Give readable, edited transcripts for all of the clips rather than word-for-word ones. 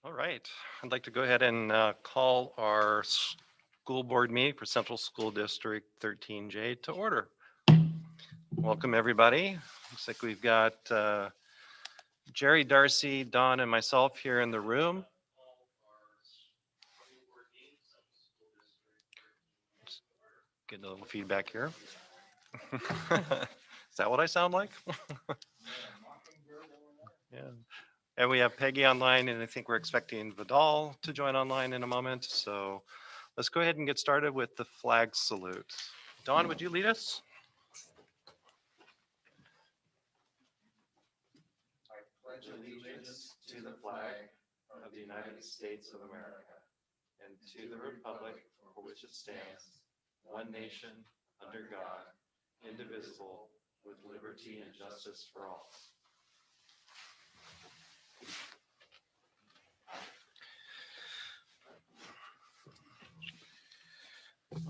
All right, I'd like to go ahead and call our school board meeting for Central School District 13J to order. Welcome, everybody. Looks like we've got Jerry, Darcy, Don, and myself here in the room. Just getting a little feedback here. Is that what I sound like? Yeah. And we have Peggy online, and I think we're expecting Vidal to join online in a moment. So let's go ahead and get started with the flag salute. Don, would you lead us? I pledge allegiance to the flag of the United States of America and to the republic for which it stands, one nation, under God, indivisible, with liberty and justice for all.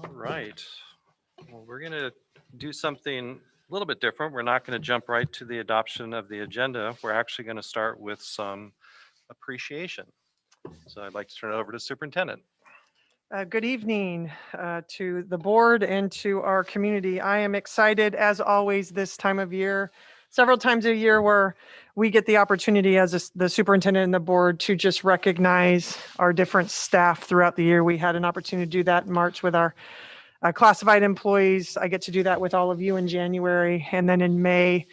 All right. Well, we're going to do something a little bit different. We're not going to jump right to the adoption of the agenda. We're actually going to start with some appreciation. So I'd like to turn it over to Superintendent. Good evening to the board and to our community. I am excited, as always, this time of year, several times a year, where we get the opportunity as the superintendent and the board to just recognize our different staff throughout the year. We had an opportunity to do that in March with our classified employees. I get to do that with all of you in January. And then in May,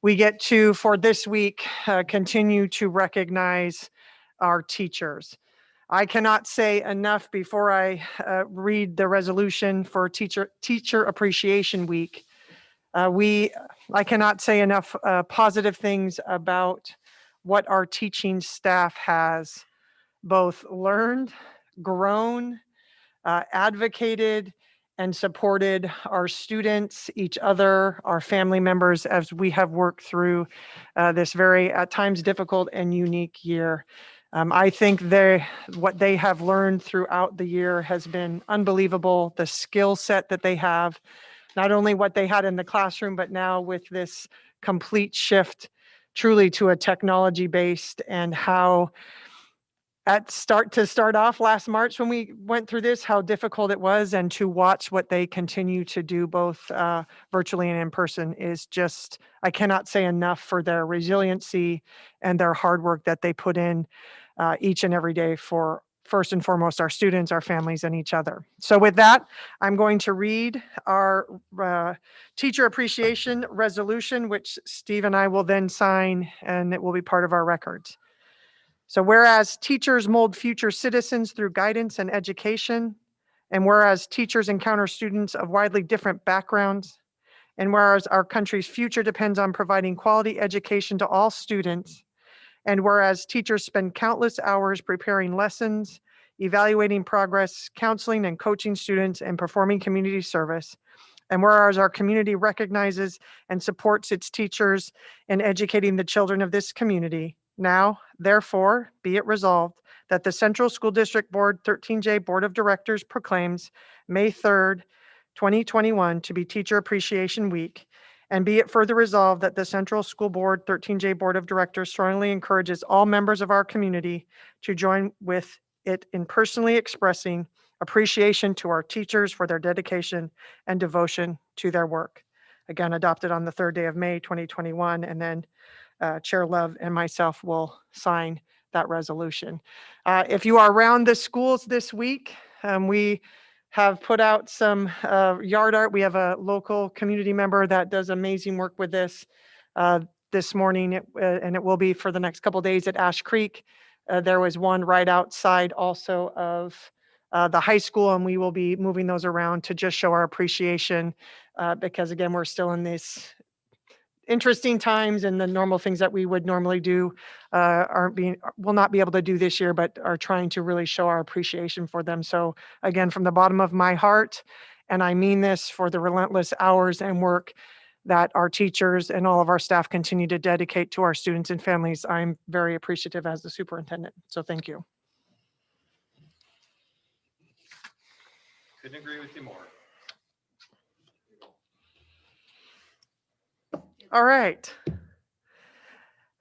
we get to, for this week, continue to recognize our teachers. I cannot say enough before I read the resolution for Teacher Appreciation Week. I cannot say enough positive things about what our teaching staff has both learned, grown, advocated, and supported our students, each other, our family members, as we have worked through this very, at times, difficult and unique year. I think what they have learned throughout the year has been unbelievable. The skill set that they have, not only what they had in the classroom, but now with this complete shift truly to a technology-based, and how to start off last March when we went through this, how difficult it was, and to watch what they continue to do both virtually and in person is just, I cannot say enough for their resiliency and their hard work that they put in each and every day for, first and foremost, our students, our families, and each other. So with that, I'm going to read our teacher appreciation resolution, which Steve and I will then sign, and it will be part of our records. So whereas teachers mold future citizens through guidance and education, and whereas teachers encounter students of widely different backgrounds, and whereas our country's future depends on providing quality education to all students, and whereas teachers spend countless hours preparing lessons, evaluating progress, counseling and coaching students, and performing community service, and whereas our community recognizes and supports its teachers in educating the children of this community, now, therefore, be it resolved that the Central School District Board 13J Board of Directors proclaims May 3rd, 2021 to be Teacher Appreciation Week, and be it further resolved that the Central School Board 13J Board of Directors strongly encourages all members of our community to join with it in personally expressing appreciation to our teachers for their dedication and devotion to their work. Again, adopted on the 3rd day of May 2021, and then Chair Love and myself will sign that resolution. If you are around the schools this week, we have put out some yard art. We have a local community member that does amazing work with this morning, and it will be for the next couple of days at Ash Creek. There was one right outside also of the high school, and we will be moving those around to just show our appreciation because, again, we're still in this interesting times, and the normal things that we would normally do will not be able to do this year, but are trying to really show our appreciation for them. So again, from the bottom of my heart, and I mean this, for the relentless hours and work that our teachers and all of our staff continue to dedicate to our students and families, I'm very appreciative as the superintendent. So thank you. Couldn't agree with you more. All right.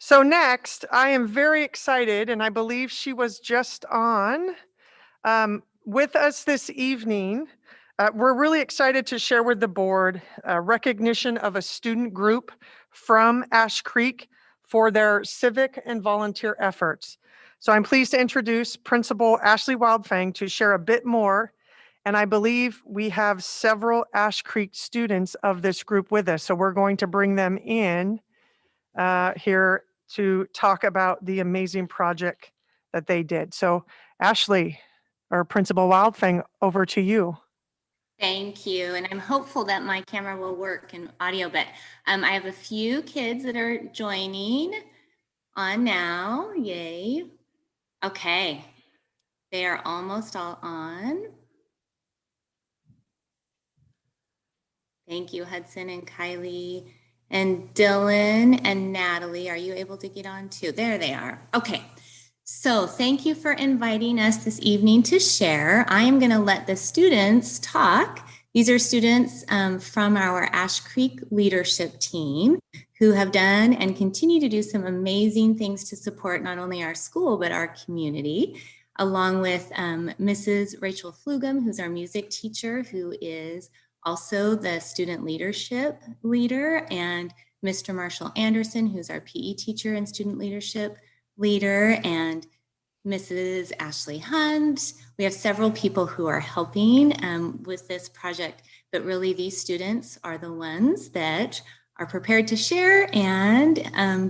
So next, I am very excited, and I believe she was just on with us this evening. We're really excited to share with the board recognition of a student group from Ash Creek for their civic and volunteer efforts. So I'm pleased to introduce Principal Ashley Wildfang to share a bit more. And I believe we have several Ash Creek students of this group with us. So we're going to bring them in here to talk about the amazing project that they did. So Ashley, or Principal Wildfang, over to you. Thank you. And I'm hopeful that my camera will work in audio, but I have a few kids that are joining on now. Yay. Okay. They are almost all on. Thank you, Hudson and Kylie and Dylan and Natalie. Are you able to get on too? There they are. Okay. So thank you for inviting us this evening to share. I am going to let the students talk. These are students from our Ash Creek leadership team who have done and continue to do some amazing things to support not only our school, but our community, along with Mrs. Rachel Flugum, who's our music teacher, who is also the student leadership leader, and Mr. Marshall Anderson, who's our PE teacher and student leadership leader, and Mrs. Ashley Hunt. We have several people who are helping with this project, but really these students are the ones that are prepared to share and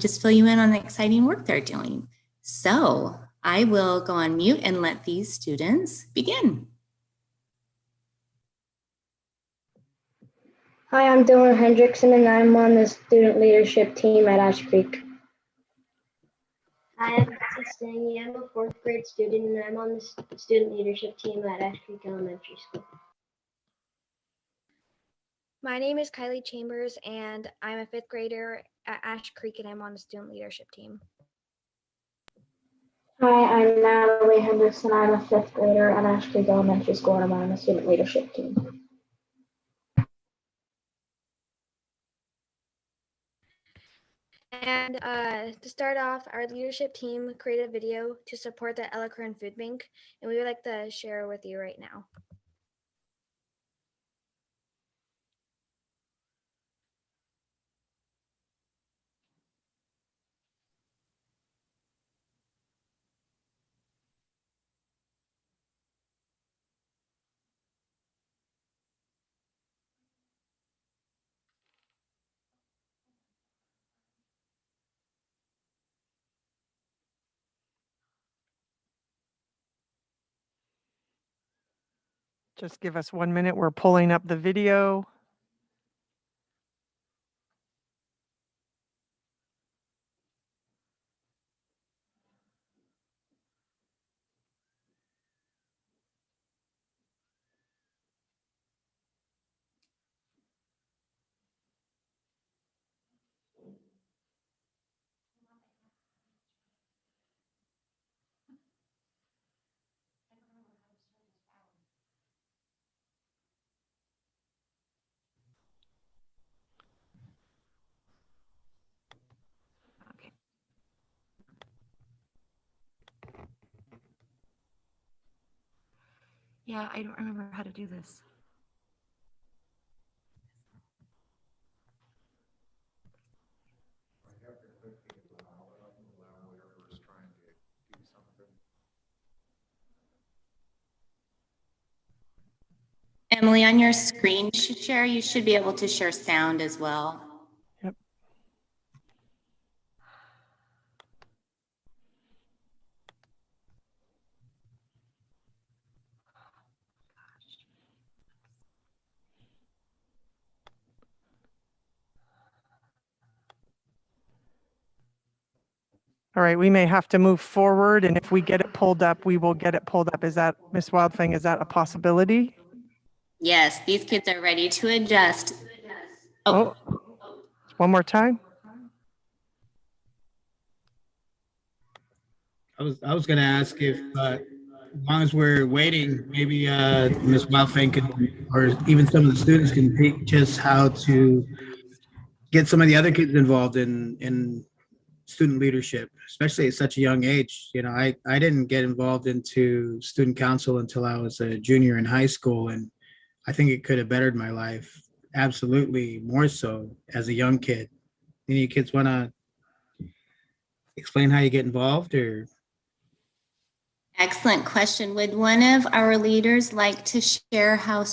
just fill you in on the exciting work they're doing. So I will go on mute and let these students begin. Hi, I'm Dylan Hendrickson, and I'm on the student leadership team at Ash Creek. Hi, I'm Vanessa. I'm a fourth grade student, and I'm on the student leadership team at Ash Creek Elementary School. My name is Kylie Chambers, and I'm a fifth grader at Ash Creek, and I'm on the student leadership team. Hi, I'm Natalie Henderson. I'm a fifth grader at Ash Creek Elementary School, and I'm on the student leadership team. And to start off, our leadership team created a video to support the Eloquent Food Bank, and we would like to share with you right now. Just give us 1 minute. We're pulling up the video. Yeah, I don't remember how to do this. Emily, on your screen share, you should be able to share sound as well. Yep. All right, we may have to move forward, and if we get it pulled up, we will get it pulled up. Is that, Ms. Wildfang, is that a possibility? Yes, these kids are ready to adjust. Oh, one more time. I was going to ask if, as long as we're waiting, maybe Ms. Wildfang can, or even some of the students can teach us how to get some of the other kids involved in student leadership, especially at such a young age. You know, I didn't get involved into student council until I was a junior in high school, and I think it could have bettered my life absolutely more so as a young kid. Any kids want to explain how you get involved or? Excellent question. Would one of our leaders like to share how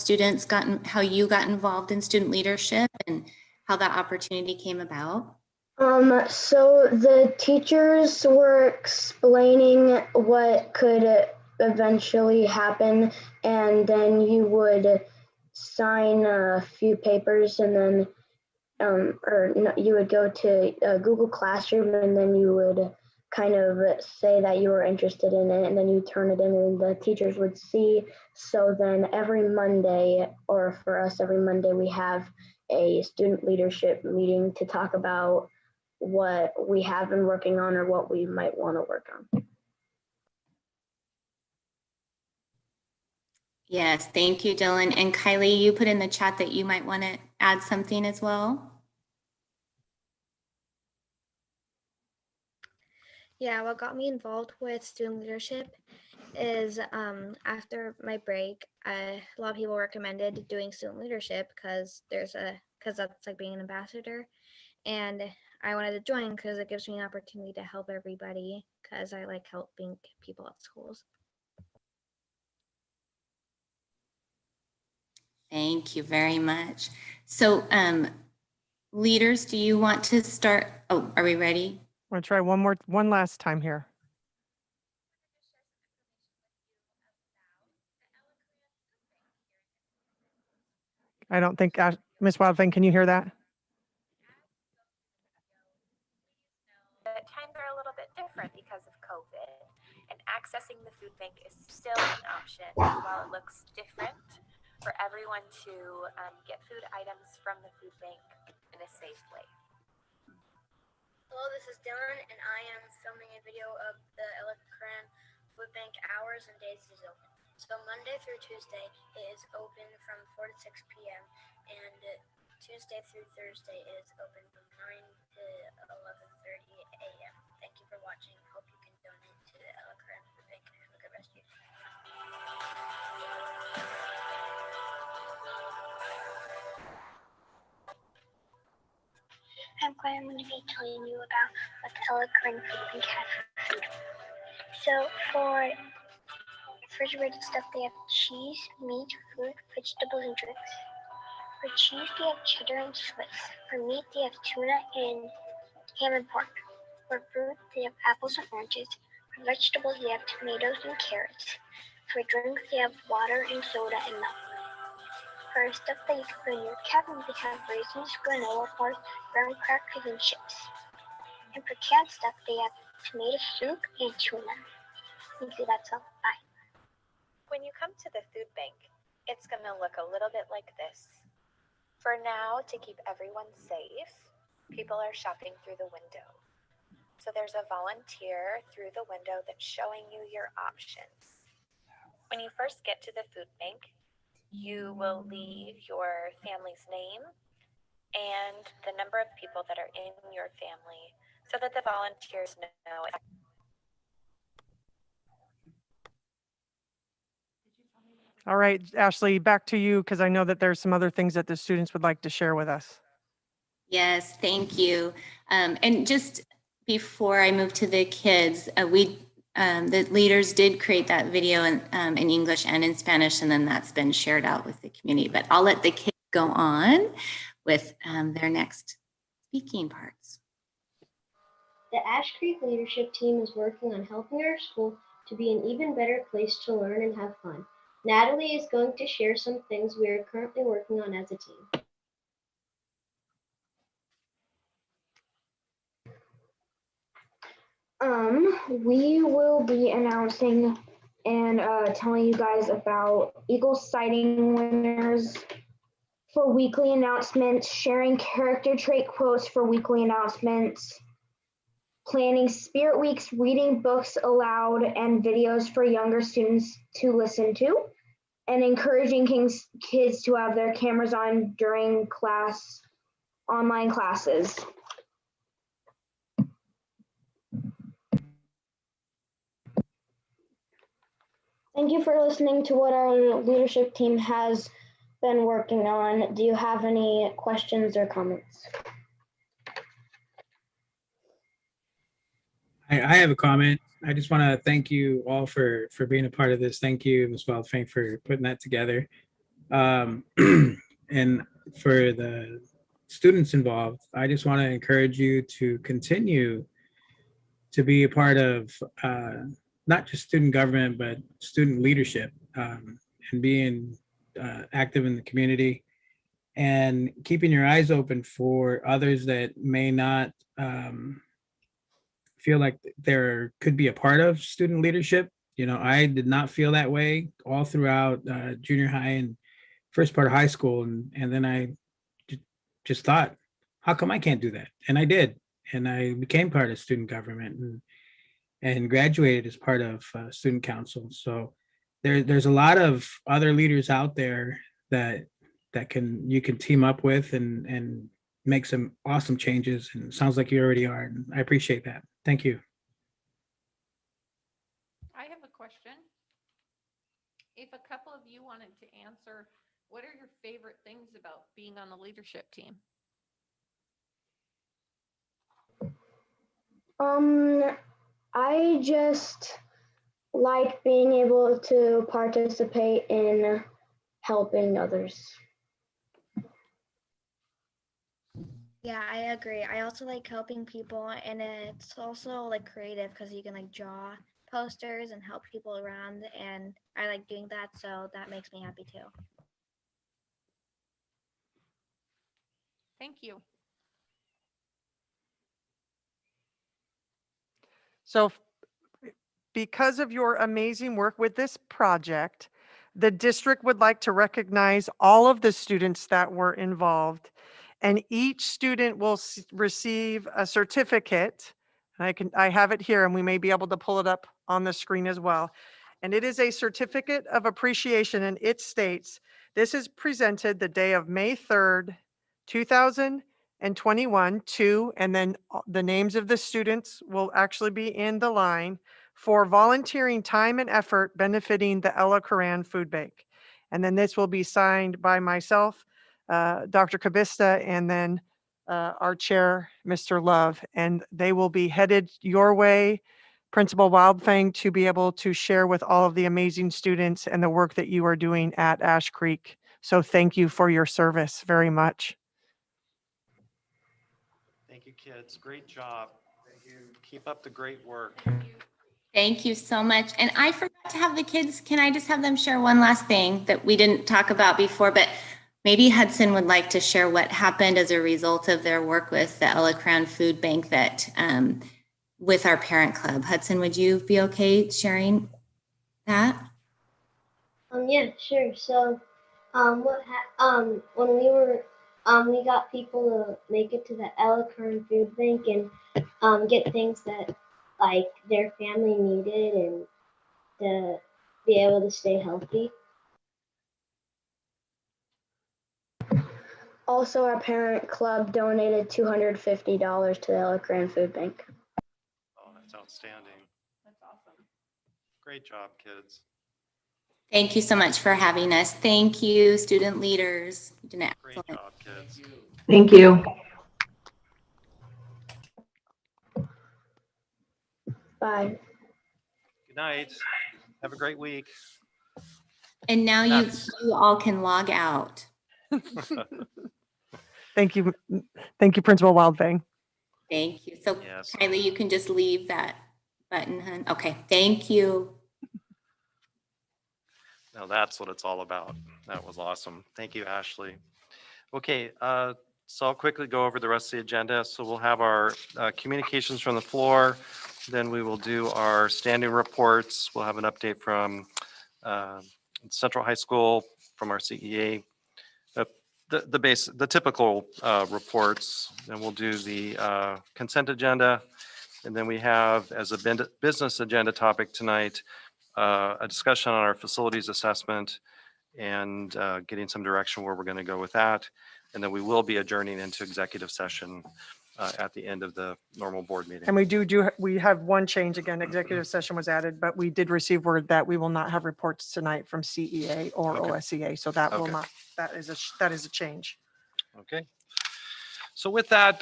how you got involved in student leadership and how that opportunity came about? So the teachers were explaining what could eventually happen, and then you would sign a few papers, and then, or no, you would go to Google Classroom, and then you would kind of say that you were interested in it, and then you turn it in, and the teachers would see. So then every Monday, or for us, every Monday, we have a student leadership meeting to talk about what we have been working on or what we might want to work on. Yes, thank you, Dylan. And Kylie, you put in the chat that you might want to add something as well. Yeah, what got me involved with student leadership is after my break, a lot of people recommended doing student leadership because that's like being an ambassador, and I wanted to join because it gives me an opportunity to help everybody because I like helping people at schools. Thank you very much. So, leaders, do you want to start? Oh, are we ready? I'm gonna try one last time here. I don't think, Ms. Wildfang, can you hear that? Times are a little bit different because of COVID, and accessing the food bank is still an option. While it looks different for everyone to get food items from the food bank in a safe way. Hello, this is Dylan, and I am filming a video of the Elecran Food Bank hours and days is open. So Monday through Tuesday, it is open from 4 to 6 p.m. and Tuesday through Thursday is open from 9 to 11:30 a.m. Thank you for watching. Hope you can donate to the Elecran Food Bank. Have a good rest of your day. I'm going to be telling you about what the Elecran Food Bank has for food. So for refrigerated stuff, they have cheese, meat, fruit, vegetables, and drinks. For cheese, they have cheddar and Swiss. For meat, they have tuna and ham and pork. For fruit, they have apples and oranges. For vegetables, they have tomatoes and carrots. For drinks, they have water and soda and milk. For stuff that you can put in your cabin, they have raisins, granola bars, graham crackers, and chips. And for canned stuff, they have tomato soup and tuna. Thank you, that's all. Bye. When you come to the food bank, it's going to look a little bit like this. For now, to keep everyone safe, people are shopping through the window. So there's a volunteer through the window that's showing you your options. When you first get to the food bank, you will leave your family's name and the number of people that are in your family so that the volunteers know. All right, Ashley, back to you because I know that there's some other things that the students would like to share with us. Yes, thank you. And just before I move to the kids, the leaders did create that video in English and in Spanish, and then that's been shared out with the community. But I'll let the kids go on with their next speaking parts. The Ash Creek Leadership Team is working on helping our school to be an even better place to learn and have fun. Natalie is going to share some things we are currently working on as a team. We will be announcing and telling you guys about Eagle sighting winners for weekly announcements, sharing character trait quotes for weekly announcements, planning Spirit Weeks, reading books aloud and videos for younger students to listen to, and encouraging kids to have their cameras on during online classes. thank you for listening to what our leadership team has been working on. Do you have any questions or comments? I have a comment. I just want to thank you all for being a part of this. Thank you, Ms. Wildfang, for putting that together. And for the students involved, I just want to encourage you to continue to be a part of not just student government, but student leadership, and being active in the community and keeping your eyes open for others that may not feel like there could be a part of student leadership. You know, I did not feel that way all throughout junior high and first part of high school. And then I just thought, how come I can't do that? And I did. And I became part of student government and graduated as part of student council. So there's a lot of other leaders out there that you can team up with and make some awesome changes. And it sounds like you already are. And I appreciate that. Thank you. I have a question. If a couple of you wanted to answer, what are your favorite things about being on the leadership team? I just like being able to participate in helping others. Yeah, I agree. I also like helping people, and it's also like creative because you can like draw posters and help people around, and I like doing that, so that makes me happy too. Thank you. So because of your amazing work with this project, the district would like to recognize all of the students that were involved, and each student will receive a certificate. I have it here, and we may be able to pull it up on the screen as well. And it is a certificate of appreciation, and it states, this is presented the day of May 3rd, 2021 to, and then the names of the students will actually be in the line, for volunteering time and effort benefiting the Ella Coran Food Bank. And then this will be signed by myself, Dr. Kabista, and then our chair, Mr. Love, and they will be headed your way, Principal Wildfang, to be able to share with all of the amazing students and the work that you are doing at Ash Creek. So thank you for your service very much. Thank you, kids. Great job. Keep up the great work. Thank you so much. And I forgot to have the kids, can I just have them share one last thing that we didn't talk about before, but maybe Hudson would like to share what happened as a result of their work with the Ella Crown Food Bank that with our parent club. Hudson, would you be okay sharing that? Yeah, sure. So, when we got people to make it to the Ella Kern Food Bank and get things that like their family needed and to be able to stay healthy. Also, our parent club donated $250 to the Ella Coran Food Bank. Oh, that's outstanding. That's awesome. Great job, kids. Thank you so much for having us. Thank you, student leaders. You did an Great excellent. job, kids. Thank you. Bye. Good night. Have a great week. And now you all can log out. Thank you. Thank you, Principal Wildfang. Thank you. So Yes. Kylie, you can just leave that button, hun. Okay, thank you. Now that's what it's all about. That was awesome. Thank you, Ashley. Okay, so I'll quickly go over the rest of the agenda. So we'll have our communications from the floor. Then we will do our standing reports. We'll have an update from Central High School, from our CEA, the typical reports. Then we'll do the consent agenda. And then we have, as a business agenda topic tonight, a discussion on our facilities assessment and getting some direction where we're going to go with that. And then we will be adjourning into executive session at the end of the normal board meeting. And we have one change again, executive session was added, but we did receive word that we will not have reports tonight from CEA or Okay. OSEA. So that will Okay. not, that is a change. Okay. So with that,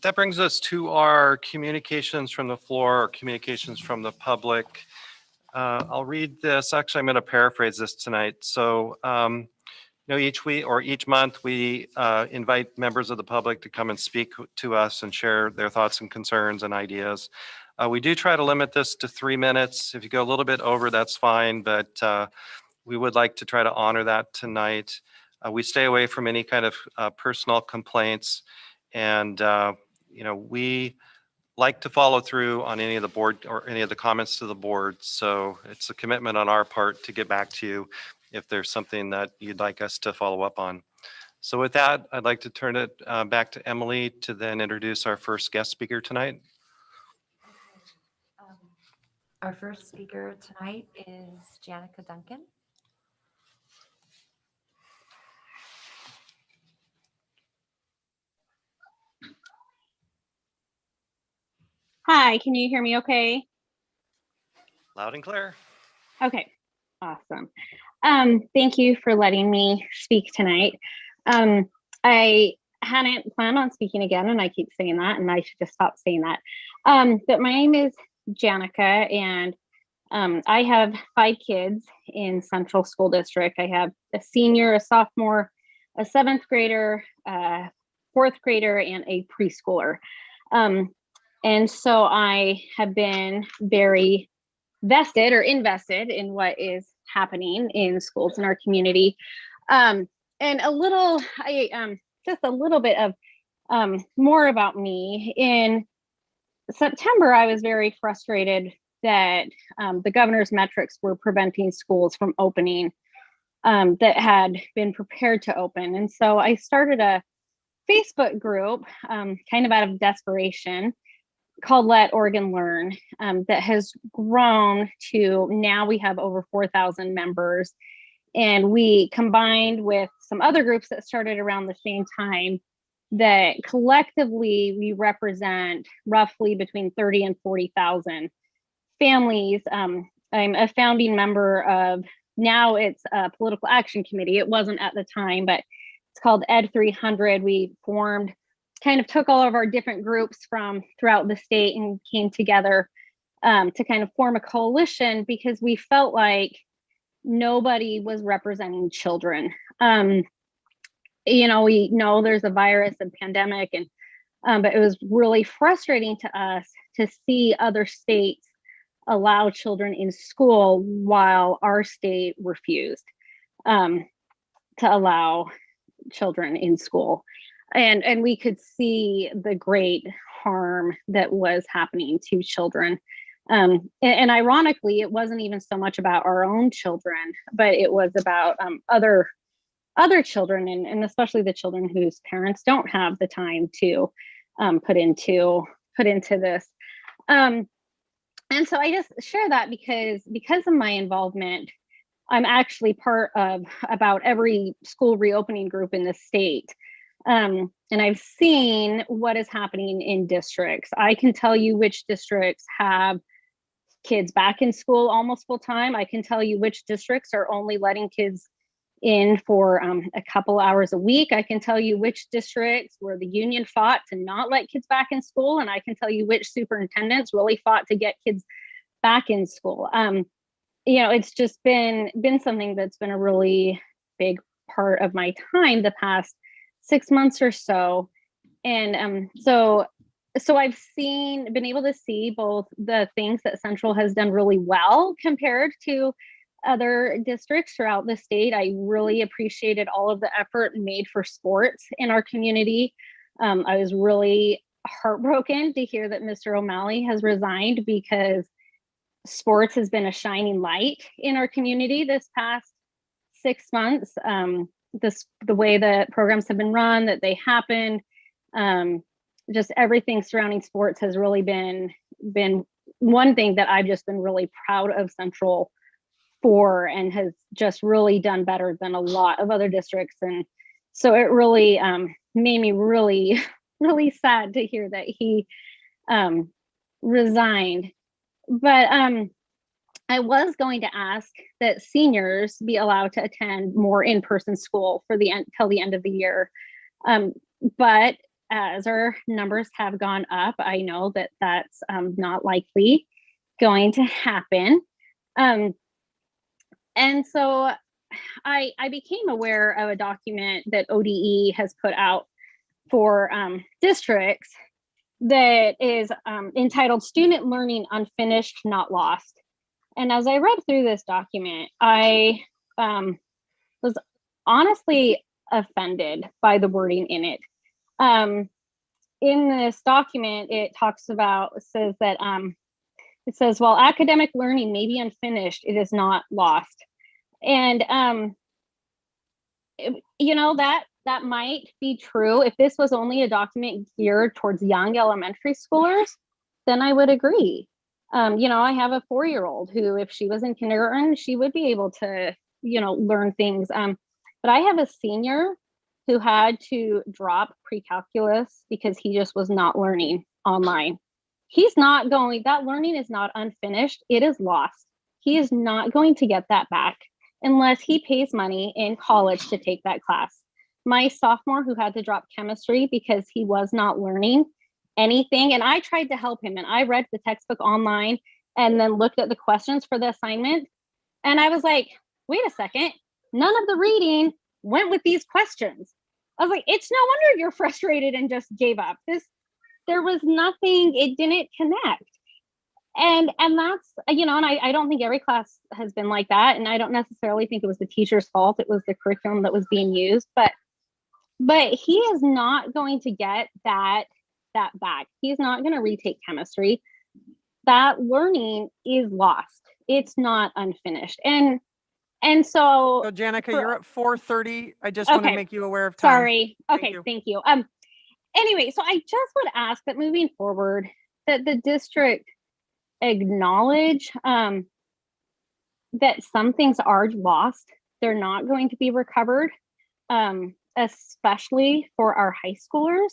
that brings us to our communications from the floor, or communications from the public. I'll read this. Actually, I'm going to paraphrase this tonight. So, each week or each month, we invite members of the public to come and speak to us and share their thoughts and concerns and ideas. We do try to limit this to 3 minutes. If you go a little bit over, that's fine, but we would like to try to honor that tonight. We stay away from any kind of personal complaints, and we like to follow through on any of the board or any of the comments to the board. So it's a commitment on our part to get back to you if there's something that you'd like us to follow up on. So with that, I'd like to turn it back to Emily to then introduce our first guest speaker tonight. Our first speaker tonight is Jannika Duncan. Hi, can you hear me okay? Loud and clear. Okay, awesome. Thank you for letting me speak tonight. I hadn't planned on speaking again, and I keep saying that, and I should just stop saying that. But my name is Jannika, and I have 5 kids in Central School District. I have a senior, a sophomore, a 7th grader, a 4th grader, and a preschooler. And so I have been very vested or invested in what is happening in schools in our community. And just a little bit of more about me. In September, I was very frustrated that the governor's metrics were preventing schools from opening that had been prepared to open. And so I started a Facebook group kind of out of desperation called Let Oregon Learn, that has grown to now we have over 4,000 members. And we combined with some other groups that started around the same time that collectively we represent roughly between 30 and 40,000 families. I'm a founding member of, now it's a political action committee. It wasn't at the time, but it's called Ed 300. We formed, kind of took all of our different groups from throughout the state and came together to kind of form a coalition because we felt like nobody was representing children. We know there's a virus and pandemic, and but it was really frustrating to us to see other states allow children in school while our state refused to allow children in school. And we could see the great harm that was happening to children. And ironically, it wasn't even so much about our own children, but it was about other children, and especially the children whose parents don't have the time to put into this. And so I just share that because of my involvement, I'm actually part of about every school reopening group in the state. And I've seen what is happening in districts. I can tell you which districts have kids back in school almost full time. I can tell you which districts are only letting kids in for a couple hours a week. I can tell you which districts where the union fought to not let kids back in school. And I can tell you which superintendents really fought to get kids back in school. It's just been something that's been a really big part of my time the past 6 months or so. And so I've been able to see both the things that Central has done really well compared to other districts throughout the state. I really appreciated all of the effort made for sports in our community. I was really heartbroken to hear that Mr. O'Malley has resigned because sports has been a shining light in our community this past 6 months. The way the programs have been run, that they happened, just everything surrounding sports has really been one thing that I've just been really proud of Central for, and has just really done better than a lot of other districts. And so it really made me really really sad to hear that he resigned. But I was going to ask that seniors be allowed to attend more in-person school for the end till the end of the year. But as our numbers have gone up, I know that that's not likely going to happen. And so I became aware of a document that ODE has put out for districts that is entitled Student Learning Unfinished, Not Lost. And as I read through this document, I was honestly offended by the wording in it. In this document, it says that it says, while academic learning may be unfinished, it is not lost. And that might be true. If this was only a document geared towards young elementary schoolers, then I would agree. I have a 4-year-old who, if she was in kindergarten, she would be able to, learn things. But I have a senior who had to drop pre-calculus because he just was not learning online. That learning is not unfinished. It is lost. He is not going to get that back unless he pays money in college to take that class. My sophomore who had to drop chemistry because he was not learning anything, and I tried to help him, and I read the textbook online and then looked at the questions for the assignment, and I was like, wait a second, none of the reading went with these questions. I was like, it's no wonder you're frustrated and just gave up. There was nothing, it didn't connect. And that's, and I don't think every class has been like that. And I don't necessarily think it was the teacher's fault. It was the curriculum that was being used, but he is not going to get that back. He's not going to retake chemistry. That learning is lost. It's not unfinished. And so Jannika, you're at 4:30. I just want to make you aware of time. Sorry. Okay, thank you. Anyway, so I just would ask that moving forward, that the district acknowledge that some things are lost. They're not going to be recovered, especially for our high schoolers.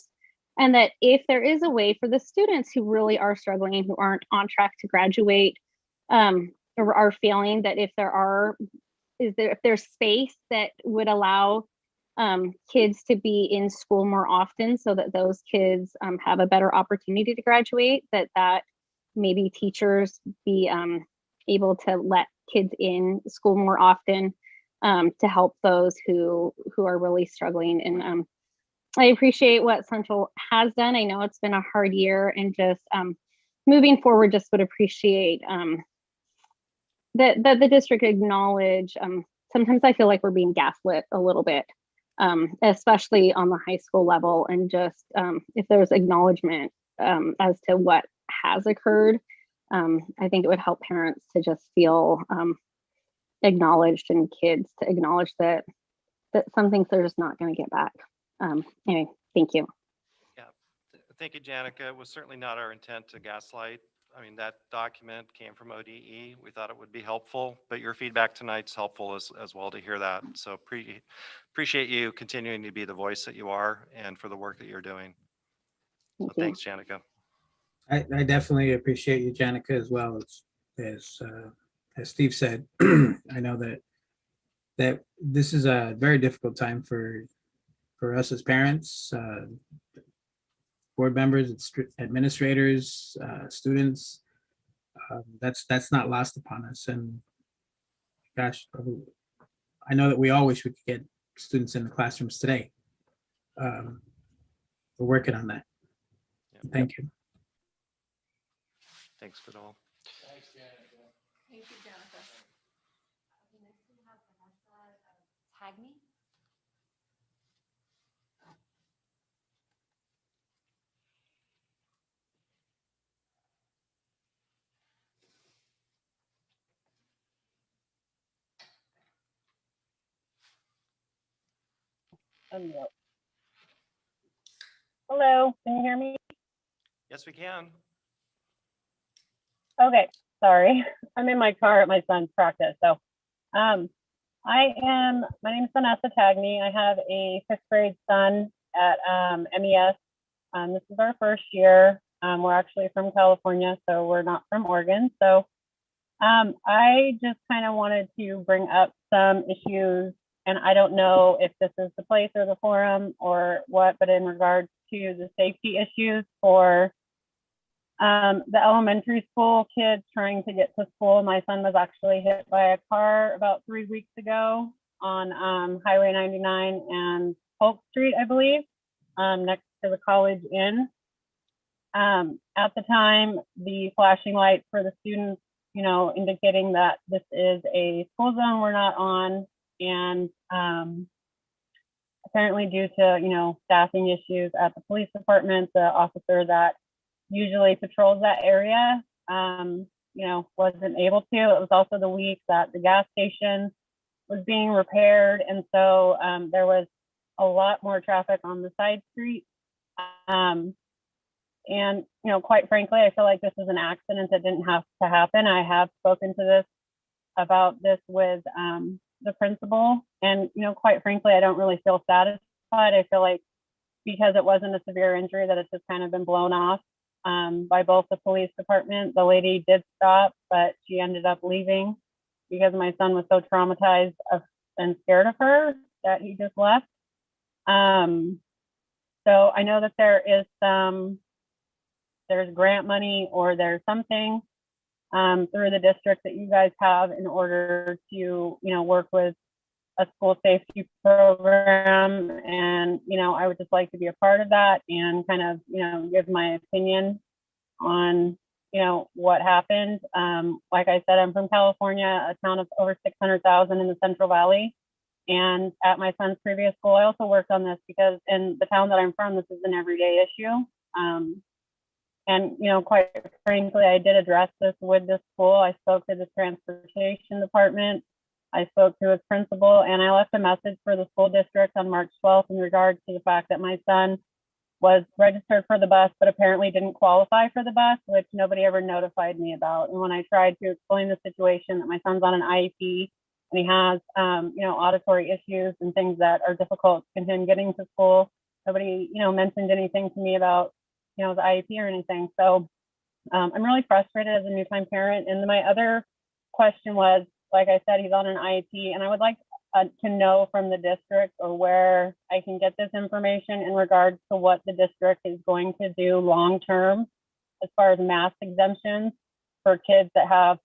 And that if there is a way for the students who really are struggling, who aren't on track to graduate, or are failing, that if there's space that would allow kids to be in school more often so that those kids have a better opportunity to graduate, that maybe teachers be able to let kids in school more often to help those who are really struggling. And I appreciate what Central has done. I know it's been a hard year, and just moving forward, just would appreciate that the district acknowledge. Sometimes I feel like we're being gaslit a little bit, especially on the high school level, and just if there's acknowledgement as to what has occurred, I think it would help parents to just feel acknowledged, and kids to acknowledge that some things they're just not going to get back. Anyway, thank you. Yeah, thank you, Jannika. It was certainly not our intent to gaslight. I mean, that document came from ODE. We thought it would be helpful, but your feedback tonight's helpful as well to hear that. So appreciate you continuing to be the voice that you are and for the work that you're doing. So thanks, Jannika. I definitely appreciate you, Jannika, as well. As Steve said, I know that this is a very difficult time for us as parents, board members, administrators, students. That's not lost upon us. And gosh, I know that we all wish we could get students in the classrooms today. We're working on that. Thank you. Thanks, Vidal. Thanks, Janica. Thank you, Janica. Tag me. Hello, can you hear me? Yes, we can. Okay, sorry. I'm in my car at my son's practice. So my name is Vanessa Tagney. I have a 5th grade son at MES. This is our first year. We're actually from California, so we're not from Oregon. So I just kind of wanted to bring up some issues, and I don't know if this is the place or the forum or what, but in regards to the safety issues for the elementary school kids trying to get to school. My son was actually hit by a car about 3 weeks ago on Highway 99 and Polk Street, I believe, next to the College Inn. At the time, the flashing light for the students, indicating that this is a school zone we're not on, and apparently due to, staffing issues at the police department, the officer that usually patrols that area, wasn't able to. It was also the week that the gas station was being repaired. And so there was a lot more traffic on the side street. And, quite frankly, I feel like this is an accident that didn't have to happen. I have spoken to about this with the principal. And, quite frankly, I don't really feel satisfied. I feel like because it wasn't a severe injury that it's just kind of been blown off by both the police department. The lady did stop, but she ended up leaving because my son was so traumatized and scared of her that he just left. So I know that there's grant money or there's something through the district that you guys have in order to, work with a school safety program. And, I would just like to be a part of that and kind of, give my opinion on, what happened. Like I said, I'm from California, a town of over 600,000 in the Central Valley. And at my son's previous school, I also worked on this because in the town that I'm from, this is an everyday issue. And, quite frankly, I did address this with the school. I spoke to the transportation department. I spoke to his principal, and I left a message for the school district on March 12th in regards to the fact that my son was registered for the bus, but apparently didn't qualify for the bus, which nobody ever notified me about. And when I tried to explain the situation that my son's on an IEP and he has, auditory issues and things that are difficult in him getting to school, nobody, mentioned anything to me about, the IEP or anything. So I'm really frustrated as a new time parent. And my other question was, like I said, he's on an IEP, and I would like to know from the district or where I can get this information in regards to what the district is going to do long term as far as mask exemptions for kids that have,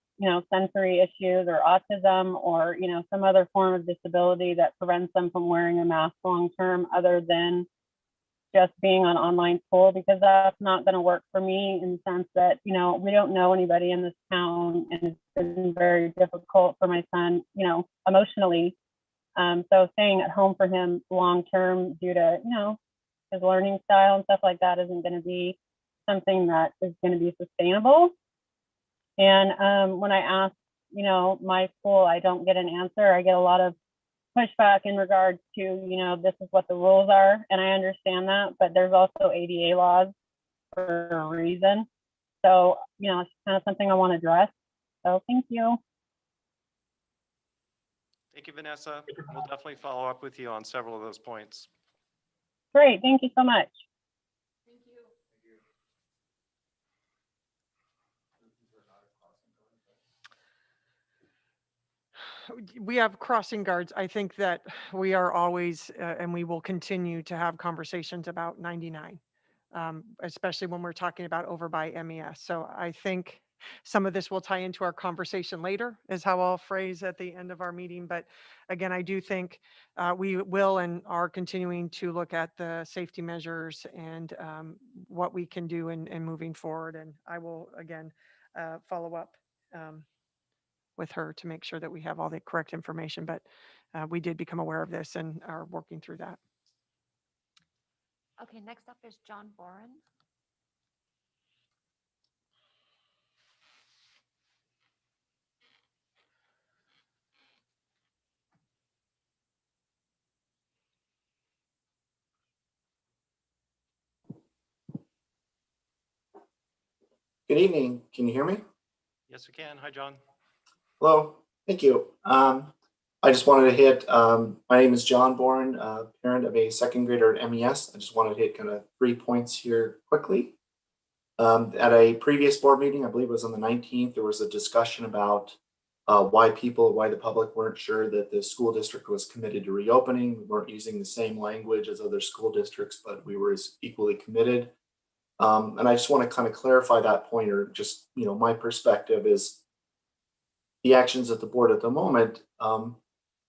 sensory issues or autism or, some other form of disability that prevents them from wearing a mask long term other than just being on online school, because that's not going to work for me in the sense that, we don't know anybody in this town, and it's been very difficult for my son, emotionally. So staying at home for him long term due to, his learning style and stuff like that isn't going to be something that is going to be sustainable. And when I ask, my school, I don't get an answer. I get a lot of pushback in regards to, this is what the rules are. And I understand that, but there's also ADA laws for a reason. So, it's kind of something I want to address. So thank you. Thank you, Vanessa. We'll definitely follow up with you on several of those points. Great. Thank you so much. Thank you. We have crossing guards. I think that we are always, and we will continue to have conversations about 99, especially when we're talking about over by MES. So I think some of this will tie into our conversation later, is how I'll phrase at the end of our meeting. But again, I do think we will and are continuing to look at the safety measures and what we can do in moving forward. And I will, again, follow up with her to make sure that we have all the correct information. But we did become aware of this and are working through that. Okay, next up is John Boren. Good evening. Can you hear me? Yes, we can. Hi, John. Hello. Thank you. I just wanted to hit, my name is John Bourne, parent of a second grader at MES. I just wanted to hit kind of 3 points here quickly. At a previous board meeting, I believe it was on the 19th, there was a discussion about why the public weren't sure that the school district was committed to reopening. We weren't using the same language as other school districts, but we were as equally committed. And I just want to kind of clarify that point, or just, my perspective is the actions of the board at the moment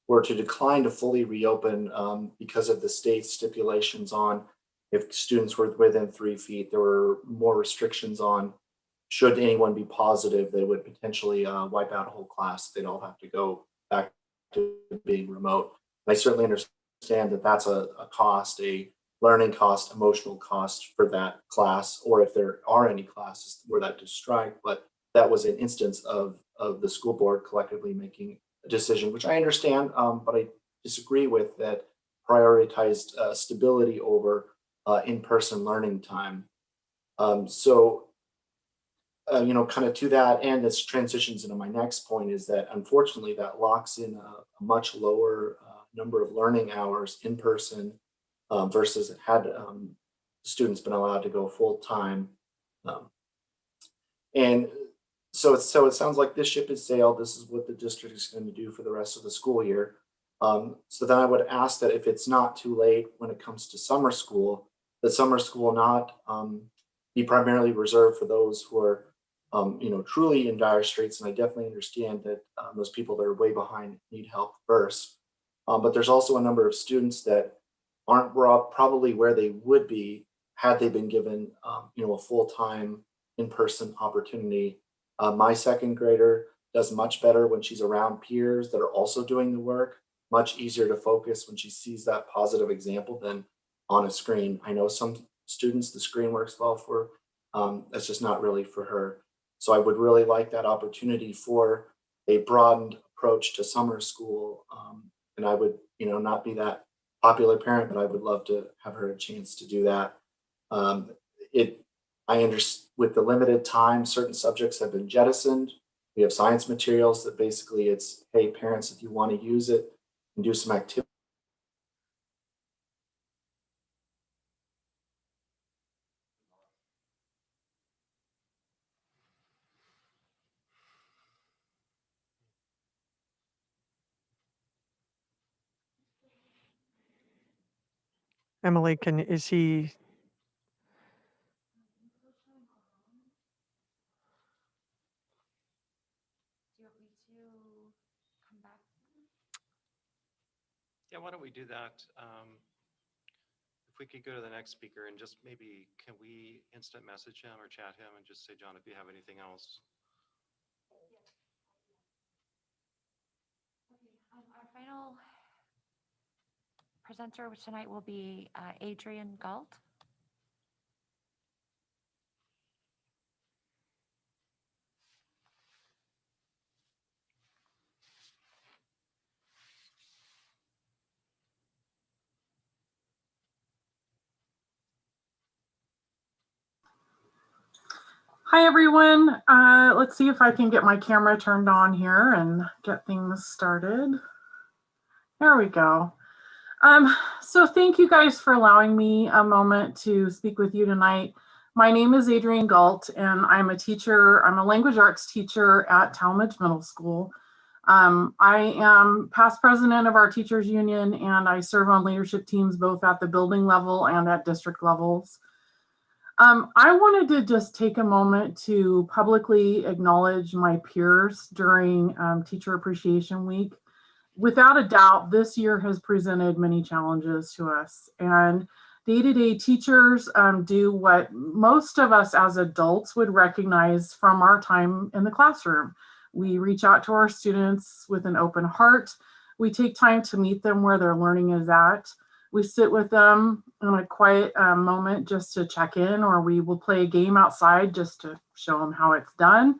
were to decline to fully reopen because of the state's stipulations on if students were within 3 feet. There were more restrictions on should anyone be positive, they would potentially wipe out a whole class. They'd all have to go back to being remote. And I certainly understand that that's a cost, a learning cost, emotional cost for that class, or if there are any classes where that to strike. But that was an instance of the school board collectively making a decision, which I understand, but I disagree with, that prioritized stability over in-person learning time. Kind of to that, and this transitions into my next point, is that unfortunately that locks in a much lower number of learning hours in person versus had students been allowed to go full time. And so it sounds like this ship has sailed. This is what the district is going to do for the rest of the school year. So then I would ask that if it's not too late when it comes to summer school, that summer school not be primarily reserved for those who are truly in dire straits. And I definitely understand that those people that are way behind need help first. But there's also a number of students that aren't probably where they would be had they been given a full-time in-person opportunity. My second grader does much better when she's around peers that are also doing the work, much easier to focus when she sees that positive example than on a screen. I know some students the screen works well for, that's just not really for her. So I would really like that opportunity for a broadened approach to summer school. And I would, not be that popular parent, but I would love to have her a chance to do that. I understand with the limited time, certain subjects have been jettisoned. We have science materials that basically it's, hey, parents, if you want to use it and do some activity. Emily, is he? Yeah, why don't we do that? If we could go to the next speaker and just maybe, can we instant message him or chat him and just say, John, if you have anything else? Our final presenter tonight will be Adrian Galt. Hi, everyone. Let's see if I can get my camera turned on here and get things started. There we go. So thank you guys for allowing me a moment to speak with you tonight. My name is Adrian Galt, and I'm a teacher. I'm a language arts teacher at Talmadge Middle School. I am past president of our teachers union, and I serve on leadership teams both at the building level and at district levels. I wanted to just take a moment to publicly acknowledge my peers during Teacher Appreciation Week. Without a doubt, this year has presented many challenges to us, and day-to-day teachers do what most of us as adults would recognize from our time in the classroom. We reach out to our students with an open heart. We take time to meet them where their learning is at. We sit with them in a quiet moment just to check in, or we will play a game outside just to show them how it's done.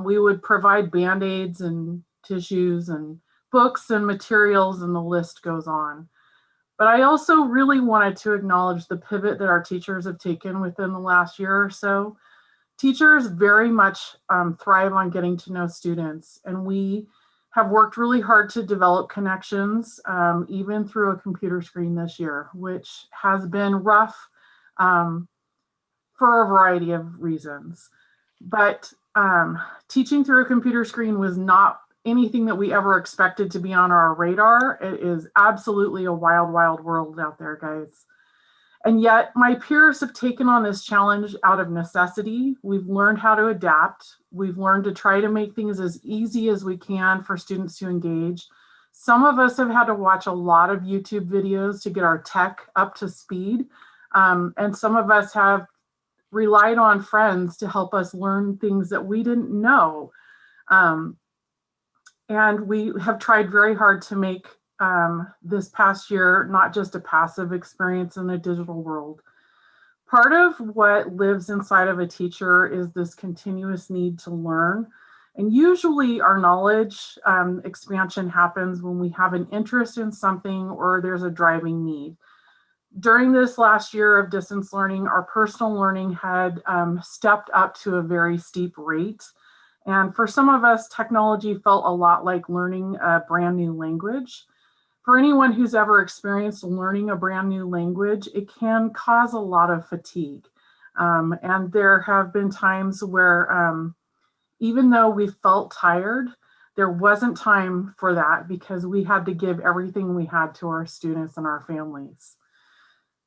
We would provide Band-Aids and tissues and books and materials, and the list goes on. But I also really wanted to acknowledge the pivot that our teachers have taken within the last year or so. Teachers very much thrive on getting to know students, and we have worked really hard to develop connections, even through a computer screen this year, which has been rough for a variety of reasons. But teaching through a computer screen was not anything that we ever expected to be on our radar. It is absolutely a wild, wild world out there, guys. And yet my peers have taken on this challenge out of necessity. We've learned how to adapt. We've learned to try to make things as easy as we can for students to engage. Some of us have had to watch a lot of YouTube videos to get our tech up to speed. And some of us have relied on friends to help us learn things that we didn't know. And we have tried very hard to make this past year not just a passive experience in a digital world. Part of what lives inside of a teacher is this continuous need to learn. And usually our knowledge expansion happens when we have an interest in something or there's a driving need. During this last year of distance learning, our personal learning had stepped up to a very steep rate. And for some of us, technology felt a lot like learning a brand new language. For anyone who's ever experienced learning a brand new language, it can cause a lot of fatigue. And there have been times where even though we felt tired, there wasn't time for that because we had to give everything we had to our students and our families.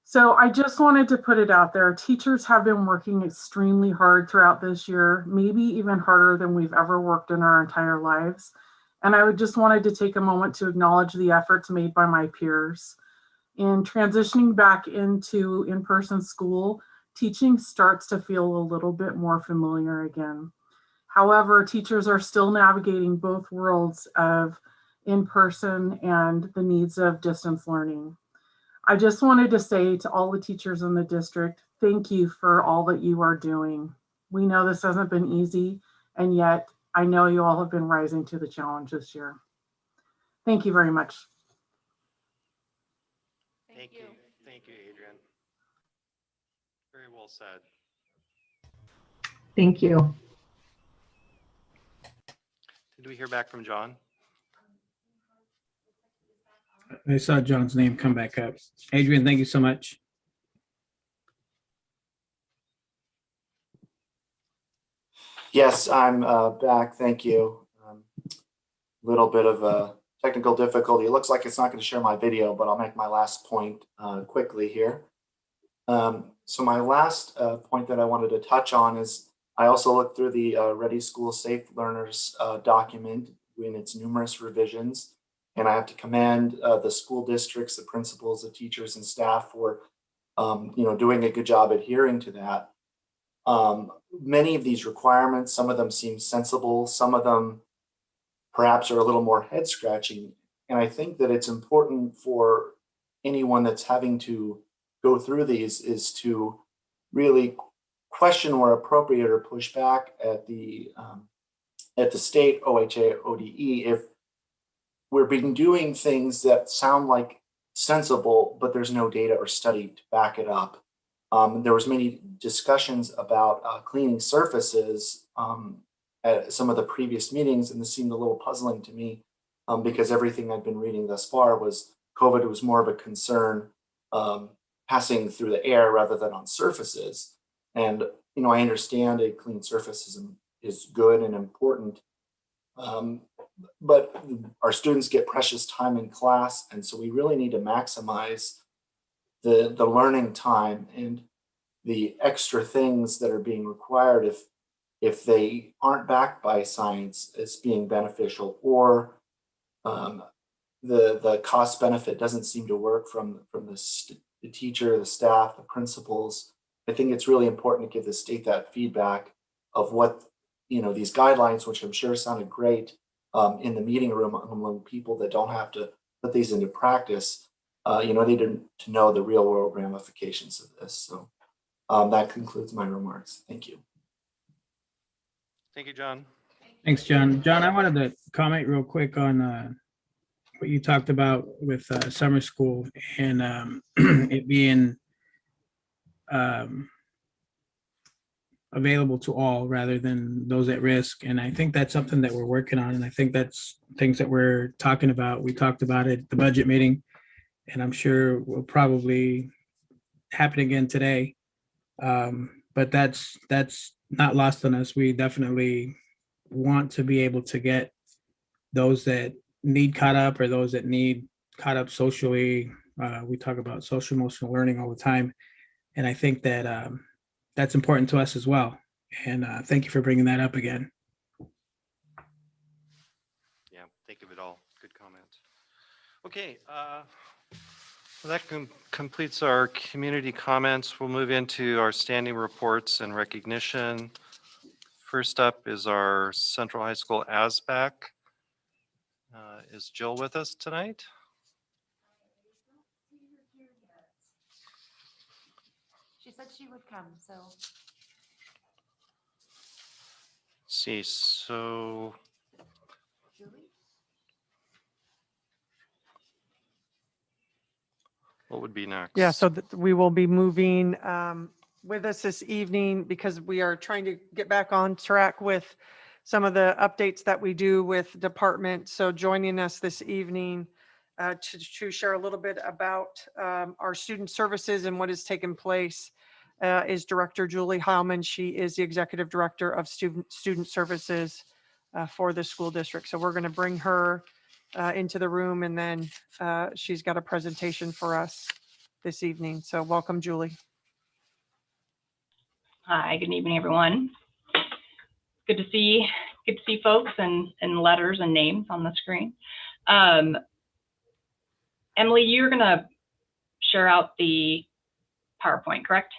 So I just wanted to put it out there. Teachers have been working extremely hard throughout this year, maybe even harder than we've ever worked in our entire lives. And I just wanted to take a moment to acknowledge the efforts made by my peers. In transitioning back into in-person school, teaching starts to feel a little bit more familiar again. However, teachers are still navigating both worlds of in-person and the needs of distance learning. I just wanted to say to all the teachers in the district, thank you for all that you are doing. We know this hasn't been easy, and yet I know you all have been rising to the challenge this year. Thank you very much. Thank you. Thank you, Adrian. Very well said. Thank you. Did we hear back from John? I saw John's name come back up. Adrian, thank you so much. Yes, I'm back. Thank you. Little bit of a technical difficulty. It looks like it's not going to share my video, but I'll make my last point quickly here. So my last point that I wanted to touch on is I also looked through the Ready School Safe Learners document in its numerous revisions. And I have to commend the school districts, the principals, the teachers and staff for doing a good job adhering to that. Many of these requirements, some of them seem sensible, some of them perhaps are a little more head scratching. And I think that it's important for anyone that's having to go through these is to really question where appropriate or push back at the state OHA ODE if we're being doing things that sound like sensible, but there's no data or study to back it up. There was many discussions about cleaning surfaces at some of the previous meetings, and this seemed a little puzzling to me because everything I've been reading thus far was COVID was more of a concern passing through the air rather than on surfaces. And I understand a clean surface is good and important, but our students get precious time in class, and so we really need to maximize the learning time and the extra things that are being required if they aren't backed by science as being beneficial, or the cost benefit doesn't seem to work from the teacher, the staff, the principals. I think it's really important to give the state that feedback of what these guidelines, which I'm sure sounded great in the meeting room among people that don't have to put these into practice, they need to know the real world ramifications of this. So that concludes my remarks. Thank you. Thank you, John. Thanks, John. John, I wanted to comment real quick on what you talked about with summer school and it being available to all rather than those at risk. And I think that's something that we're working on. And I think that's things that we're talking about. We talked about it at the budget meeting, and I'm sure will probably happen again today. But that's not lost on us. We definitely want to be able to get those that need caught up or those that need caught up socially. We talk about social emotional learning all the time. And I think that that's important to us as well. And thank you for bringing that up again. Yeah, think of it all. Good comments. Okay, that completes our community comments. We'll move into our standing reports and recognition. First up is our Central High School ASBAC. Is Jill with us tonight? She said she would come, so. Let's see, so Julie? what would be next? Yeah, so we will be moving with us this evening because we are trying to get back on track with some of the updates that we do with departments. So joining us this evening to share a little bit about our student services and what has taken place is Director Julie Heilman. She is the Executive Director of Student Services for the school district. So we're going to bring her into the room, and then she's got a presentation for us this evening. So welcome, Julie. Hi, good evening, everyone. Good to see folks and letters and names on the screen. Emily, you're going to share out the PowerPoint, correct?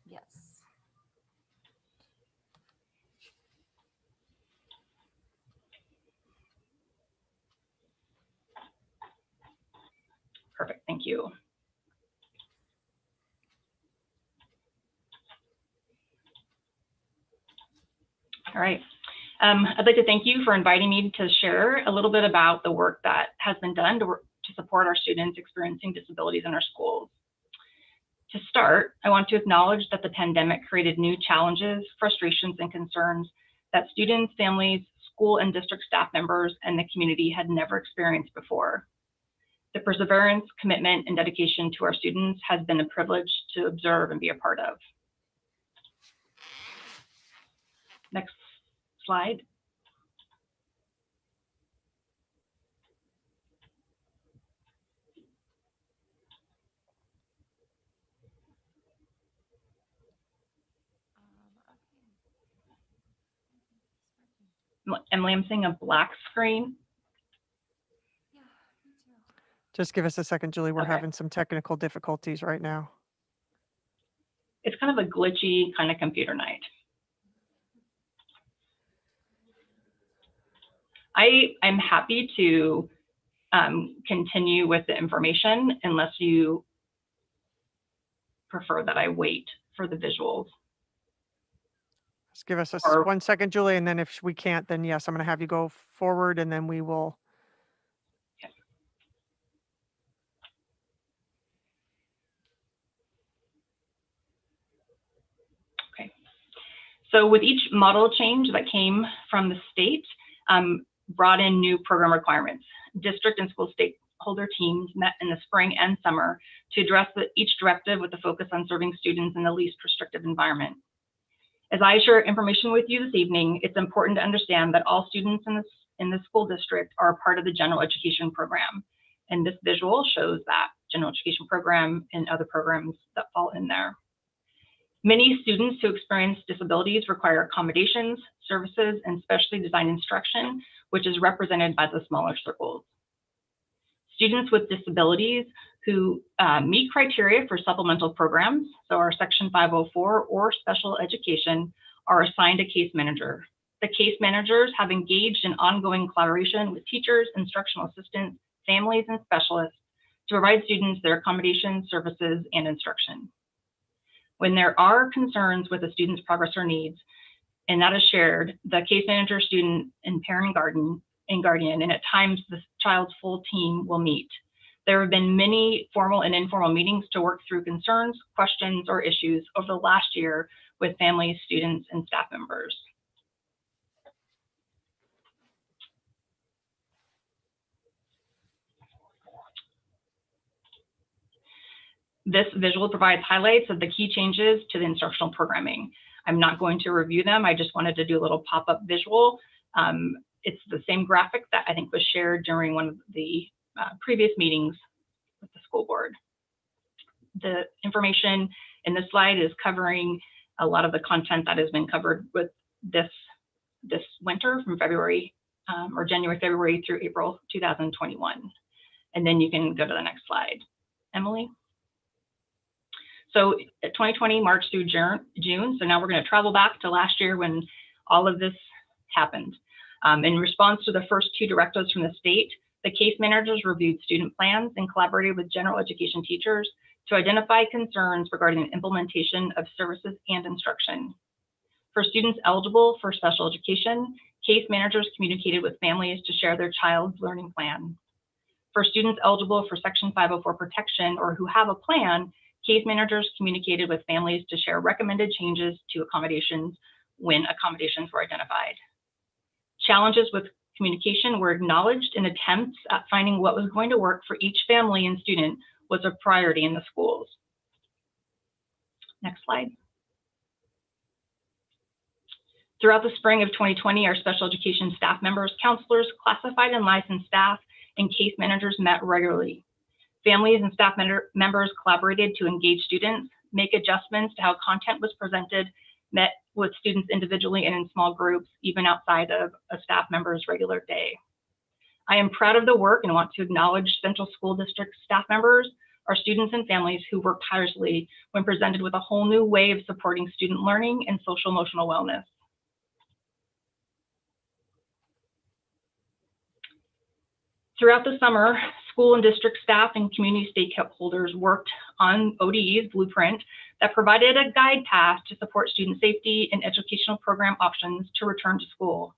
Yes. Perfect, thank you. All right. I'd like to thank you for inviting me to share a little bit about the work that has been done to support our students experiencing disabilities in our schools. To start, I want to acknowledge that the pandemic created new challenges, frustrations, and concerns that students, families, school and district staff members, and the community had never experienced before. The perseverance, commitment, and dedication to our students has been a privilege to observe and be a part of. Next slide. Emily, I'm seeing a black screen. Just give us a second, Julie. We're Okay. having some technical difficulties right now. It's kind of a glitchy kind of computer night. I'm happy to continue with the information unless you prefer that I wait for the visuals. Just give us a 1 second, Julie, and then if we can't, then yes, I'm going to have you go forward, and then we will. Okay. So with each model change that came from the state, brought in new program requirements. District and school stakeholder teams met in the spring and summer to address each directive with a focus on serving students in the least restrictive environment. As I share information with you this evening, it's important to understand that all students in the school district are a part of the general education program. And this visual shows that general education program and other programs that fall in there. Many students who experience disabilities require accommodations, services, and specially designed instruction, which is represented by the smaller circles. Students with disabilities who meet criteria for supplemental programs, so our Section 504 or special education, are assigned a case manager. The case managers have engaged in ongoing collaboration with teachers, instructional assistants, families, and specialists to provide students their accommodations, services, and instruction. When there are concerns with a student's progress or needs, and that is shared, the case manager, student, and parent guardian, and at times the child's full team will meet. There have been many formal and informal meetings to work through concerns, questions, or issues over the last year with families, students, and staff members. This visual provides highlights of the key changes to the instructional programming. I'm not going to review them. I just wanted to do a little pop-up visual. It's the same graphic that I think was shared during one of the previous meetings with the school board. The information in this slide is covering a lot of the content that has been covered with this winter from February or January, February through April 2021. And then you can go to the next slide. Emily? So 2020, March through June. So now we're going to travel back to last year when all of this happened. In response to the first two directives from the state, the case managers reviewed student plans and collaborated with general education teachers to identify concerns regarding the implementation of services and instruction. For students eligible for special education, case managers communicated with families to share their child's learning plan. For students eligible for Section 504 protection or who have a plan, case managers communicated with families to share recommended changes to accommodations when accommodations were identified. Challenges with communication were acknowledged, and attempts at finding what was going to work for each family and student was a priority in the schools. Next slide. Throughout the spring of 2020, our special education staff members, counselors, classified and licensed staff, and case managers met regularly. Families and staff members collaborated to engage students, make adjustments to how content was presented, met with students individually and in small groups, even outside of a staff member's regular day. I am proud of the work and want to acknowledge Central School District staff members, our students and families who worked tirelessly when presented with a whole new way of supporting student learning and social emotional wellness. Throughout the summer, school and district staff and community stakeholders worked on ODE's blueprint that provided a guide path to support student safety and educational program options to return to school.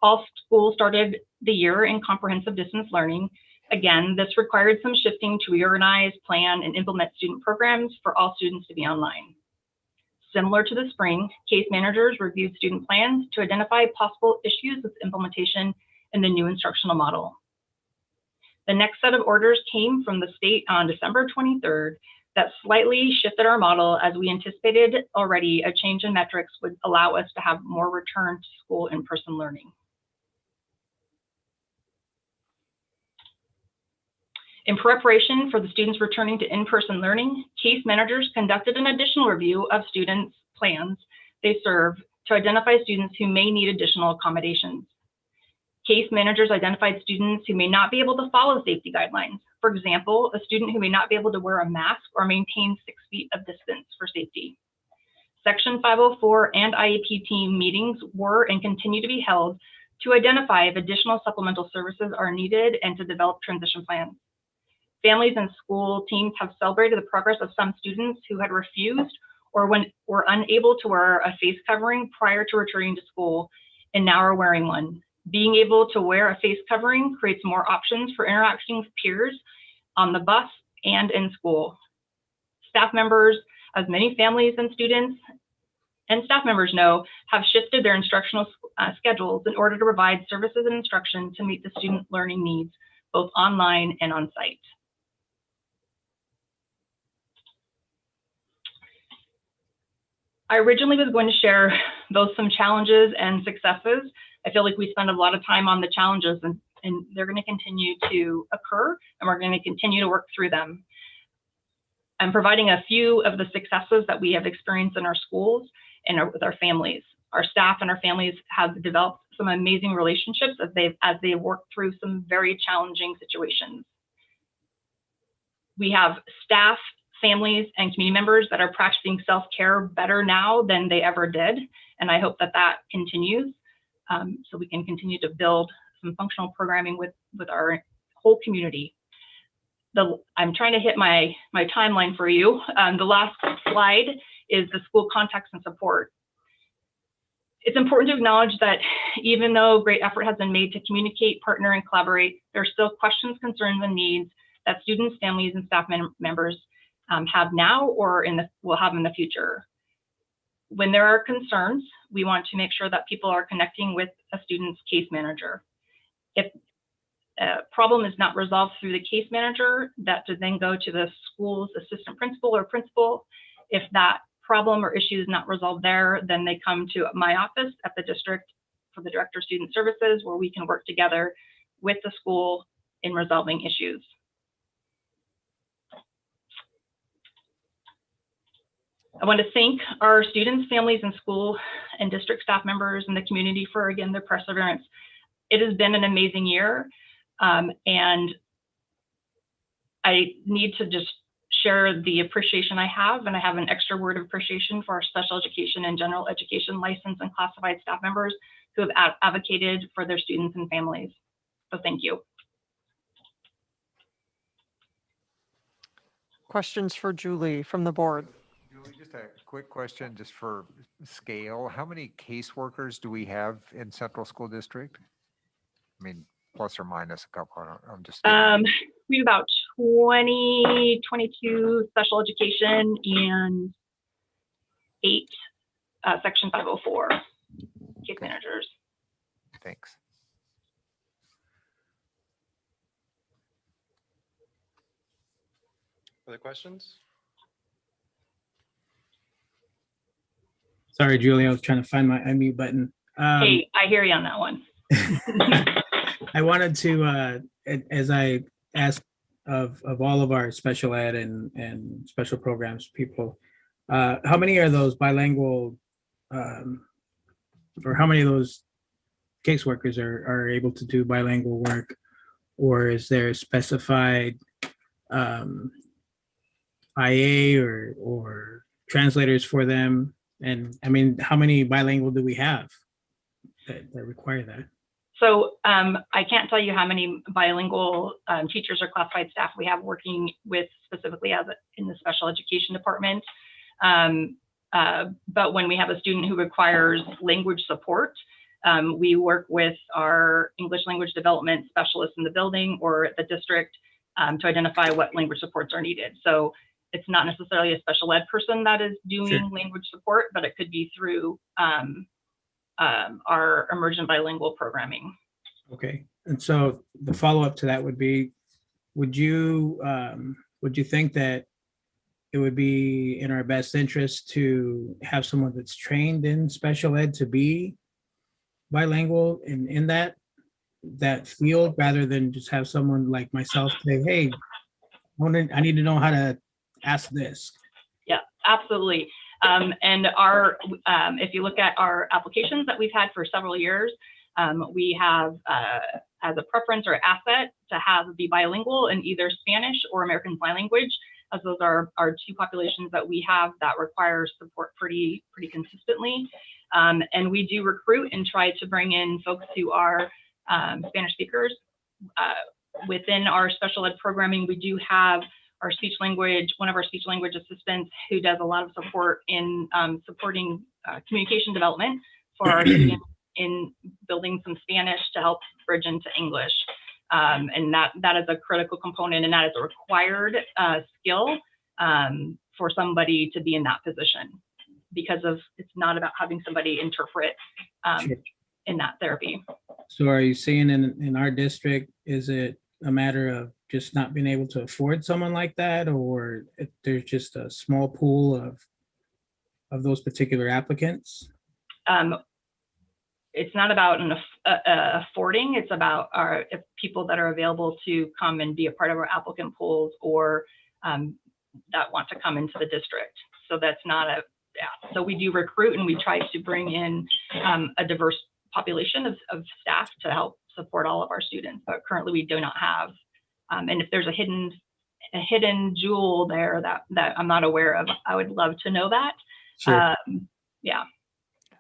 All schools started the year in comprehensive distance learning. Again, this required some shifting to reorganize, plan, and implement student programs for all students to be online. Similar to the spring, case managers reviewed student plans to identify possible issues with implementation in the new instructional model. The next set of orders came from the state on December 23rd that slightly shifted our model, as we anticipated already a change in metrics would allow us to have more return to school in-person learning. In preparation for the students returning to in-person learning, case managers conducted an additional review of students' plans they serve to identify students who may need additional accommodations. Case managers identified students who may not be able to follow safety guidelines. For example, a student who may not be able to wear a mask or maintain 6 feet of distance for safety. Section 504 and IEP team meetings were and continue to be held to identify if additional supplemental services are needed and to develop transition plans. Families and school teams have celebrated the progress of some students who had refused or were unable to wear a face covering prior to returning to school and now are wearing one. Being able to wear a face covering creates more options for interacting with peers on the bus and in school. Staff members, as many families and students and staff members know, have shifted their instructional schedules in order to provide services and instruction to meet the student learning needs, both online and on site. I originally was going to share both some challenges and successes. I feel like we spend a lot of time on the challenges, and they're going to continue to occur, and we're going to continue to work through them. I'm providing a few of the successes that we have experienced in our schools and with our families. Our staff and our families have developed some amazing relationships as they've worked through some very challenging situations. We have staff, families, and community members that are practicing self-care better now than they ever did, and I hope that that continues. So we can continue to build some functional programming with our whole community. I'm trying to hit my timeline for you. The last slide is the school context and support. It's important to acknowledge that even though great effort has been made to communicate, partner, and collaborate, there are still questions, concerns, and needs that students, families, and staff members have now or will have in the future. When there are concerns, we want to make sure that people are connecting with a student's case manager. If a problem is not resolved through the case manager, that to then go to the school's assistant principal or principal. If that problem or issue is not resolved there, then they come to my office at the district for the Director of Student Services, where we can work together with the school in resolving issues. I want to thank our students, families, and school and district staff members and the community for, again, their perseverance. It has been an amazing year, and I need to just share the appreciation I have, and I have an extra word of appreciation for our special education and general education licensed and classified staff members who have advocated for their students and families. So thank you. Questions for Julie from the board? Julie, just a quick question, just for scale. How many caseworkers do we have in Central School District? I mean, plus or minus a couple. I'm just. We have about 20, 22 special education and 8 Section 504 case managers. Thanks. Other questions? Sorry, Julie, I was trying to find my unmute button. Hey, I hear you on that one. I wanted to, as I asked of all of our special ed and special programs people, how many are those bilingual, or how many of those caseworkers are able to do bilingual work, or is there a specified IA or translators for them? And I mean, how many bilingual do we have that require that? So I can't tell you how many bilingual teachers or classified staff we have working with specifically in the special education department. But when we have a student who requires language support, we work with our English language development specialists in the building or at the district to identify what language supports are needed. So it's not necessarily a special ed person that is doing language support, but it could be through our emergent bilingual programming. Okay, and so the follow-up to that would be, would you think that it would be in our best interest to have someone that's trained in special ed to be bilingual in that field, rather than just have someone like myself say, hey, I need to know how to ask this? Yeah, absolutely. And our, if you look at our applications that we've had for several years, we have as a preference or asset to be bilingual in either Spanish or American Sign Language, as those are our 2 populations that we have that require support pretty consistently. And we do recruit and try to bring in folks who are Spanish speakers. Within our special ed programming, we do have our speech language, one of our speech language assistants who does a lot of support in supporting communication development for our students in building some Spanish to help bridge into English. And that is a critical component, and that is a required skill for somebody to be in that position, because it's not about having somebody interpret in that therapy. So are you saying in our district, is it a matter of just not being able to afford someone like that, or if there's just a small pool of those particular applicants? It's not about affording, it's about if people that are available to come and be a part of our applicant pools, or that want to come into the district. So that's not so we do recruit, and we try to bring in a diverse population of staff to help support all of our students, but currently we do not have. And if there's a hidden jewel there that I'm not aware of, I would love to know that. Sure. Yeah.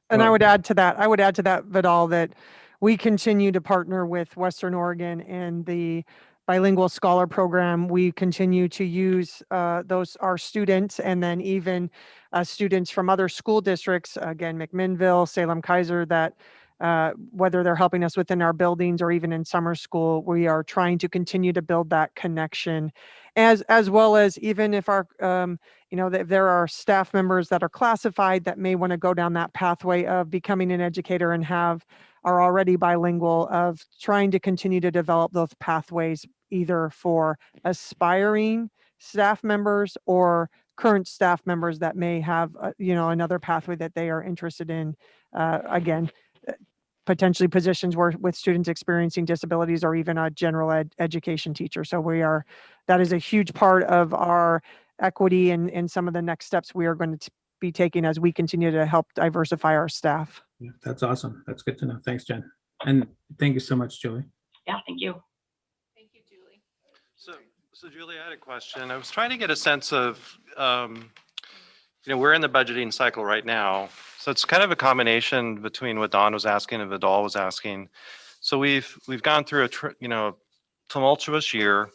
And I would add to that, Vidal, that we continue to partner with Western Oregon and the Bilingual Scholar Program. We continue to use our students, and then even students from other school districts, again, McMinnville, Salem Kaiser, that whether they're helping us within our buildings or even in summer school. We are trying to continue to build that connection, as well as even if our, if there are staff members that are classified that may want to go down that pathway of becoming an educator and are already bilingual, of trying to continue to develop those pathways either for aspiring staff members or current staff members that may have, another pathway that they are interested in. Again, potentially positions where with students experiencing disabilities or even a general education teacher. So that is a huge part of our equity and some of the next steps we are going to be taking as we continue to help diversify our staff. Yeah, that's awesome. That's good to know. Thanks, Jen. And thank you so much, Julie. Yeah, thank you. Thank you, Julie. So Julie, I had a question. I was trying to get a sense of, we're in the budgeting cycle right now. So it's kind of a combination between what Don was asking and Vidal was asking. So we've gone through a tumultuous year.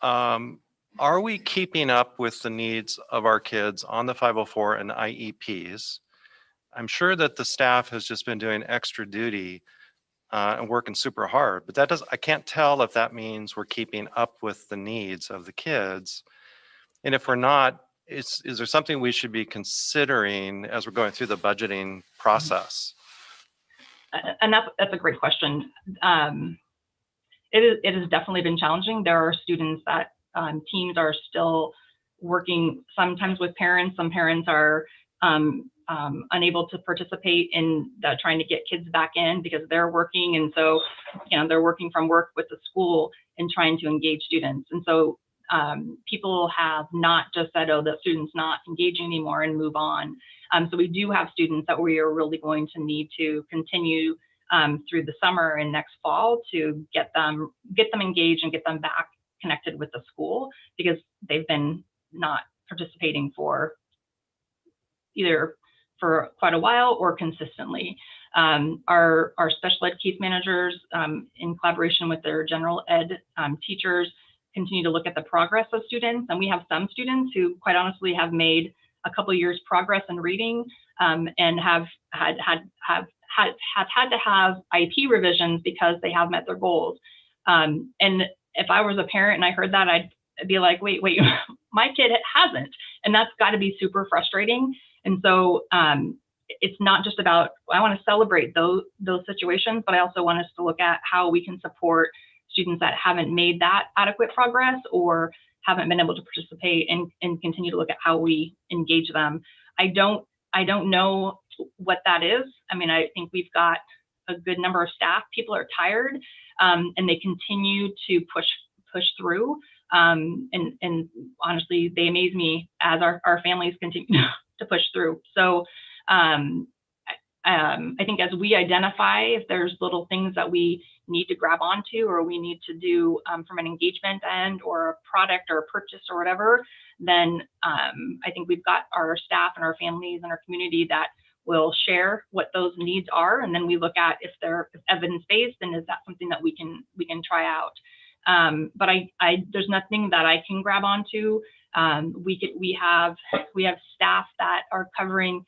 Are we keeping up with the needs of our kids on the 504 and IEPs? I'm sure that the staff has just been doing extra duty and working super hard, but I can't tell if that means we're keeping up with the needs of the kids. And if we're not, is there something we should be considering as we're going through the budgeting process? And that's a great question. It has definitely been challenging. There are students that teams are still working sometimes with parents. Some parents are unable to participate in trying to get kids back in because they're working. And so, they're working from work with the school and trying to engage students. And so people have not just said, oh, the student's not engaging anymore and move on. So we do have students that we are really going to need to continue through the summer and next fall to get them engaged and get them back connected with the school, because they've been not participating for either for quite a while or consistently. Our special ed case managers, in collaboration with their general ed teachers, continue to look at the progress of students. And we have some students who quite honestly have made a couple of years progress in reading and have had to have IEP revisions because they have met their goals. And if I was a parent and I heard that, I'd be like, wait, my kid hasn't. And that's got to be super frustrating. And so it's not just about, I want to celebrate those situations, but I also want us to look at how we can support students that haven't made that adequate progress or haven't been able to participate, and continue to look at how we engage them. I don't know what that is. I mean, I think we've got a good number of staff. People are tired, and they continue to push through. And honestly, they amaze me as our families continue to push through. So I think as we identify if there's little things that we need to grab onto or we need to do from an engagement end or a product or a purchase or whatever, then I think we've got our staff and our families and our community that will share what those needs are, and then we look at if they're evidence-based, and is that something that we can try out. But there's nothing that I can grab onto. We have staff that are covering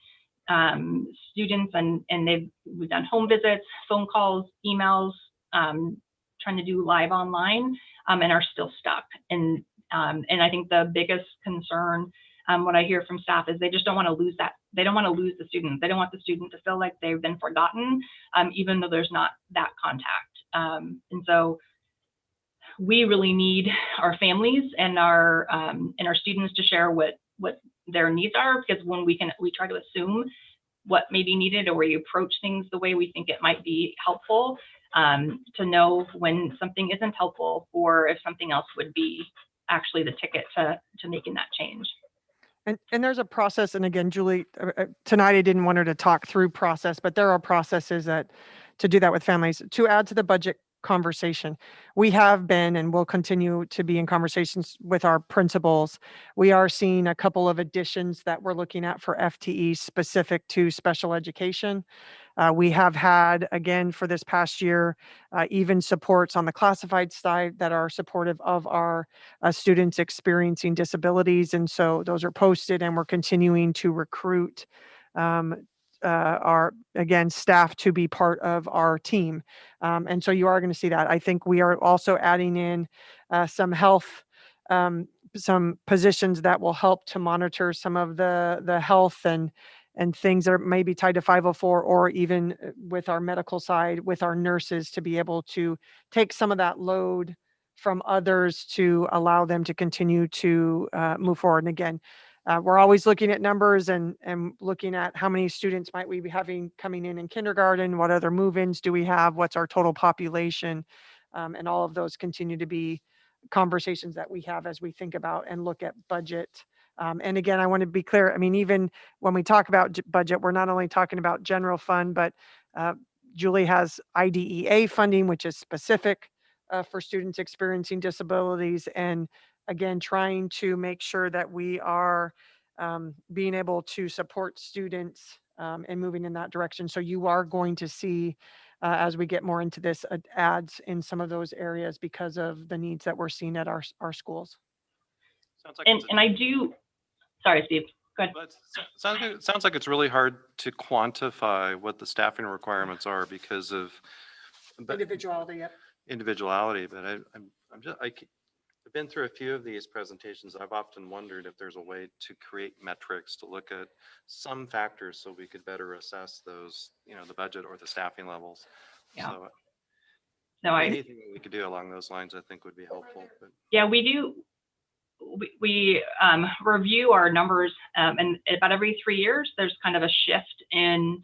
students, and we've done home visits, phone calls, emails, trying to do live online, and are still stuck. And I think the biggest concern, what I hear from staff, is they just don't want to lose that. They don't want to lose the student. They don't want the student to feel like they've been forgotten, even though there's not that contact. And so we really need our families and our students to share what their needs are, because when we try to assume what may be needed, or we approach things the way we think it might be helpful, to know when something isn't helpful or if something else would be actually the ticket to making that change. And there's a process, and again, Julie, tonight I didn't want her to talk through process, but there are processes to do that with families. To add to the budget conversation, we have been and will continue to be in conversations with our principals. We are seeing a couple of additions that we're looking at for FTE specific to special education. We have had, again, for this past year, even supports on the classified side that are supportive of our students experiencing disabilities. And so those are posted, and we're continuing to recruit our, again, staff to be part of our team. And so you are going to see that. I think we are also adding in some health, some positions that will help to monitor some of the health and things that are maybe tied to 504, or even with our medical side, with our nurses, to be able to take some of that load from others to allow them to continue to move forward. And again, we're always looking at numbers and looking at how many students might we be having coming in kindergarten, what other move-ins do we have, what's our total population, and all of those continue to be conversations that we have as we think about and look at budget. And again, I want to be clear. I mean, even when we talk about budget, we're not only talking about general fund, but Julie has IDEA funding, which is specific for students experiencing disabilities. And again, trying to make sure that we are being able to support students and moving in that direction. So you are going to see, as we get more into this, ads in some of those areas because of the needs that we're seeing at our schools. Sounds like And I do, sorry, Steve, go ahead. sounds like it's really hard to quantify what the staffing requirements are because of Individuality, yep. individuality. But I've been through a few of these presentations. I've often wondered if there's a way to create metrics to look at some factors so we could better assess those, the budget or the staffing levels. Yeah. So no, anything that we could do along those lines, I think would be helpful. But. Yeah, we do. We review our numbers, and about every 3 years, there's kind of a shift in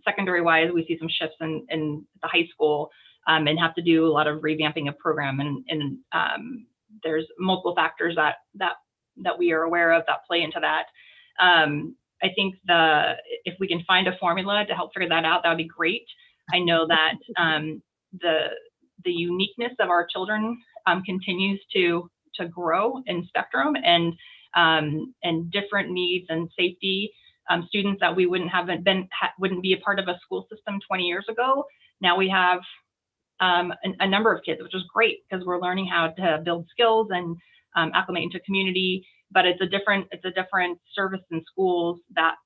secondary wise. We see some shifts in the high school, and have to do a lot of revamping of program, and there's multiple factors that we are aware of that play into that. I think if we can find a formula to help figure that out, that would be great. I know that the uniqueness of our children continues to grow in spectrum, and different needs and safety. Students that we wouldn't be a part of a school system 20 years ago. Now we have a number of kids, which is great because we're learning how to build skills and acclimate into community. But it's a different service in schools that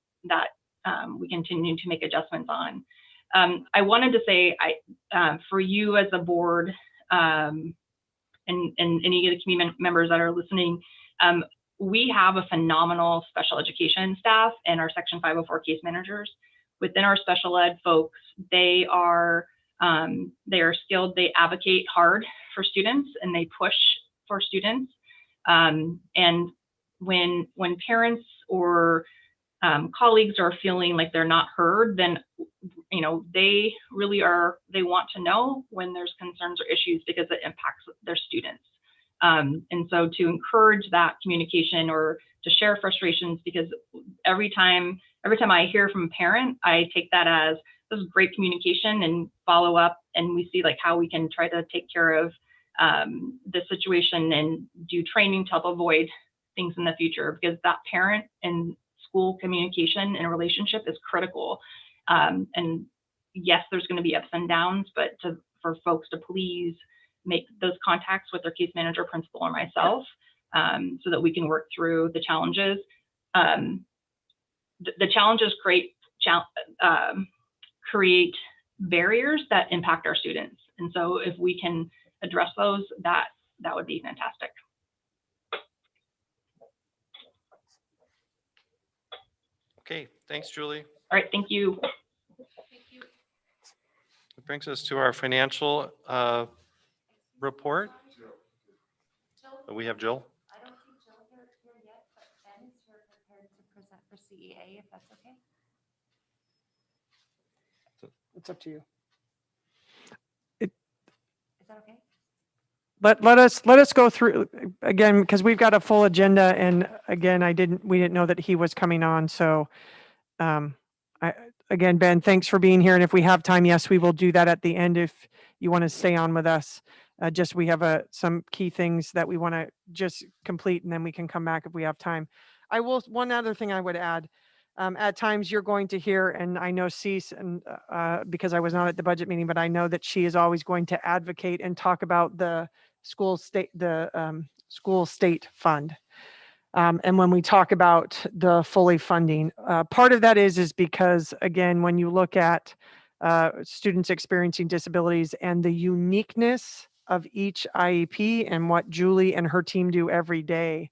we continue to make adjustments on. I wanted to say, for you as a board, and any of the community members that are listening, we have a phenomenal special education staff and our Section 504 case managers. Within our special ed folks, they are skilled. They advocate hard for students and they push for students. And when parents or colleagues are feeling like they're not heard, then they really are. They want to know when there's concerns or issues because it impacts their students. And so to encourage that communication or to share frustrations, because every time I hear from a parent, I take that as this is great communication and follow up, and we see like how we can try to take care of the situation and do training to help avoid things in the future, because that parent and school communication and relationship is critical. And yes, there's going to be ups and downs, but for folks to please make those contacts with their case manager, principal, or myself, so that we can work through the challenges. The challenges create barriers that impact our students. And so if we can address those, that would be fantastic. Okay, thanks, Julie. All right, thank you. That brings us to our financial report. We have Jill. I don't see Jill here yet, but Ben is here prepared to present for CEA, if that's okay. It's up to you. Is that okay? Let us go through again, because we've got a full agenda, and again, we didn't know that he was coming on. So again, Ben, thanks for being here. And if we have time, yes, we will do that at the end if you want to stay on with us. We have some key things that we want to just complete, and then we can come back if we have time. One other thing I would add, at times you're going to hear, and I know Cease, and because I was not at the budget meeting, but I know that she is always going to advocate and talk about the school state fund. And when we talk about the fully funding, part of that is because, again, when you look at students experiencing disabilities and the uniqueness of each IEP and what Julie and her team do every day.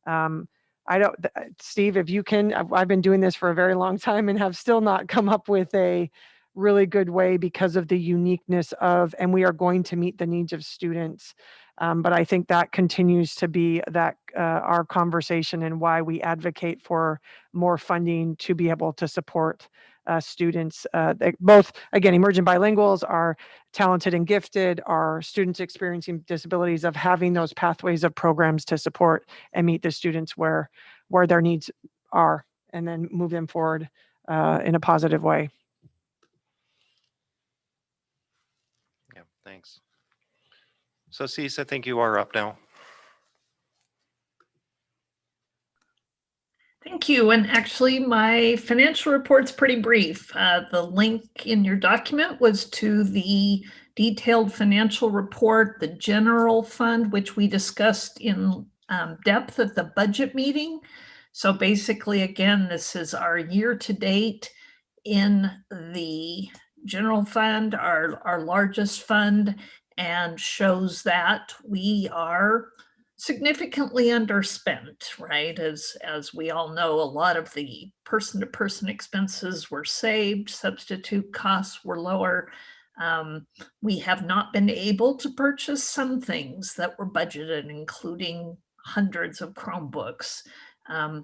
I don't, Steve, if you can, I've been doing this for a very long time and have still not come up with a really good way because of the uniqueness of, and we are going to meet the needs of students. But I think that continues to be that our conversation and why we advocate for more funding to be able to support students, both, again, emergent bilinguals, are talented and gifted, are students experiencing disabilities, of having those pathways of programs to support and meet the students where their needs are, and then move them forward in a positive way. Yeah, thanks. So Cease, I think you are up now. Thank you. And actually, my financial report's pretty brief. The link in your document was to the detailed financial report, the general fund, which we discussed in depth at the budget meeting. So basically, again, this is our year to date in the general fund, our largest fund, and shows that we are significantly underspent, right? As we all know, a lot of the person-to-person expenses were saved, substitute costs were lower. We have not been able to purchase some things that were budgeted, including hundreds of Chromebooks.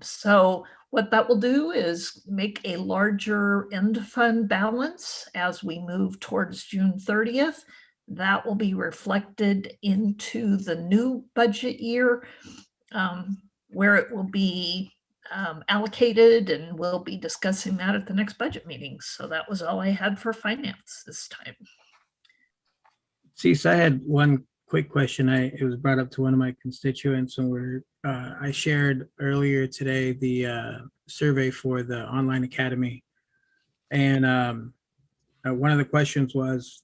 So what that will do is make a larger end fund balance as we move towards June 30th. That will be reflected into the new budget year, where it will be allocated, and we'll be discussing that at the next budget meeting. So that was all I had for finance this time. Cease, I had one quick question. It was brought up to one of my constituents, and I shared earlier today the survey for the online academy. And one of the questions was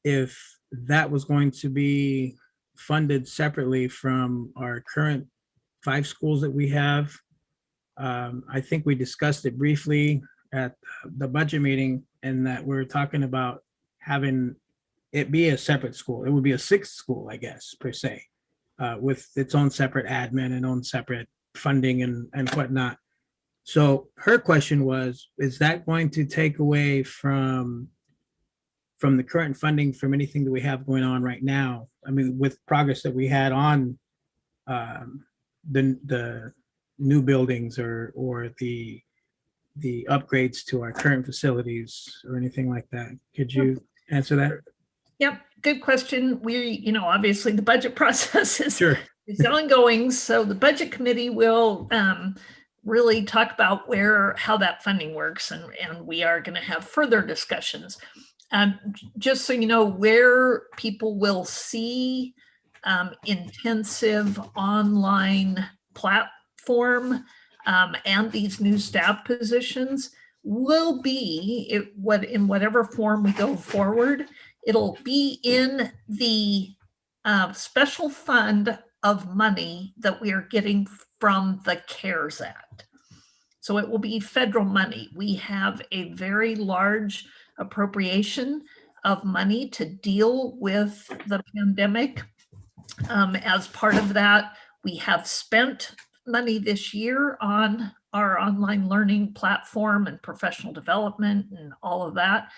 if that was going to be funded separately from our current 5 schools that we have. I think we discussed it briefly at the budget meeting, and that we're talking about having it be a separate school. It would be a 6th school, I guess, per se, with its own separate admin and own separate funding and whatnot. So her question was, is that going to take away from the current funding from anything that we have going on right now? I mean, with progress that we had on the new buildings or the upgrades to our current facilities or anything like that. Could you answer that? Yep, good question. We, obviously the budget process is, Sure. is ongoing. So the budget committee will really talk about how that funding works, and we are going to have further discussions. Just so you know, where people will see intensive online platform and these new staff positions will be in whatever form we go forward. It'll be in the special fund of money that we are getting from the CARES Act. So it will be federal money. We have a very large appropriation of money to deal with the pandemic. As part of that, we have spent money this year on our online learning platform and professional development and all of that.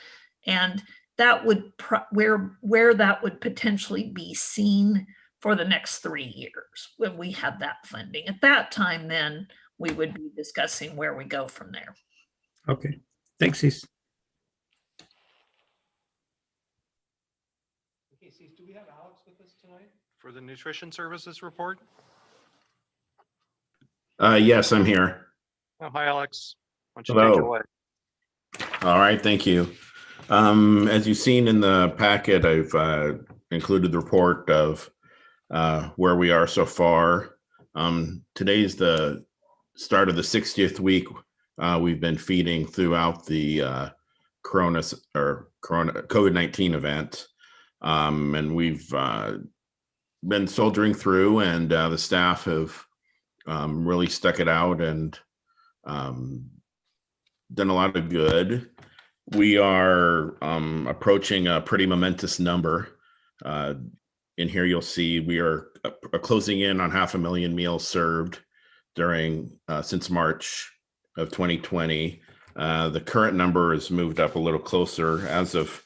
And that would where that would potentially be seen for the next 3 years when we have that funding. At that time, then we would be discussing where we go from there. Okay, thanks, Cease. Okay, Cease, do we have Alex with us tonight for the nutrition services report? Yes, I'm here. Oh, hi, Alex. Why don't you take it away? All right, thank you. As you've seen in the packet, I've included the report of where we are so far. Today's the start of the 60th week. We've been feeding throughout the COVID-19 event, and we've been soldiering through, and the staff have really stuck it out and done a lot of good. We are approaching a pretty momentous number. In here, you'll see we are closing in on 500,000 meals served during since March of 2020. The current number has moved up a little closer. As of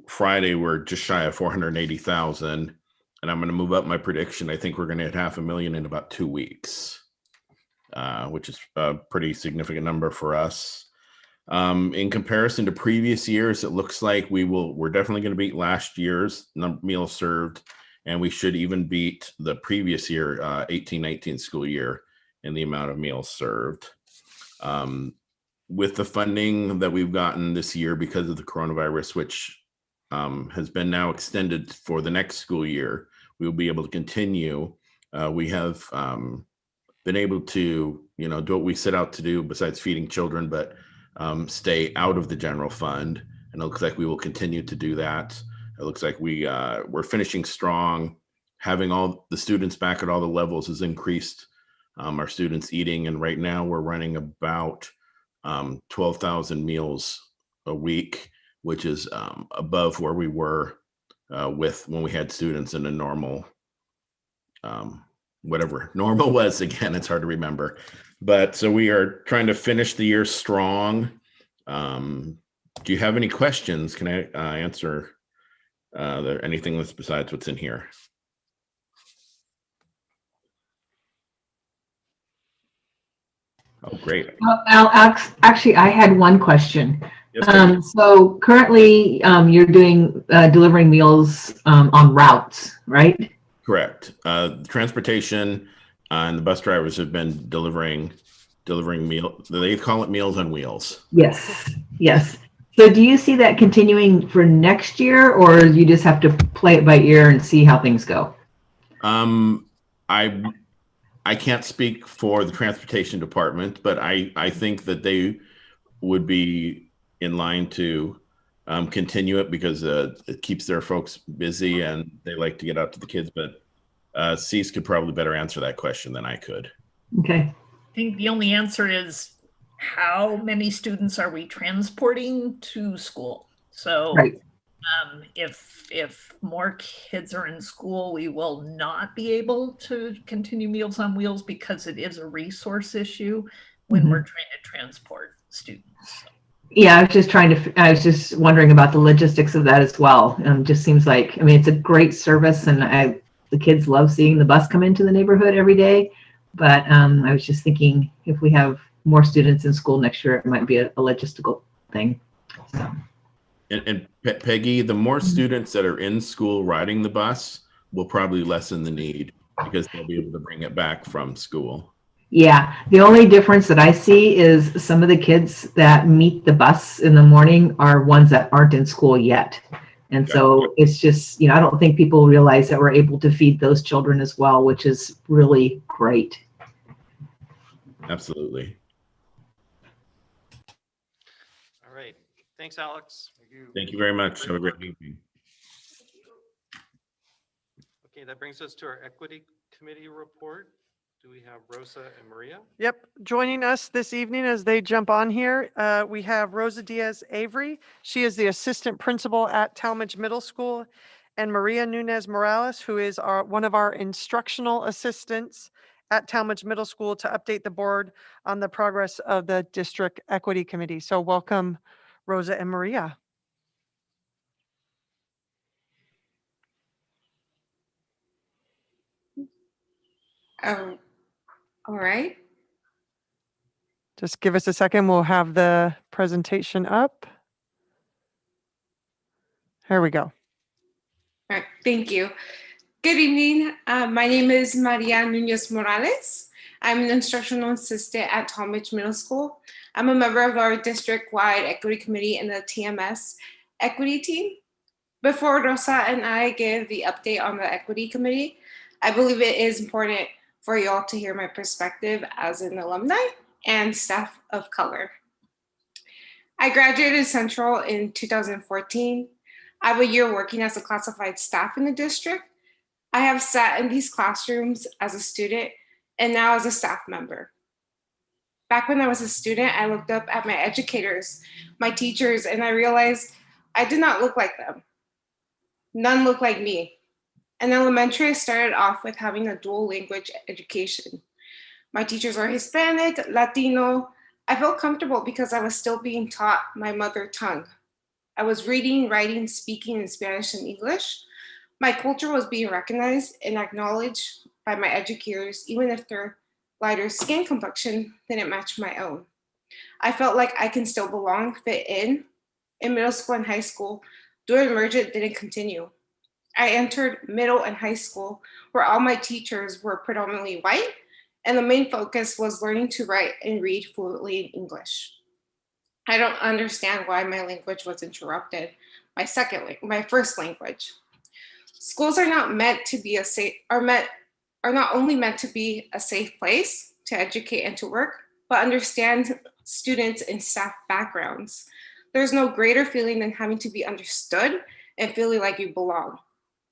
Friday, we're just shy of 480,000. And I'm going to move up my prediction. I think we're going to hit 500,000 in about 2 weeks, which is a pretty significant number for us. In comparison to previous years, it looks like we're definitely going to beat last year's meals served, and we should even beat the previous year, 18-19 school year, in the amount of meals served. With the funding that we've gotten this year because of the coronavirus, which has been now extended for the next school year, we will be able to continue. We have been able to, do what we set out to do besides feeding children, but stay out of the general fund. And it looks like we will continue to do that. It looks like we're finishing strong. Having all the students back at all the levels has increased our students eating. And right now we're running about 12,000 meals a week, which is above where we were when we had students in a normal, whatever normal was. Again, it's hard to remember. But so we are trying to finish the year strong. Do you have any questions? Can I answer anything that's besides what's in here? Oh, great. Actually, I had one question. Yes, so currently, you're delivering meals on routes, right? Correct. Transportation and the bus drivers have been delivering meal. They call it Meals on Wheels. Yes. Yes. So do you see that continuing for next year, or you just have to play it by ear and see how things go? I can't speak for the transportation department, but I think that they would be in line to continue it because it keeps their folks busy and they like to get out to the kids. But Cease could probably better answer that question than I could. Okay. I think the only answer is how many students are we transporting to school? So right. If more kids are in school, we will not be able to continue Meals on Wheels because it is a resource issue when we're trying to transport students. Yeah, I was just wondering about the logistics of that as well. Just seems like, it's a great service, and the kids love seeing the bus come into the neighborhood every day. But I was just thinking if we have more students in school next year, it might be a logistical thing. So. And Peggy, the more students that are in school riding the bus will probably lessen the need because they'll be able to bring it back from school. Yeah, the only difference that I see is some of the kids that meet the bus in the morning are ones that aren't in school yet. And so it's just, I don't think people realize that we're able to feed those children as well, which is really great. Absolutely. All right. Thanks, Alex. Thank you very much. Have a great evening. Okay, that brings us to our equity committee report. Do we have Rosa and Maria? Yep, joining us this evening as they jump on here, we have Rosa Diaz Avery. She is the assistant principal at Talmadge Middle School, and Maria Nunez Morales, who is one of our instructional assistants at Talmadge Middle School, to update the board on the progress of the district equity committee. So welcome, Rosa and Maria. All right. Just give us a second. We'll have the presentation up. Here we go. All right. Thank you. Good evening. My name is Maria Nunez Morales. I'm an instructional assistant at Talmadge Middle School. I'm a member of our district-wide equity committee and the TMS equity team. Before Rosa and I give the update on the equity committee, I believe it is important for you all to hear my perspective as an alumni and staff of color. I graduated Central in 2014. I have a year working as a classified staff in the district. I have sat in these classrooms as a student and now as a staff member. Back when I was a student, I looked up at my educators, my teachers, and I realized I did not look like them. None looked like me. In elementary, I started off with having a dual language education. My teachers are Hispanic, Latino. I felt comfortable because I was still being taught my mother tongue. I was reading, writing, speaking in Spanish and English. My culture was being recognized and acknowledged by my educators, even if their lighter skin complexion didn't match my own. I felt like I can still belong, fit in. In middle school and high school, dual emergent didn't continue. I entered middle and high school where all my teachers were predominantly white, and the main focus was learning to write and read fluently in English. I don't understand why my language was interrupted, my first language. Schools are not meant to be are not only meant to be a safe place to educate and to work, but understand students and staff backgrounds. There's no greater feeling than having to be understood and feeling like you belong.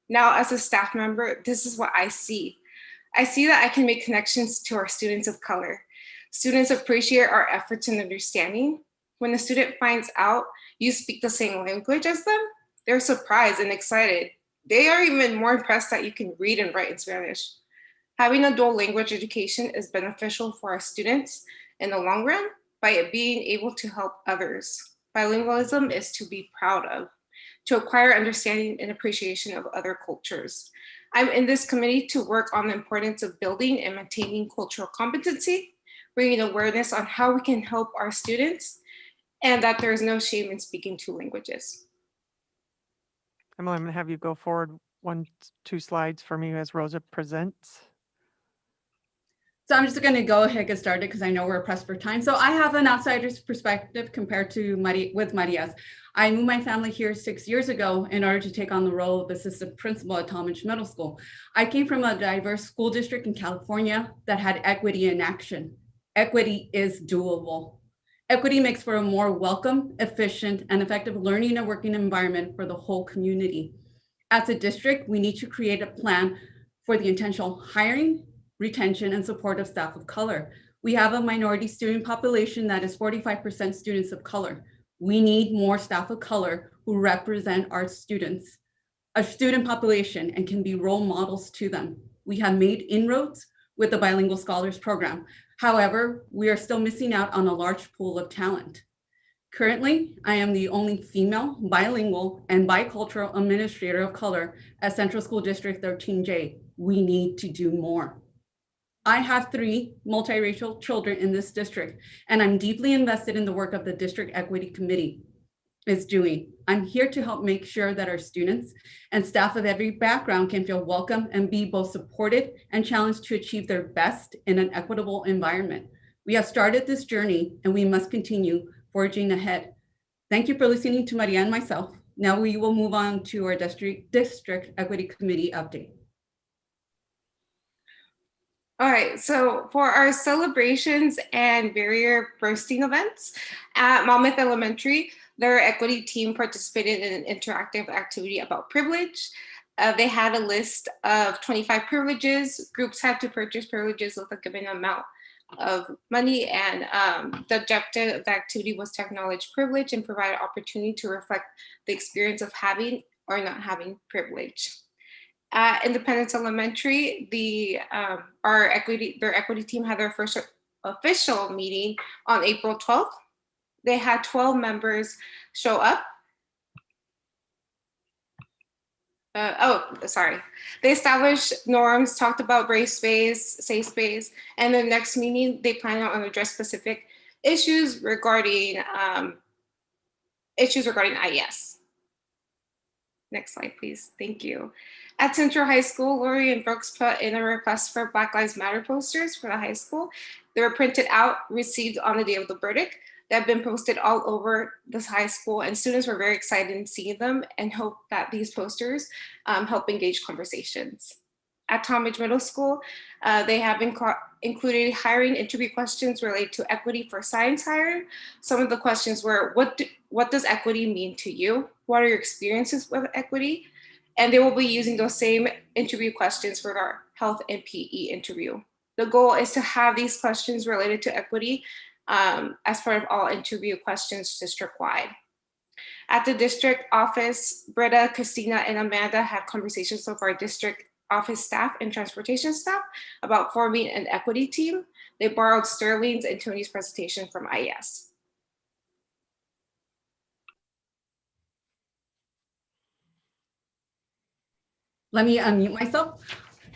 Now, as a staff member, this is what I see. I see that I can make connections to our students of color. Students appreciate our efforts and understanding. When a student finds out you speak the same language as them, they're surprised and excited. They are even more impressed that you can read and write in Spanish. Having a dual language education is beneficial for our students in the long run by it being able to help others. Bilingualism is to be proud of, to acquire understanding and appreciation of other cultures. I'm in this committee to work on the importance of building and maintaining cultural competency, bringing awareness on how we can help our students, and that there is no shame in speaking two languages. Emily, I'm going to have you go forward 2 slides for me as Rosa presents. So I'm just going to go ahead and get started because I know we're pressed for time. So I have an outsider's perspective compared to Maria's. I moved my family here 6 years ago in order to take on the role of assistant principal at Talmadge Middle School. I came from a diverse school district in California that had equity in action. Equity is doable. Equity makes for a more welcome, efficient, and effective learning and working environment for the whole community. As a district, we need to create a plan for the intentional hiring, retention, and support of staff of color. We have a minority student population that is 45% students of color. We need more staff of color who represent our students, our student population, and can be role models to them. We have made inroads with the Bilingual Scholars Program. However, we are still missing out on a large pool of talent. Currently, I am the only female, bilingual, and bicultural administrator of color at Central School District 13J. We need to do more. I have 3 multiracial children in this district, and I'm deeply invested in the work of the District Equity Committee is doing. I'm here to help make sure that our students and staff of every background can feel welcome and be both supported and challenged to achieve their best in an equitable environment. We have started this journey and we must continue forging ahead. Thank you for listening to Maria and myself. Now we will move on to our District Equity Committee update. All right, so for our celebrations and barrier bursting events at Monmouth Elementary, their equity team participated in an interactive activity about privilege. They had a list of 25 privileges. Groups had to purchase privileges with a given amount of money, and the objective of the activity was to acknowledge privilege and provide an opportunity to reflect the experience of having or not having privilege. At Independence Elementary, their equity team had their first official meeting on April 12th. They had 12 members show up. They established norms, talked about brave space, safe space, and the next meeting they plan on address specific issues regarding IES. Next slide, please. Thank you. At Central High School, Lori and Brooks put in a request for Black Lives Matter posters for the high school. They were printed out, received on the day of the verdict. They have been posted all over this high school, and students were very excited in seeing them and hope that these posters help engage conversations. At Talmadge Middle School, they have included hiring interview questions related to equity for science hiring. Some of the questions were, what does equity mean to you? What are your experiences with equity? And they will be using those same interview questions for our health and PE interview. The goal is to have these questions related to equity as part of all interview questions district-wide. At the district office, Britta, Christina, and Amanda had conversations with our district office staff and transportation staff about forming an equity team. They borrowed Sterling's and Tony's presentation from IES. Let me unmute myself.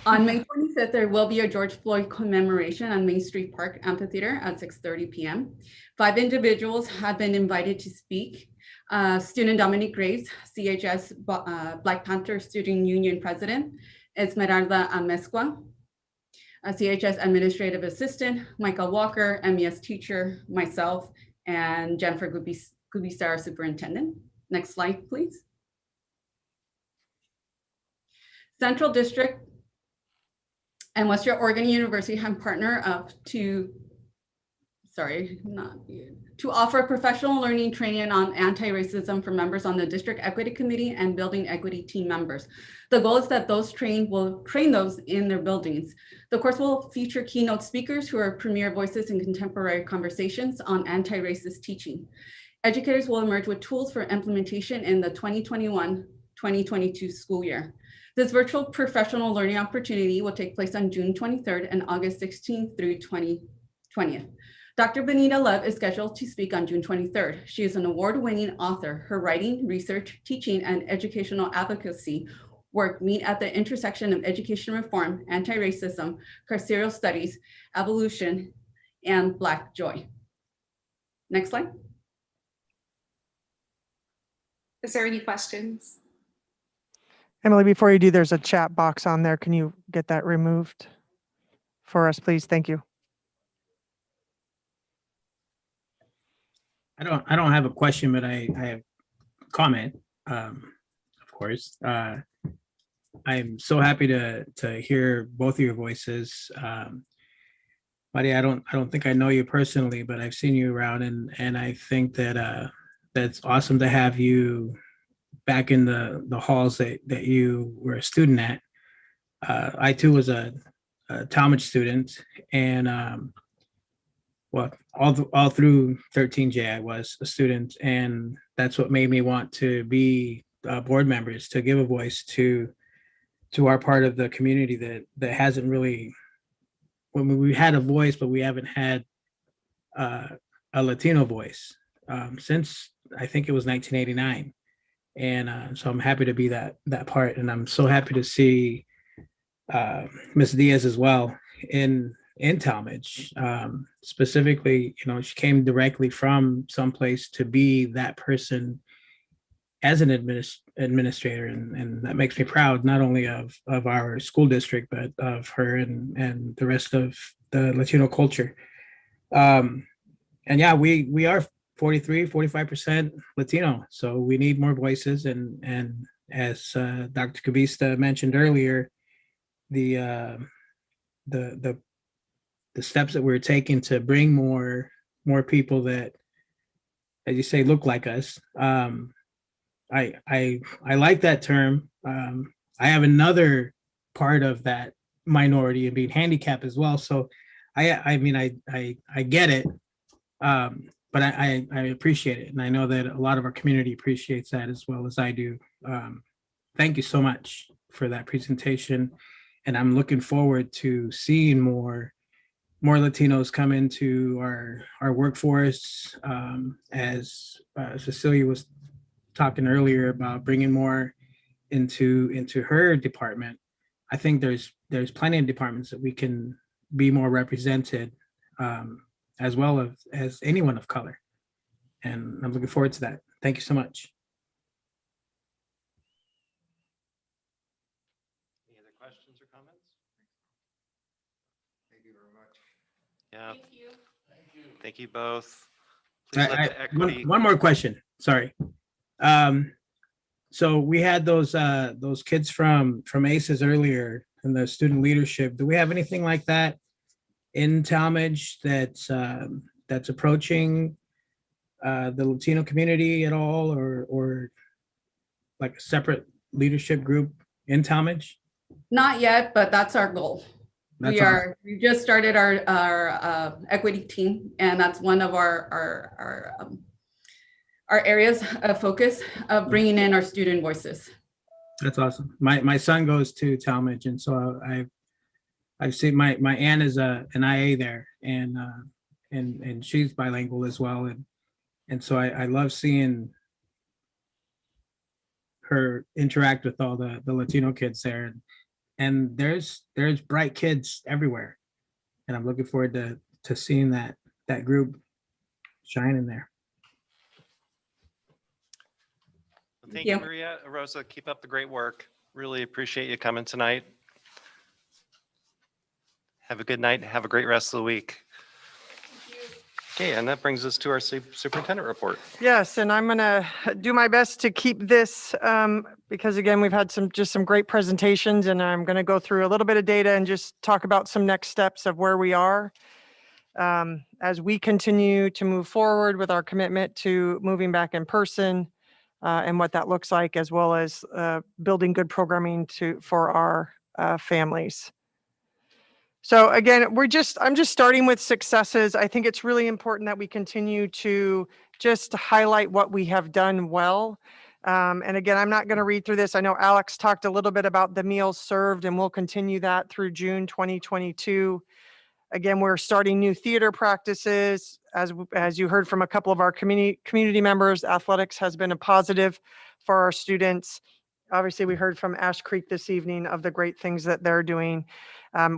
On May 25th, there will be a George Floyd commemoration on Main Street Park Amphitheater at 6:30 p.m. 5 individuals have been invited to speak. Student Dominic Graves, CHS Black Panther Student Union President, Esmeralda Amezcua, CHS Administrative Assistant, Michael Walker, MES teacher, myself, and Jennifer Gubisar, Superintendent. Next slide, please. Central District and Western Oregon University have partnered up to offer professional learning training on anti-racism for members on the District Equity Committee and Building Equity team members. The goal is that those trained will train those in their buildings. The course will feature keynote speakers who are premier voices in contemporary conversations on anti-racist teaching. Educators will emerge with tools for implementation in the 2021-2022 school year. This virtual professional learning opportunity will take place on June 23rd and August 16th through 20th. Dr. Benita Love is scheduled to speak on June 23rd. She is an award-winning author. Her writing, research, teaching, and educational advocacy work meet at the intersection of education reform, anti-racism, carceral studies, evolution, and Black joy. Next slide. Is there any questions? Emily, before you do, there's a chat box on there. Can you get that removed for us, please? Thank you. I don't have a question, but I have a comment, of course. I'm so happy to hear both of your voices. Maria, I don't think I know you personally, but I've seen you around, and I think that that's awesome to have you back in the halls that you were a student at. I too was a Talmadge student, and well, all through 13J, I was a student, and that's what made me want to be board members, to give a voice to our part of the community that hasn't really, when we had a voice, but we haven't had a Latino voice since I think it was 1989. And so I'm happy to be that part, and I'm so happy to see Ms. Diaz as well in Talmadge. Specifically, she came directly from someplace to be that person as an administrator, and that makes me proud, not only of our school district, but of her and the rest of the Latino culture. And yeah, we are 45% Latino, so we need more voices. And as Dr. Cavista mentioned earlier, the steps that we're taking to bring more people that, as you say, look like us. I like that term. I have another part of that minority and being handicapped as well. So I mean, I get it. But I appreciate it. And I know that a lot of our community appreciates that as well as I do. Thank you so much for that presentation. And I'm looking forward to seeing more Latinos come into our workforce. As Cecilia was talking earlier about bringing more into her department, I think there's plenty of departments that we can be more represented, as well as anyone of color. And I'm looking forward to that. Thank you so much. Any other questions or comments? Thank you very much. Yeah. Thank you. Thank you both. Please let the equity. One more question. Sorry. So we had those kids from ACES earlier in the student leadership. Do we have anything like that in Talmadge that's approaching the Latino community at all, or like a separate leadership group in Talmadge? Not yet, but that's our goal. That's we just started our equity team, and that's one of our areas of focus of bringing in our student voices. That's awesome. My son goes to Talmadge, and so I've seen my aunt is an IA there, and she's bilingual as well, and so I love seeing her interact with all the Latino kids there, and there's bright kids everywhere, and I'm looking forward to seeing that group shine in there. Thank you, Maria. Rosa, keep up the great work. Really appreciate you coming tonight. Have a good night. Have a great rest of the week. Okay, and that brings us to our superintendent report. Yes, and I'm going to do my best to keep this because again, we've had some great presentations, and I'm going to go through a little bit of data and just talk about some next steps of where we are as we continue to move forward with our commitment to moving back in person and what that looks like, as well as building good programming for our families. So again, I'm just starting with successes. I think it's really important that we continue to just highlight what we have done well. And again, I'm not going to read through this. I know Alex talked a little bit about the meals served, and we'll continue that through June 2022. Again, we're starting new theater practices. As you heard from a couple of our community members, athletics has been a positive for our students. Obviously, we heard from Ash Creek this evening of the great things that they're doing.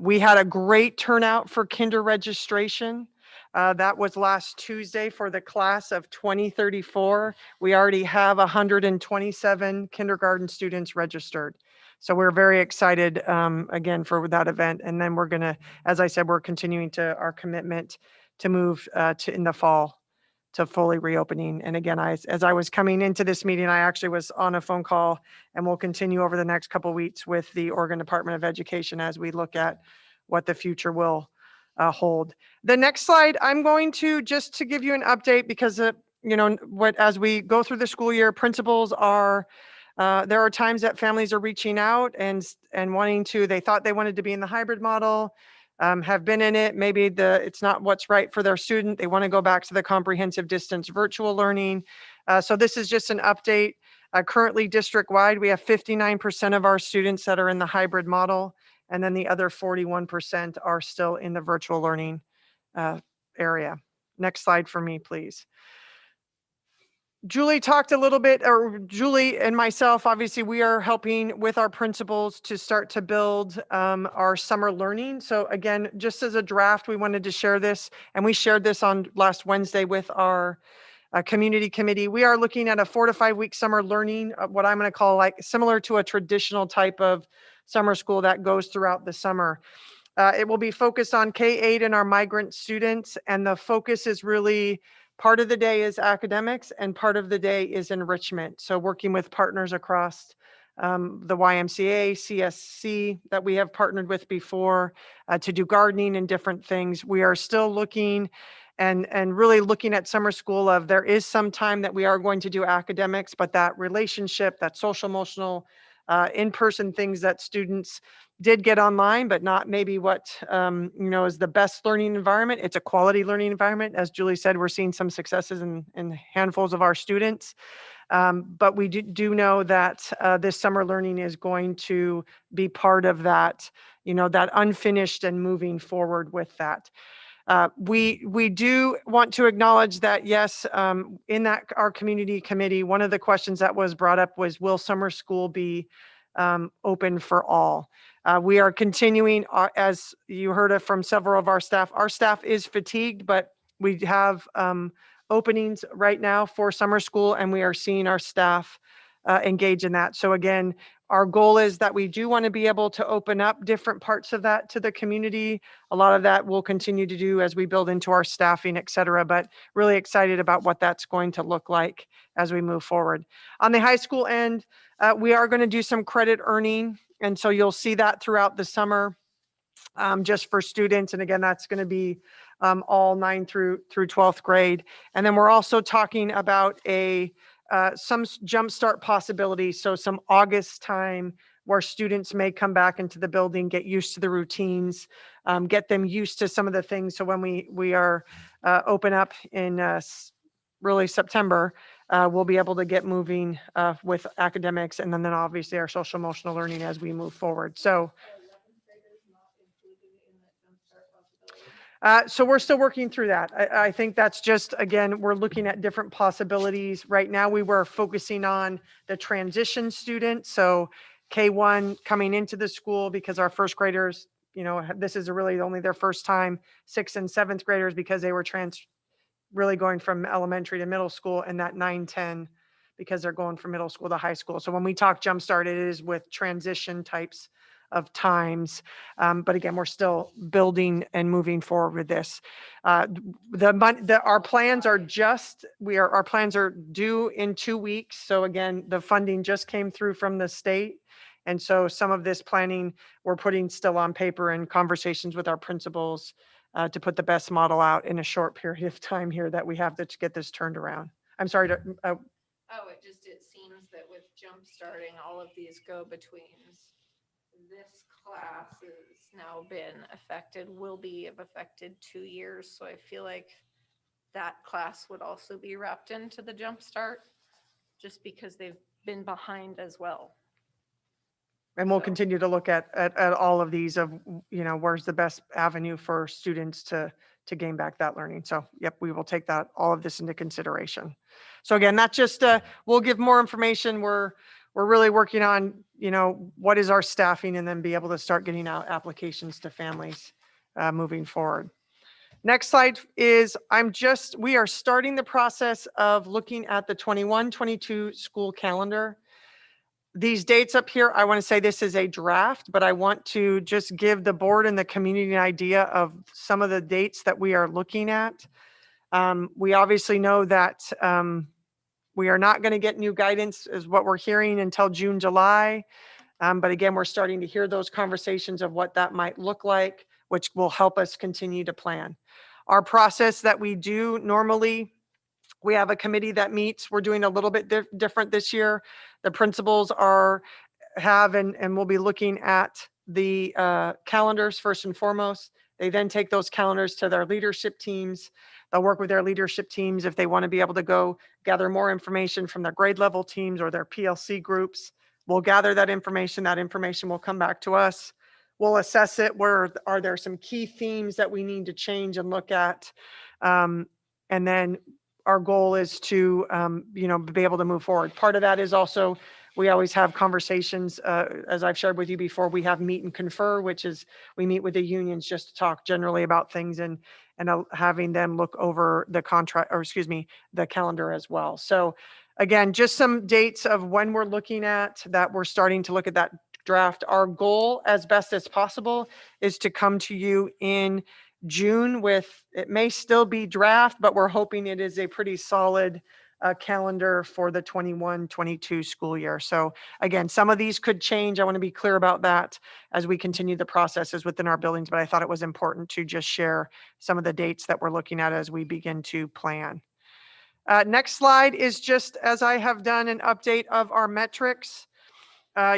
We had a great turnout for kinder registration. That was last Tuesday for the class of 2034. We already have 127 kindergarten students registered. So we're very excited again for that event. And then we're gonna, as I said, we're continuing to our commitment to move to in the fall to fully reopening. And again, as I was coming into this meeting, I actually was on a phone call, and we'll continue over the next couple of weeks with the Oregon Department of Education as we look at what the future will hold. The next slide, I'm going to just to give you an update because as we go through the school year, principals are there are times that families are reaching out and wanting to. They thought they wanted to be in the hybrid model. Have been in it. Maybe it's not what's right for their student. They want to go back to the comprehensive distance virtual learning. So this is just an update. Currently district-wide, we have 59% of our students that are in the hybrid model, and then the other 41% are still in the virtual learning area. Next slide for me, please. Julie talked a little bit, or Julie and myself, obviously we are helping with our principals to start to build our summer learning. So again, just as a draft, we wanted to share this, and we shared this on last Wednesday with our community committee. We are looking at a 4 to 5 week summer learning, what I'm going to call like similar to a traditional type of summer school that goes throughout the summer. It will be focused on K-8 and our migrant students, and the focus is really part of the day is academics and part of the day is enrichment. So working with partners across the YMCA, CSC that we have partnered with before to do gardening and different things. We are still looking and really looking at summer school of there is some time that we are going to do academics, but that relationship, that social emotional in-person things that students did get online, but not maybe what is the best learning environment. It's a quality learning environment. As Julie said, we're seeing some successes in handfuls of our students. But we do know that this summer learning is going to be part of that, that unfinished and moving forward with that. We do want to acknowledge that, yes, in that our community committee, one of the questions that was brought up was, will summer school be open for all? We are continuing, as you heard from several of our staff is fatigued, but we have openings right now for summer school, and we are seeing our staff engage in that. So again, our goal is that we do want to be able to open up different parts of that to the community. A lot of that we'll continue to do as we build into our staffing, et cetera, but really excited about what that's going to look like as we move forward. On the high school end, we are going to do some credit earning. And so you'll see that throughout the summer just for students. And again, that's going to be all 9th through 12th grade. And then we're also talking about some jumpstart possibilities. So some August time where students may come back into the building, get used to the routines, get them used to some of the things. So when we are open up in really September, we'll be able to get moving with academics, and then obviously our social emotional learning as we move forward. So so we're still working through that. I think that's just, again, we're looking at different possibilities. Right now, we were focusing on the transition students. So K1 coming into the school, because our first graders, you know, this is really only their first time, 6th and 7th graders, because they were really going from elementary to middle school, and that 9-10 because they're going from middle school to high school. So when we talk Jumpstart, it is with transition types of times. But again, we're still building and moving forward with this. Our plans are our plans are due in 2 weeks. So again, the funding just came through from the state. And so some of this planning we're putting still on paper and conversations with our principals to put the best model out in a short period of time here that we have to get this turned around. I'm sorry to, It seems that with jump starting, all of these go-betweens, this class has now been affected, will be have affected 2 years. So I feel like that class would also be wrapped into the jump start just because they've been behind as well. and we'll continue to look at all of these of, you know, where's the best avenue for students to gain back that learning. So yep, we will take all of this into consideration. So again, that's just, we'll give more information. We're really working on, you know, what is our staffing, and then be able to start getting out applications to families moving forward. Next slide is, we are starting the process of looking at the 21-22 school calendar. These dates up here, I want to say this is a draft, but I want to just give the board and the community an idea of some of the dates that we are looking at. We obviously know that we are not going to get new guidance, is what we're hearing, until June, July. But again, we're starting to hear those conversations of what that might look like, which will help us continue to plan. Our process that we do normally, we have a committee that meets. We're doing a little bit different this year. The principals and we'll be looking at the calendars first and foremost. They then take those calendars to their leadership teams. They'll work with their leadership teams if they want to be able to go gather more information from their grade level teams or their PLC groups. We'll gather that information. That information will come back to us. We'll assess it. Where are there some key themes that we need to change and look at? And then our goal is to, you know, be able to move forward. Part of that is also, we always have conversations, as I've shared with you before, we have meet and confer, which is we meet with the unions just to talk generally about things and having them look over the contract, or excuse me, the calendar as well. So again, just some dates of when we're looking at that. We're starting to look at that draft. Our goal, as best as possible, is to come to you in June with, it may still be draft, but we're hoping it is a pretty solid calendar for the 21-22 school year. So again, some of these could change. I want to be clear about that as we continue the processes within our buildings, but I thought it was important to just share some of the dates that we're looking at as we begin to plan. Next slide is just, as I have done, an update of our metrics.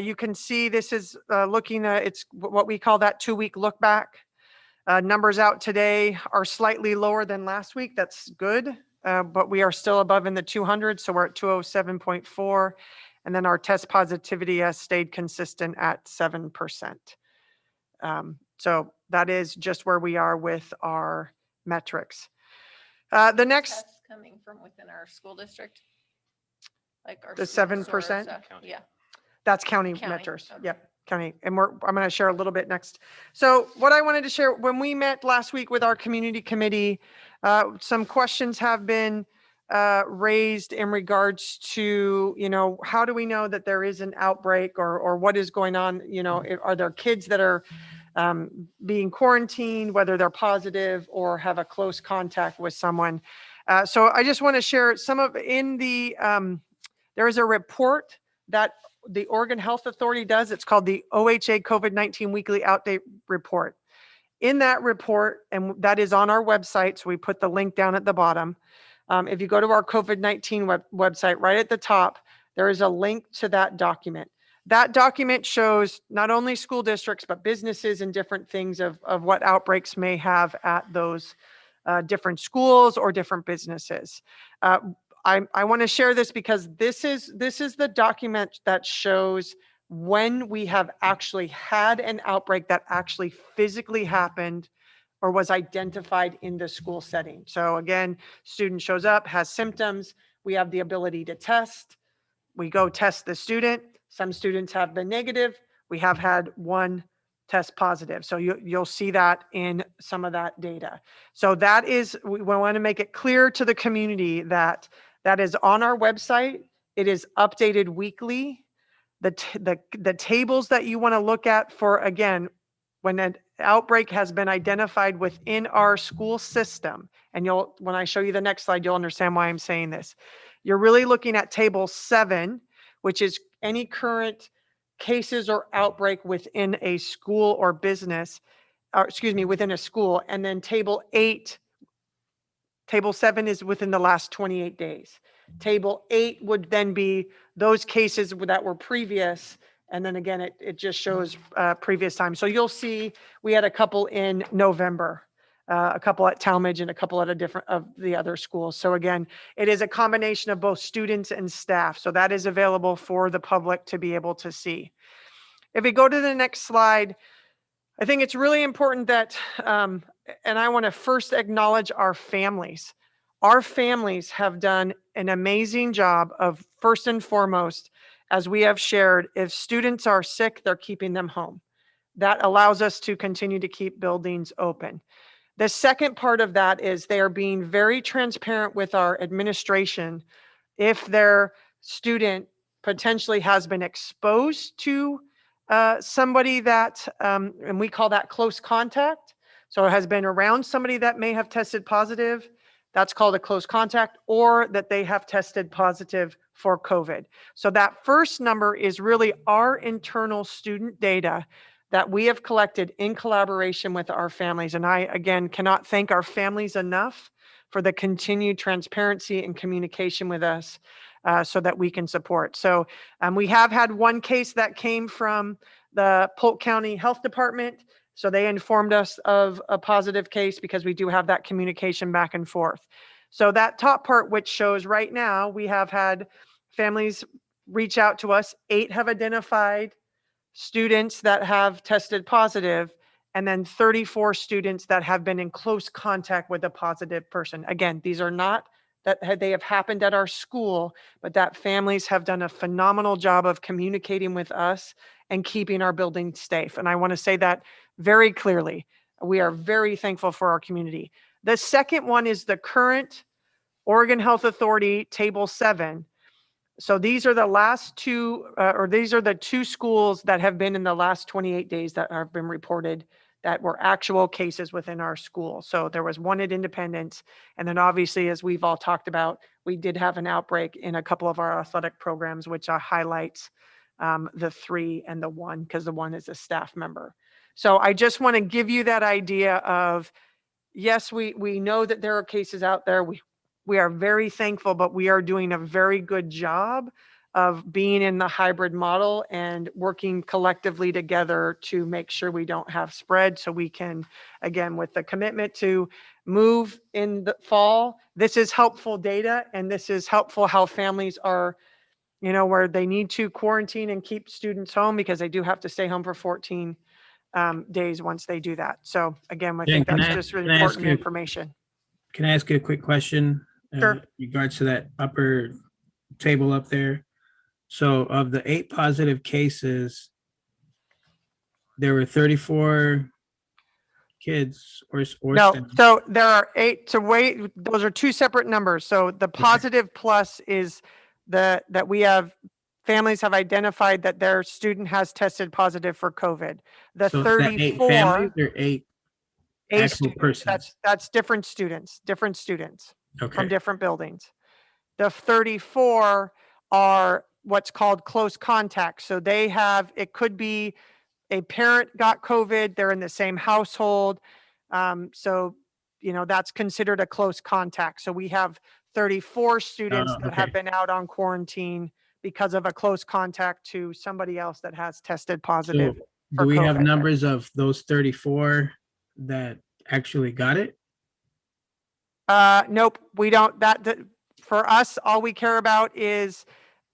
You can see this is looking at, it's what we call that 2-week look back. Numbers out today are slightly lower than last week. That's good, but we are still above in the 200. So we're at 207.4. And then our test positivity has stayed consistent at 7%. So that is just where we are with our metrics. The next, Tests coming from within our school district, like our the students or 7%. stuff? Yeah. That's county County, measures. okay. Yep, county. And I'm going to share a little bit next. So what I wanted to share, when we met last week with our community committee, some questions have been raised in regards to, you know, how do we know that there is an outbreak, or what is going on? You know, are there kids that are being quarantined, whether they're positive or have a close contact with someone? So I just want to share some of there is a report that the Oregon Health Authority does. It's called the OHA COVID-19 Weekly Update Report. In that report, and that is on our website, so we put the link down at the bottom. If you go to our COVID-19 website, right at the top, there is a link to that document. That document shows not only school districts, but businesses and different things of what outbreaks may have at those different schools or different businesses. I want to share this because this is the document that shows when we have actually had an outbreak that actually physically happened or was identified in the school setting. So again, student shows up, has symptoms, we have the ability to test. We go test the student. Some students have been negative. We have had one test positive. So you'll see that in some of that data. So that is, we want to make it clear to the community that that is on our website. It is updated weekly. The tables that you want to look at for, again, when an outbreak has been identified within our school system, and when I show you the next slide, you'll understand why I'm saying this. You're really looking at table 7, which is any current cases or outbreak within a school or business, or excuse me, within a school. And then table 7 is within the last 28 days. Table 8 would then be those cases that were previous. And then again, it just shows previous time. So you'll see we had a couple in November, a couple at Talmadge and a couple at of the other schools. So again, it is a combination of both students and staff. So that is available for the public to be able to see. If we go to the next slide, I think it's really important that, and I want to first acknowledge our families. Our families have done an amazing job of, first and foremost, as we have shared, if students are sick, they're keeping them home. That allows us to continue to keep buildings open. The second part of that is they are being very transparent with our administration if their student potentially has been exposed to somebody that, and we call that close contact. So it has been around somebody that may have tested positive. That's called a close contact, or that they have tested positive for COVID. So that first number is really our internal student data that we have collected in collaboration with our families. And I, again, cannot thank our families enough for the continued transparency and communication with us so that we can support. So we have had one case that came from the Polk County Health Department. So they informed us of a positive case because we do have that communication back and forth. So that top part, which shows right now, we have had families reach out to us. 8 have identified students that have tested positive, and then 34 students that have been in close contact with a positive person. Again, these are not that they have happened at our school, but that families have done a phenomenal job of communicating with us and keeping our building safe. And I want to say that very clearly. We are very thankful for our community. The second one is the current Oregon Health Authority Table 7. So these are the last two, or these are the 2 schools that have been in the last 28 days that have been reported that were actual cases within our school. So there was one at Independence. And then obviously, as we've all talked about, we did have an outbreak in a couple of our athletic programs, which highlights the 3 and the 1, because the 1 is a staff member. So I just want to give you that idea of, yes, we know that there are cases out there. We are very thankful, but we are doing a very good job of being in the hybrid model and working collectively together to make sure we don't have spread, so we can, again, with the commitment to move in the fall, this is helpful data, and this is helpful how families are, where they need to quarantine and keep students home because they do have to stay home for 14 days once they do that. So again, I think that's just really important information. Can I ask you a quick question? Sure. In regards to that upper table up there. So of the 8 positive cases, there were 34 kids or no, students. so there are 8 to wait. Those are 2 separate numbers. So the positive plus is that we have families have identified that their student has tested positive for COVID. The So 34 that 8 families or 8 actual persons? That's different students Okay. from different buildings. The 34 are what's called close contacts. So they have, it could be a parent got COVID, they're in the same household. So, that's considered a close contact. So we have 34 students that have been out on quarantine because of a close contact to somebody else that has tested positive So for do we have COVID. numbers of those 34 that actually got it? Nope, we don't. For us, all we care about is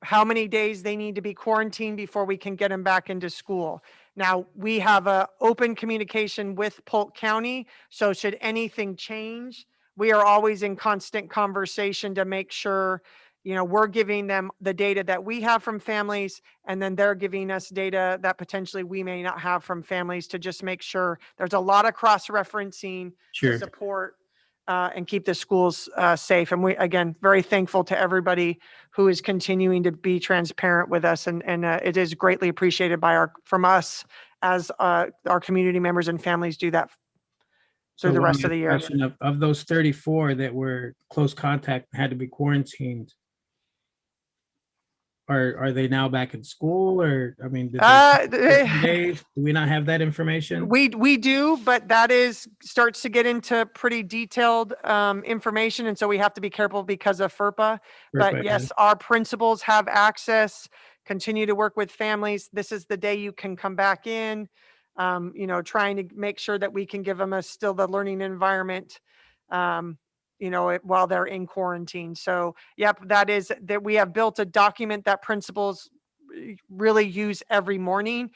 how many days they need to be quarantined before we can get them back into school. Now, we have a open communication with Polk County, so should anything change, we are always in constant conversation to make sure, we're giving them the data that we have from families, and then they're giving us data that potentially we may not have from families, to just make sure there's a lot of cross-referencing to Sure. support and keep the schools safe. And we, again, very thankful to everybody who is continuing to be transparent with us. And it is greatly appreciated from us as our community members and families do that through So the one rest of the year. question of those 34 that were close contact and had to be quarantined, are they now back in school, or I mean, did they days? Do we not have that information? We do, but that starts to get into pretty detailed information, and so we have to be careful because of FERPA. But FERPA, yes, our principals have access. Continue to work with families. This is the day you can come back in. Trying to make sure that we can give them still the learning environment. While they're in quarantine. So, yep, that we have built a document that principals really use every morning.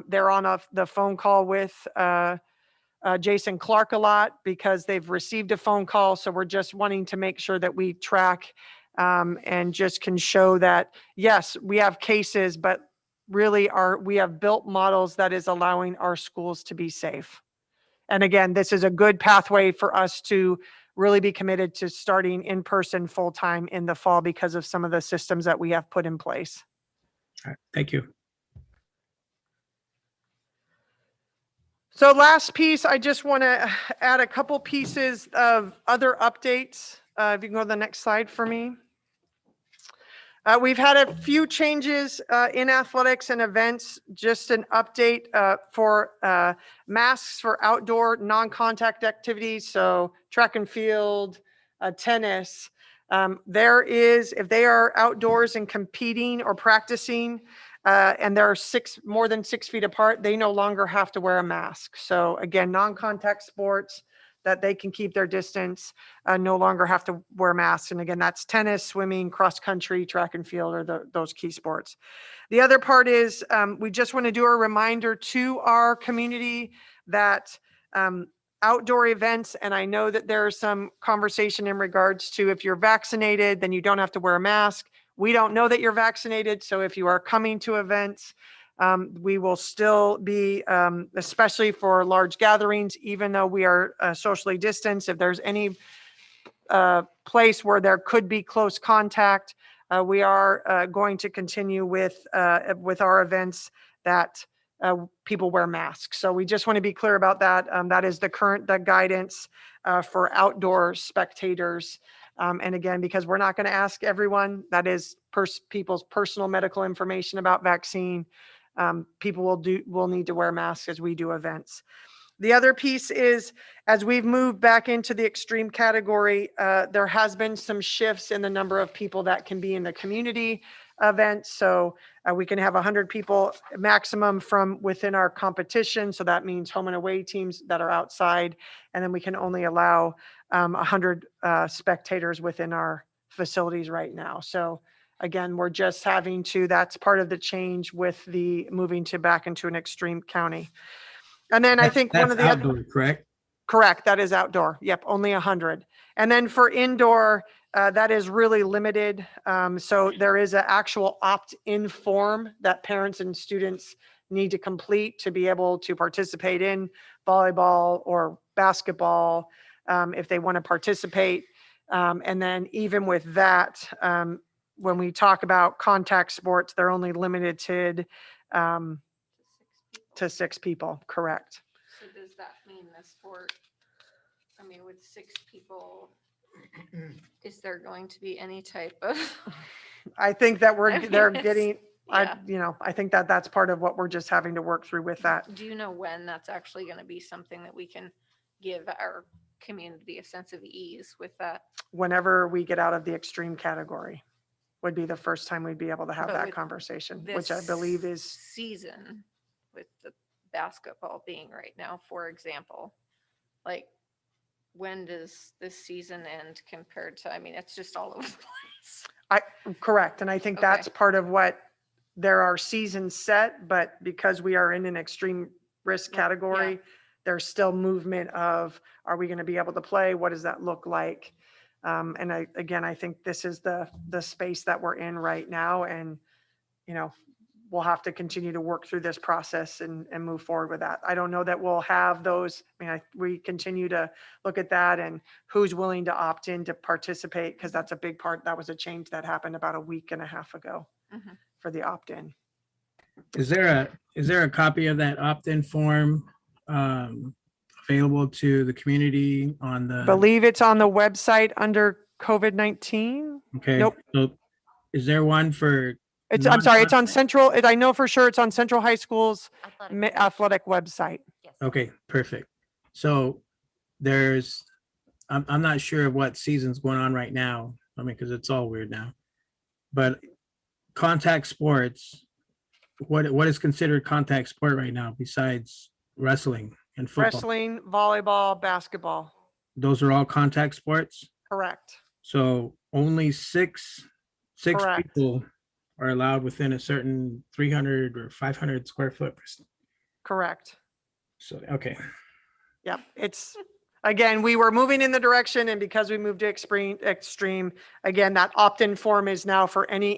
They're on the phone call with Jason Clark a lot because they've received a phone call. So we're just wanting to make sure that we track and just can show that, yes, we have cases, but really we have built models that is allowing our schools to be safe. And again, this is a good pathway for us to really be committed to starting in person full time in the fall because of some of the systems that we have put in place. All right, thank you. So last piece, I just want to add a couple pieces of other updates. If you can go to the next slide for me. We've had a few changes in athletics and events. Just an update for masks for outdoor non-contact activities. So track and field, tennis. If they are outdoors and competing or practicing, and they're more than 6 feet apart, they no longer have to wear a mask. So again, non-contact sports that they can keep their distance, no longer have to wear masks. And again, that's tennis, swimming, cross country, track and field, or those key sports. The other part is we just want to do a reminder to our community that outdoor events, and I know that there's some conversation in regards to if you're vaccinated, then you don't have to wear a mask. We don't know that you're vaccinated. So if you are coming to events, we will still be, especially for large gatherings, even though we are socially distanced, if there's any place where there could be close contact, we are going to continue with our events that people wear masks. So we just want to be clear about that. That is the guidance for outdoor spectators. And again, because we're not going to ask everyone, that is people's personal medical information about vaccine. People will need to wear masks as we do events. The other piece is, as we've moved back into the extreme category, there has been some shifts in the number of people that can be in the community event. So we can have 100 people maximum from within our competition. So that means home and away teams that are outside. And then we can only allow 100 spectators within our facilities right now. So again, we're just that's part of the change with the moving back into an extreme county. And then I think one of the outdoor, correct? Correct. That is outdoor. Yep. Only 100. And then for indoor, that is really limited. So there is an actual opt-in form that parents and students need to complete to be able to participate in volleyball or basketball if they want to participate. And then even with that, when we talk about contact sports, they're only limited to 6 people, correct? So does that mean the sport, with 6 people, is there going to be any type of? I think that they're it's- getting, yeah. I think that's part of what we're just having to work through with that. Do you know when that's actually going to be something that we can give our community a sense of ease with that? Whenever we get out of the extreme category. would be the first time we'd be able to have But that with conversation, this which I believe is, season with the basketball being right now, for example, like when does this season end compared to, I mean, it's just all over the place. correct. And I think Okay. that's part of what, there are seasons set, but because we are in an extreme risk category, there's still movement of, are we going to be able to play? What does that look like? And I think this is the space that we're in right now. And, you know, we'll have to continue to work through this process and move forward with that. I don't know that we'll have those. I mean, we continue to look at that and who's willing to opt in to participate, because that's a big part. That was a change that happened about a week and a half ago for the opt-in. Is there a copy of that opt-in form available to the community on the? Believe it's on the website under COVID-19. Okay. Nope. So is there one for? I'm sorry, it's on Central. I know for sure it's on Central High School's athletic website. Okay, perfect. So I'm not sure what season's going on right now. I mean, because it's all weird now. But contact sports, what is considered contact sport right now besides wrestling and football? Wrestling, volleyball, basketball. Those are all contact sports? Correct. So only six Correct. people are allowed within a certain 300 or 500 square foot. Correct. So, okay. Yep. It's, again, we were moving in the direction, and because we moved to extreme, again, that opt-in form is now for any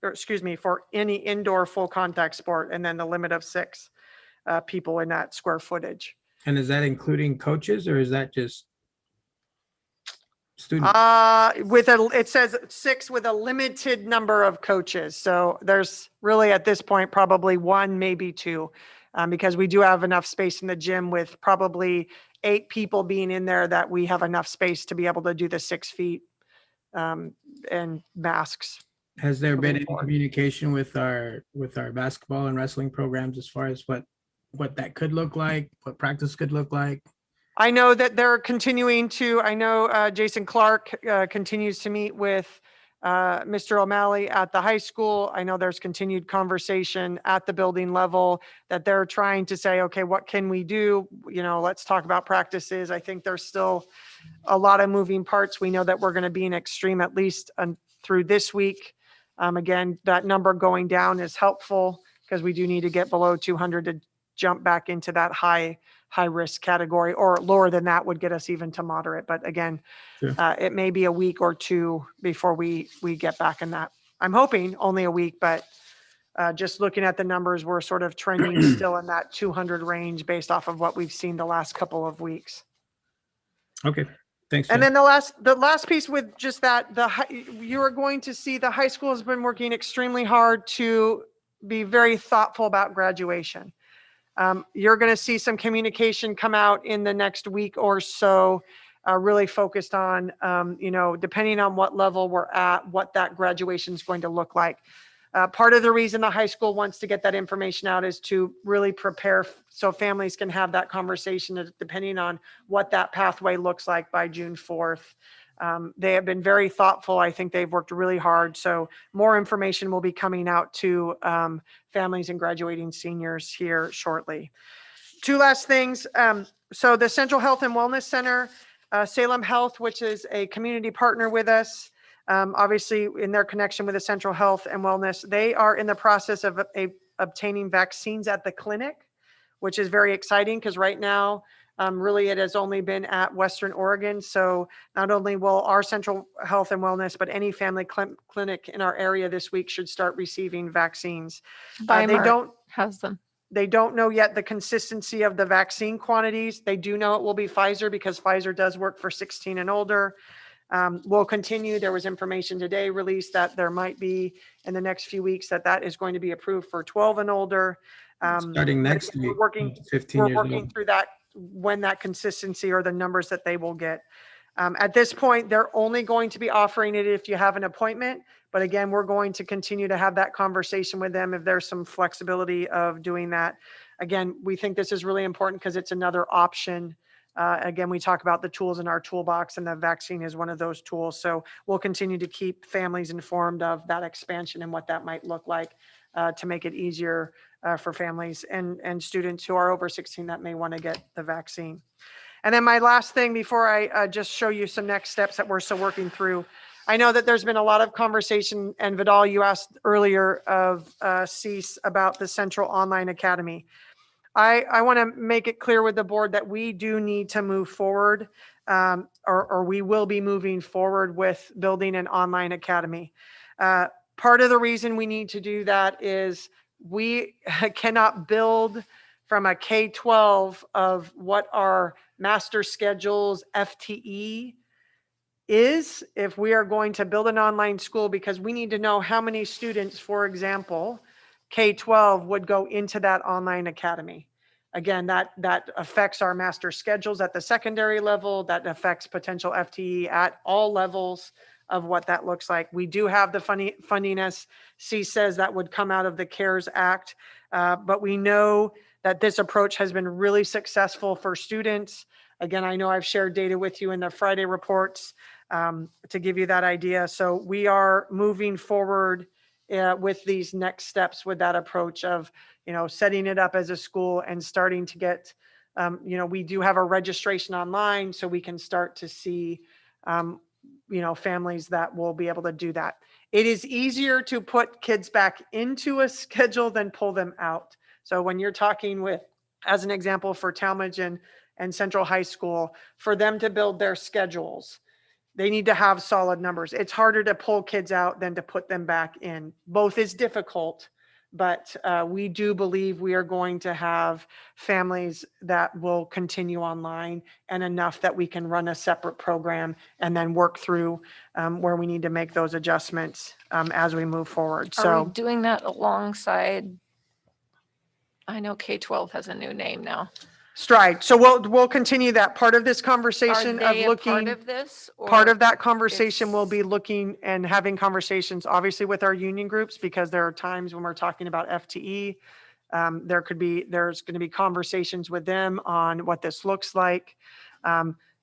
indoor full contact sport, and then the limit of 6 people in that square footage. And is that including coaches, or is that just students? It says 6 with a limited number of coaches. So there's really at this point probably 1, maybe 2, because we do have enough space in the gym with probably 8 people being in there that we have enough space to be able to do the 6 feet and masks. Has there been any forward. communication with our basketball and wrestling programs as far as what that could look like, what practice could look like? I know that they're continuing to, I know Jason Clark continues to meet with Mr. O'Malley at the high school. I know there's continued conversation at the building level that they're trying to say, okay, what can we do? You know, let's talk about practices. I think there's still a lot of moving parts. We know that we're going to be in extreme at least through this week. Again, that number going down is helpful because we do need to get below 200 to jump back into that high risk category, or lower than that would get us even to moderate. But again, Sure. It may be a week or 2 before we get back in that. I'm hoping only a week, but just looking at the numbers, we're sort of trending still in that 200 range based off of what we've seen the last couple of weeks. Okay, thanks. And Jen. then the last piece with just that, you are going to see the high school has been working extremely hard to be very thoughtful about graduation. You're going to see some communication come out in the next week or so, really focused on, depending on what level we're at, what that graduation is going to look like. Part of the reason the high school wants to get that information out is to really prepare so families can have that conversation depending on what that pathway looks like by June 4th. They have been very thoughtful. I think they've worked really hard. So more information will be coming out to families and graduating seniors here shortly. 2 last things. So the Central Health and Wellness Center, Salem Health, which is a community partner with us, obviously in their connection with the Central Health and Wellness, they are in the process of obtaining vaccines at the clinic, which is very exciting because right now, really, it has only been at Western Oregon. So not only will our Central Health and Wellness, but any family clinic in our area this week should start receiving vaccines. They don't know yet the consistency of the vaccine quantities. They do know it will be Pfizer because Pfizer does work for 16 and older. We'll continue. There was information today released that there might be in the next few weeks that is going to be approved for 12 and older. Starting next week, 15 years We're working old. through that, when that consistency or the numbers that they will get. At this point, they're only going to be offering it if you have an appointment. But again, we're going to continue to have that conversation with them if there's some flexibility of doing that. Again, we think this is really important because it's another option Again, we talk about the tools in our toolbox, and the vaccine is one of those tools. So we'll continue to keep families informed of that expansion and what that might look like to make it easier for families and students who are over 16 that may want to get the vaccine. And then my last thing before I just show you some next steps that we're still working through. I know that there's been a lot of conversation, and Vidal, you asked earlier of Cease about the Central Online Academy. I want to make it clear with the board that we do need to move forward, or we will be moving forward with building an online academy. Part of the reason we need to do that is we cannot build from a K-12 of what our master schedules FTE is if we are going to build an online school, because we need to know how many students, for example, K-12 would go into that online academy. Again, that affects our master schedules at the secondary level, that affects potential FTE at all levels of what that looks like. We do have the funding, as C says, that would come out of the CARES Act, but we know that this approach has been really successful for students. Again, I know I've shared data with you in the Friday reports to give you that idea. So we are moving forward with these next steps with that approach of, setting it up as a school and starting to get, we do have a registration online, so we can start to see, families that will be able to do that. It is easier to put kids back into a schedule than pull them out. So when you're talking with, as an example for Talmadge and Central High School, for them to build their schedules, they need to have solid numbers. It's harder to pull kids out than to put them back in. Both is difficult, but we do believe we are going to have families that will continue online, and enough that we can run a separate program and then work through where we need to make those adjustments as we move forward. Are we doing that alongside? I know K-12 has a new name now. Stride. So we'll continue that. Part of this conversation Are they of a part looking, of this? part or of that conversation will be looking and having conversations, obviously, with our union groups, because there are times when we're talking about FTE. There's going to be conversations with them on what this looks like.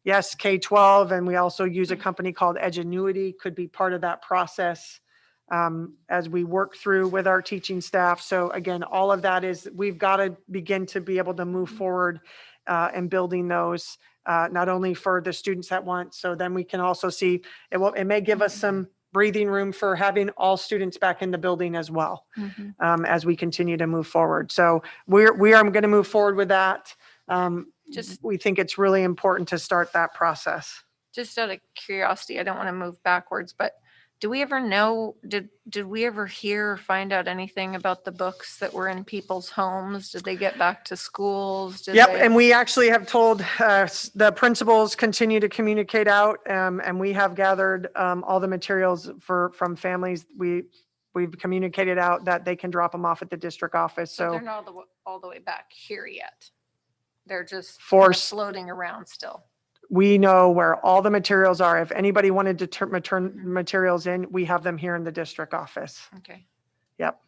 Yes, K-12, and we also use a company called Edgenuity, could be part of that process as we work through with our teaching staff. So again, all of that is, we've got to begin to be able to move forward and building those, not only for the students that want, so then we can also see, it may give us some breathing room for having all students back in the building as well, as we continue to move forward. So we are going to move forward with that. We think it's really important to start that process. Just out of curiosity, I don't want to move backwards, but do we ever know, did we ever hear or find out anything about the books that were in people's homes? Did they get back to schools? Yep, and we actually have told the principals continue to communicate out, and we have gathered all the materials from families. We've communicated out that they can drop them off at the district office. So So they're not all the way back here yet. They're just For kind of s- floating around still. we know where all the materials are. If anybody wanted to turn materials in, we have them here in the district office. Okay. Yep.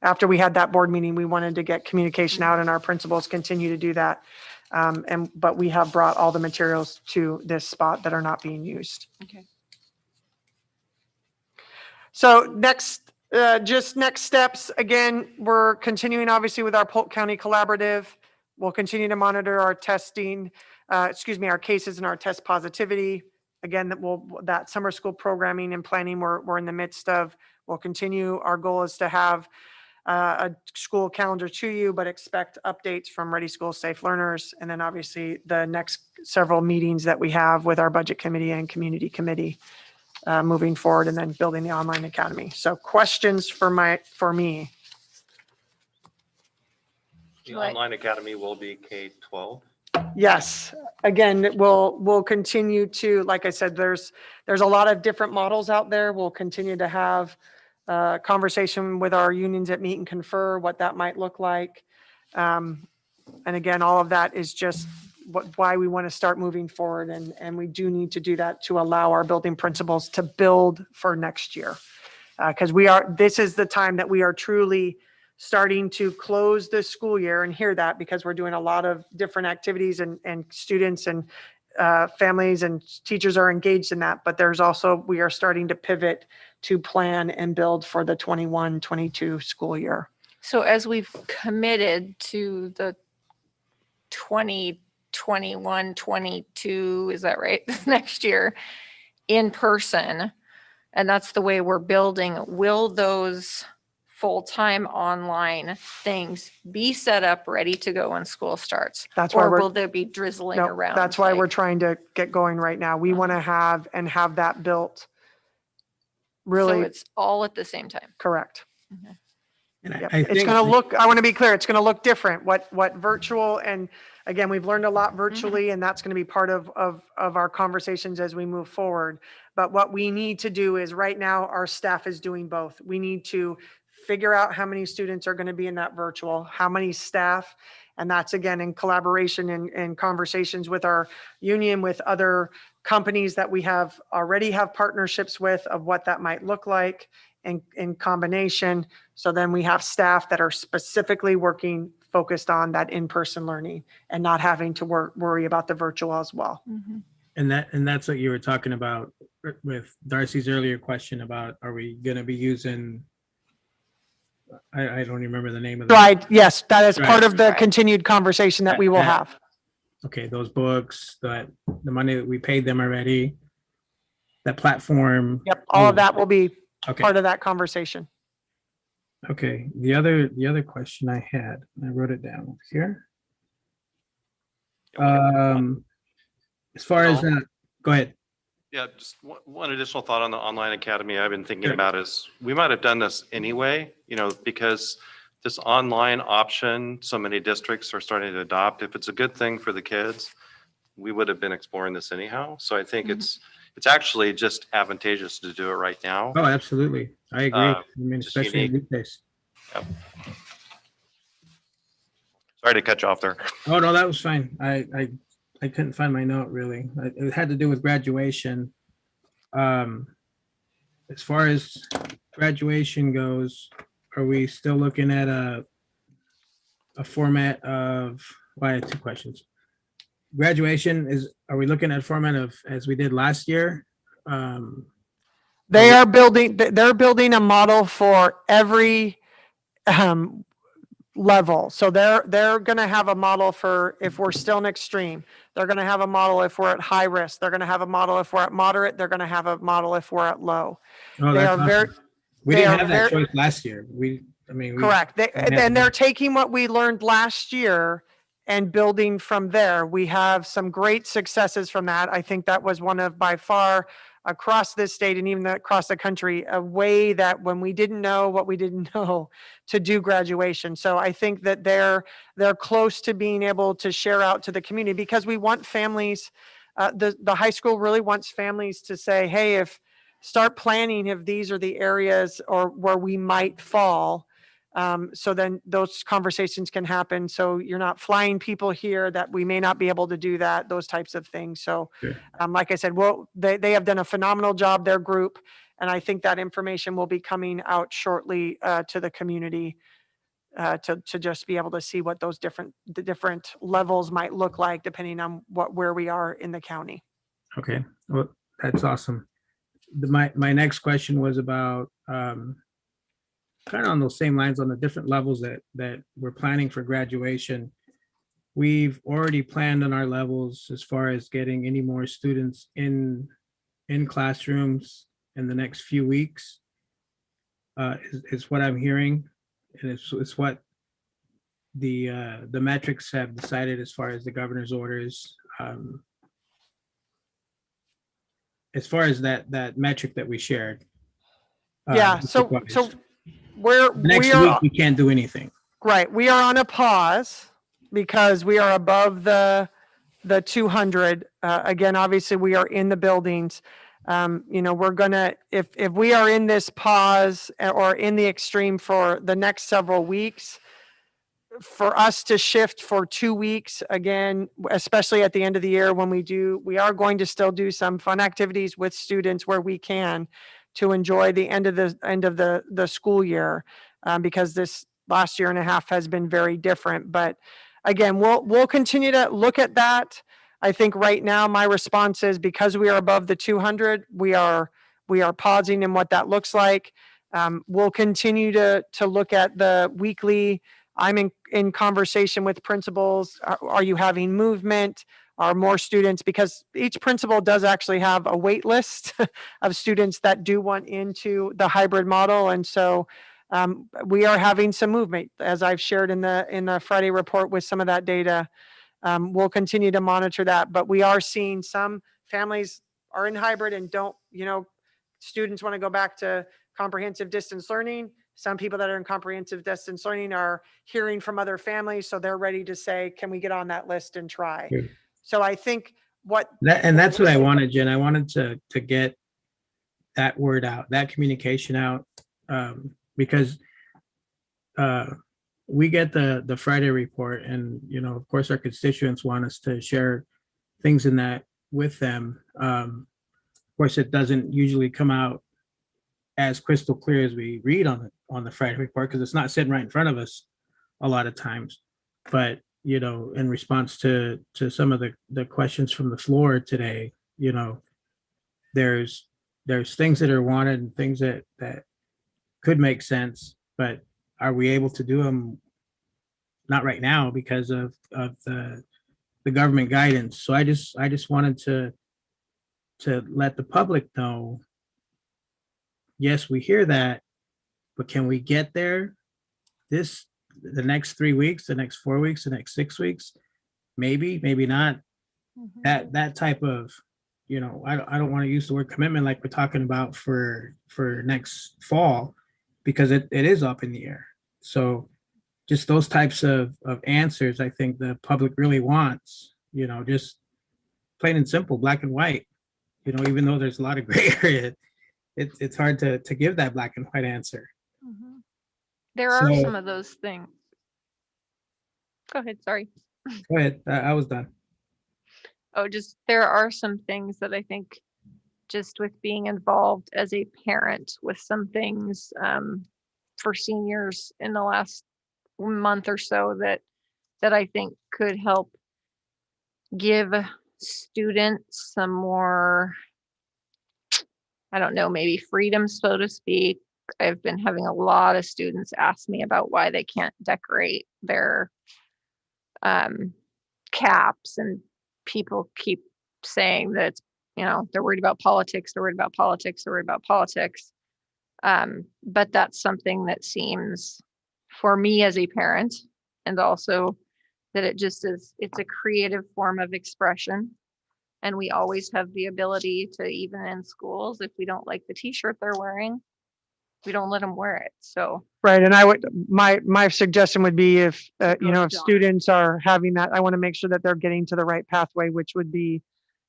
After we had that board meeting, we wanted to get communication out, and our principals continue to do that. But we have brought all the materials to this spot that are not being used. Okay. So next steps, again, we're continuing obviously with our Polk County Collaborative. We'll continue to monitor our testing, our cases and our test positivity. Again, that summer school programming and planning we're in the midst of. We'll continue. Our goal is to have a school calendar to you, but expect updates from Ready School Safe Learners. And then obviously the next several meetings that we have with our budget committee and community committee moving forward, and then building the online academy. So questions for me? The online academy will be K-12. Yes. Again, we'll continue to, like I said, there's a lot of different models out there. We'll continue to have conversation with our unions at Meet and Confer, what that might look like. And again, all of that is just why we want to start moving forward. And we do need to do that to allow our building principals to build for next year. Because this is the time that we are truly starting to close the school year, and hear that because we're doing a lot of different activities, and students and families and teachers are engaged in that. But there's also, we are starting to pivot to plan and build for the 21-22 school year. So as we've committed to the 2021-22, is that right? Next year in person, and that's the way we're building, will those full-time online things be set up, ready to go when school starts? That's why or we're- will there be drizzling No, around? that's why we're like- trying to get going right now. We want to have that built. Really, So it's all at the same time. correct. And Yep. I It's think going to look, I want to be clear, it's going to look different. What virtual, and again, we've learned a lot virtually, and that's going to be part of our conversations as we move forward. But what we need to do is, right now, our staff is doing both. We need to figure out how many students are going to be in that virtual, how many staff, and that's again in collaboration and conversations with our union, with other companies that we already have partnerships with, of what that might look like in combination. So then we have staff that are specifically focused on that in-person learning, and not having to worry about the virtual as well. And that's what you were talking about with Darcy's earlier question about, are we going to be using, I don't remember the name of the. Right, yes, that is part Right. of the continued conversation that we will have. Okay, those books, the money that we paid them already, that platform. Yep, all of that will be Okay. part of that conversation. Okay, the other question I had, I wrote it down over here. As far as that, go ahead. Yeah, just one additional thought on the online academy I've been thinking Sure. about is, we might have done this anyway, because this online option, so many districts are starting to adopt. If it's a good thing for the kids, we would have been exploring this anyhow. So I think it's actually just advantageous to do it right now. Oh, absolutely. I agree. I mean, just especially in unique. these days. Yep. Sorry to cut you off there. Oh, no, that was fine. I couldn't find my note really. It had to do with graduation. As far as graduation goes, are we still looking at a format of, well, I had two questions. Graduation are we looking at a format of, as we did last year? They're building a model for every level. So they're going to have a model for if we're still in extreme. They're going to have a model if we're at high risk. They're going to have a model if we're at moderate. They're going to have a model if we're at low. Oh, They that's are very, awesome. We they didn't are have that very- choice last year. Correct. we had And to- they're taking what we learned last year and building from there. We have some great successes from that. I think that was one of, by far, across this state and even across the country, a way that when we didn't know what we didn't know, to do graduation. So I think that they're close to being able to share out to the community, because we want families, the high school really wants families to say, hey, start planning if these are the areas or where we might fall. So then those conversations can happen. So you're not flying people here that we may not be able to do that, those types of things. So like I said, they have done a phenomenal job, their group. And I think that information will be coming out shortly to the community to just be able to see what the different levels might look like depending on where we are in the county. Okay, well, that's awesome. My next question was about kind of on those same lines, on the different levels that we're planning for graduation. We've already planned on our levels as far as getting any more students in classrooms in the next few weeks, is what I'm hearing. And it's what the metrics have decided as far as the governor's orders. As far as that metric that we shared. Yeah, so we're next week we can't do anything. Right, we are on a pause because we are above the 200. Again, obviously, we are in the buildings. We're gonna, if we are in this pause or in the extreme for the next several weeks, for us to shift for 2 weeks, again, especially at the end of the year when we are going to still do some fun activities with students where we can to enjoy the end of the school year, because last year and a half has been very different. But again, we'll continue to look at that. I think right now my response is because we are above the 200, we are pausing in what that looks like. We'll continue to look at the weekly. I'm in conversation with principals. Are you having movement? Are more students, because each principal does actually have a wait list of students that do want into the hybrid model. And so we are having some movement, as I've shared in the Friday report with some of that data. We'll continue to monitor that, but we are seeing some families are in hybrid and don't, students want to go back to comprehensive distance learning. Some people that are in comprehensive distance learning are hearing from other families, so they're ready to say, can we get on that list and try? Yeah. So I think that's what I wanted, Jen. I wanted to get that word out, that communication out, because we get the Friday report, and of course our constituents want us to share things in that with them. Of course, it doesn't usually come out as crystal clear as we read on the Friday report, because it's not sitting right in front of us a lot of times. But in response to some of the questions from the floor today, there's things that are wanted and things that could make sense, but are we able to do them? Not right now because of the government guidance. So I just wanted to let the public know, yes, we hear that, but can we get there the next 3 weeks, the next 4 weeks, the next 6 weeks? Maybe not. That type of, I don't want to use the word commitment like we're talking about for next fall, because it is up in the air. So just those types of answers, I think the public really wants, just plain and simple, black and white, even though there's a lot of gray area, it's hard to give that black and white answer. There are So- some of those things. Go ahead, sorry. Go ahead. I was done. Oh, just there are some things that I think just with being involved as a parent with some things for seniors in the last month or so that I think could help give students some more, I don't know, maybe freedom, so to speak. I've been having a lot of students ask me about why they can't decorate their caps, and people keep saying that it's, they're worried about politics, they're worried about politics, they're worried about politics. But that's something that seems, for me as a parent, and also that it's a creative form of expression. And we always have the ability to, even in schools, if we don't like the t-shirt they're wearing, we don't let them wear it. So right. And my suggestion would be if students are having that, I want to make sure that they're getting to the right pathway, which would be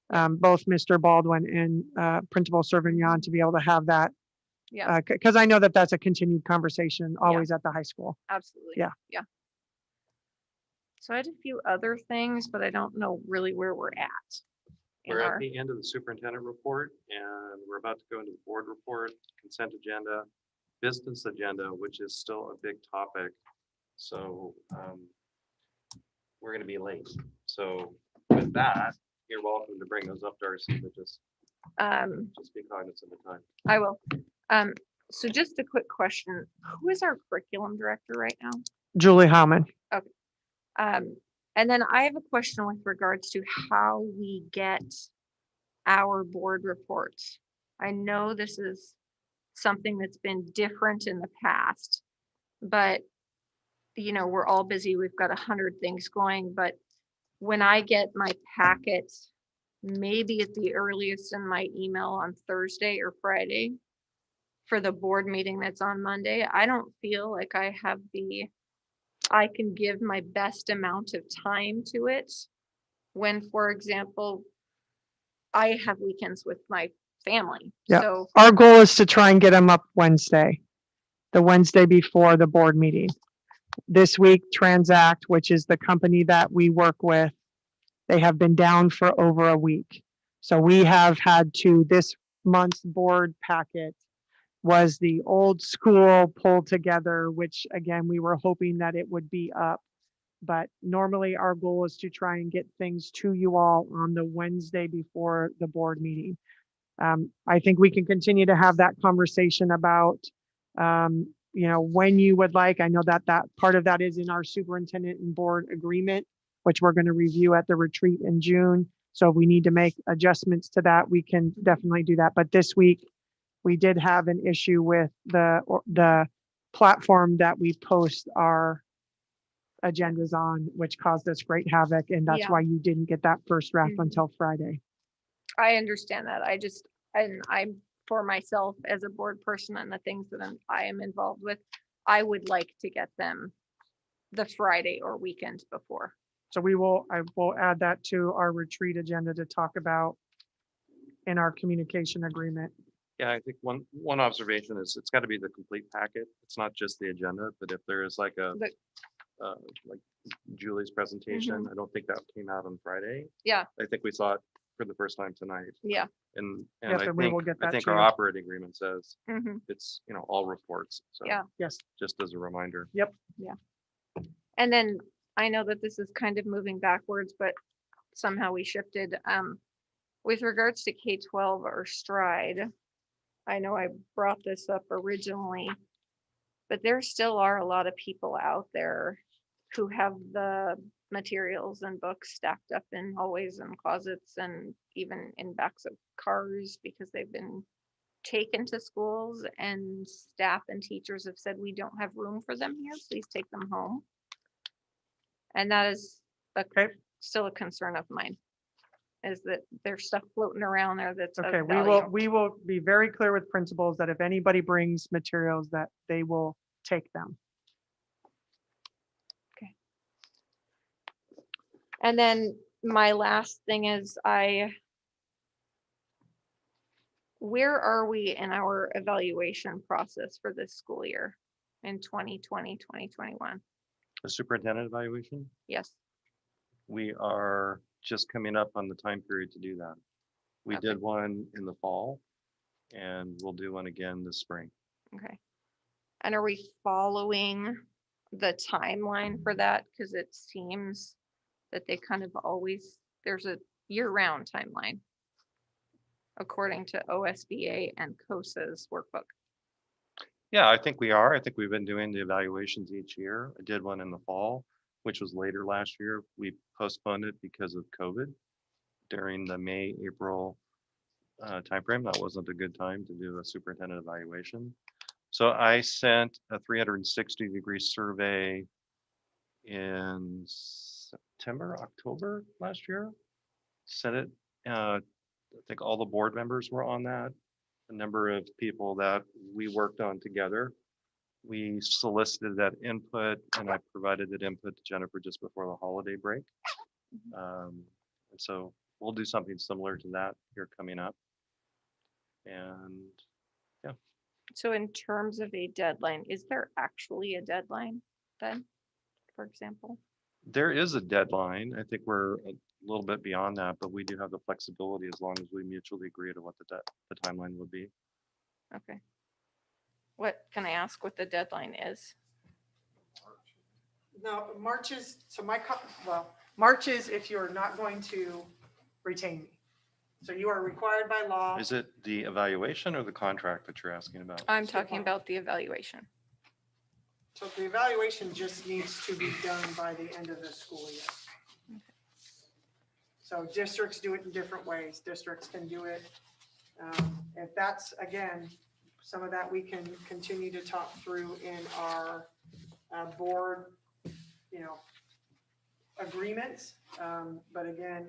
both Mr. Baldwin and Principal Servignon to be able to have that. Yeah. Because I know that that's a continued conversation always at the high school. Absolutely. Yeah. Yeah. So I had a few other things, but I don't know really where we're at. We're at the end of the superintendent report, and we're about to go into the board report, consent agenda, business agenda, which is still a big topic. So we're going to be late. So with that, you're welcome to bring those up, Darcy, but just be cognizant of the time. I will. So just a quick question. Who is our curriculum director right now? Julie Howman. Okay. And then I have a question with regards to how we get our board reports. I know this is something that's been different in the past, but we're all busy. We've got 100 things going, but when I get my packet, maybe at the earliest in my email on Thursday or Friday for the board meeting that's on Monday, I don't feel like I can give my best amount of time to it when, for example, I have weekends with my family. Yeah. So Our goal is to try and get them up Wednesday, the Wednesday before the board meeting. This week, Transact, which is the company that we work with, they have been down for over a week. So we have had to, this month's board packet, was the old school pull together, which again, we were hoping that it would be up. But normally our goal is to try and get things to you all on the Wednesday before the board meeting. I think we can continue to have that conversation about, when you would like. I know that part of that is in our superintendent and board agreement, which we're going to review at the retreat in June. So if we need to make adjustments to that, we can definitely do that. But this week, we did have an issue with the platform that we post our agendas on, which caused us great havoc. And that's Yeah. why you didn't get that first draft until Friday. I understand that. I'm for myself as a board person and the things that I am involved with, I would like to get them the Friday or weekend before. So I will add that to our retreat agenda to talk about in our communication agreement. Yeah, I think one observation is it's got to be the complete packet. It's not just the agenda, but if there is like like Julie's presentation, I don't think that came out on Friday. Yeah. I think we saw it for the first time tonight. Yeah. And Yes, I and we will get that think to our you. operating agreement says Mhm. it's, all reports. So Yeah. Yes. just as a reminder. Yep. Yeah. And then I know that this is kind of moving backwards, but somehow we shifted. With regards to K-12 or Stride, I know I brought this up originally, but there still are a lot of people out there who have the materials and books stacked up in hallways and closets and even in backs of cars because they've been taken to schools, and staff and teachers have said, we don't have room for them here, please take them home. And that is still a concern of mine, is that there's stuff floating around there that's of Okay, value. we will be very clear with principals that if anybody brings materials that they will take them. And then my last thing is where are we in our evaluation process for this school year in 2020, 2021? The superintendent evaluation, Yes. we are just coming up on the time period to do that. We did one in the fall and we'll do one again this spring. Okay. And are we following the timeline for that? Because it seems that they kind of always, there's a year-round timeline according to OSBA and COSA's workbook. Yeah, I think we are. I think we've been doing the evaluations each year. I did one in the fall, which was later last year. We postponed it because of COVID during the May, April timeframe. That wasn't a good time to do a superintendent evaluation. So I sent a 360-degree survey in September, October last year. Sent it. I think all the board members were on that. A number of people that we worked on together. We solicited that input and I provided that input to Jennifer just before the holiday break. And so we'll do something similar to that here coming up. And yeah. So in terms of a deadline, is there actually a deadline then, for example? There is a deadline. I think we're a little bit beyond that, but we do have the flexibility as long as we mutually agree to what the timeline would be. Okay. What can I ask what the deadline is? No, March is, March is if you're not going to retain me. So you are required by law. Is it the evaluation or the contract that you're asking about? I'm talking about the evaluation. So the evaluation just needs to be done by the end of the school year. So districts do it in different ways. Districts can do it. If that's, again, some of that we can continue to talk through in our board, agreements. But again,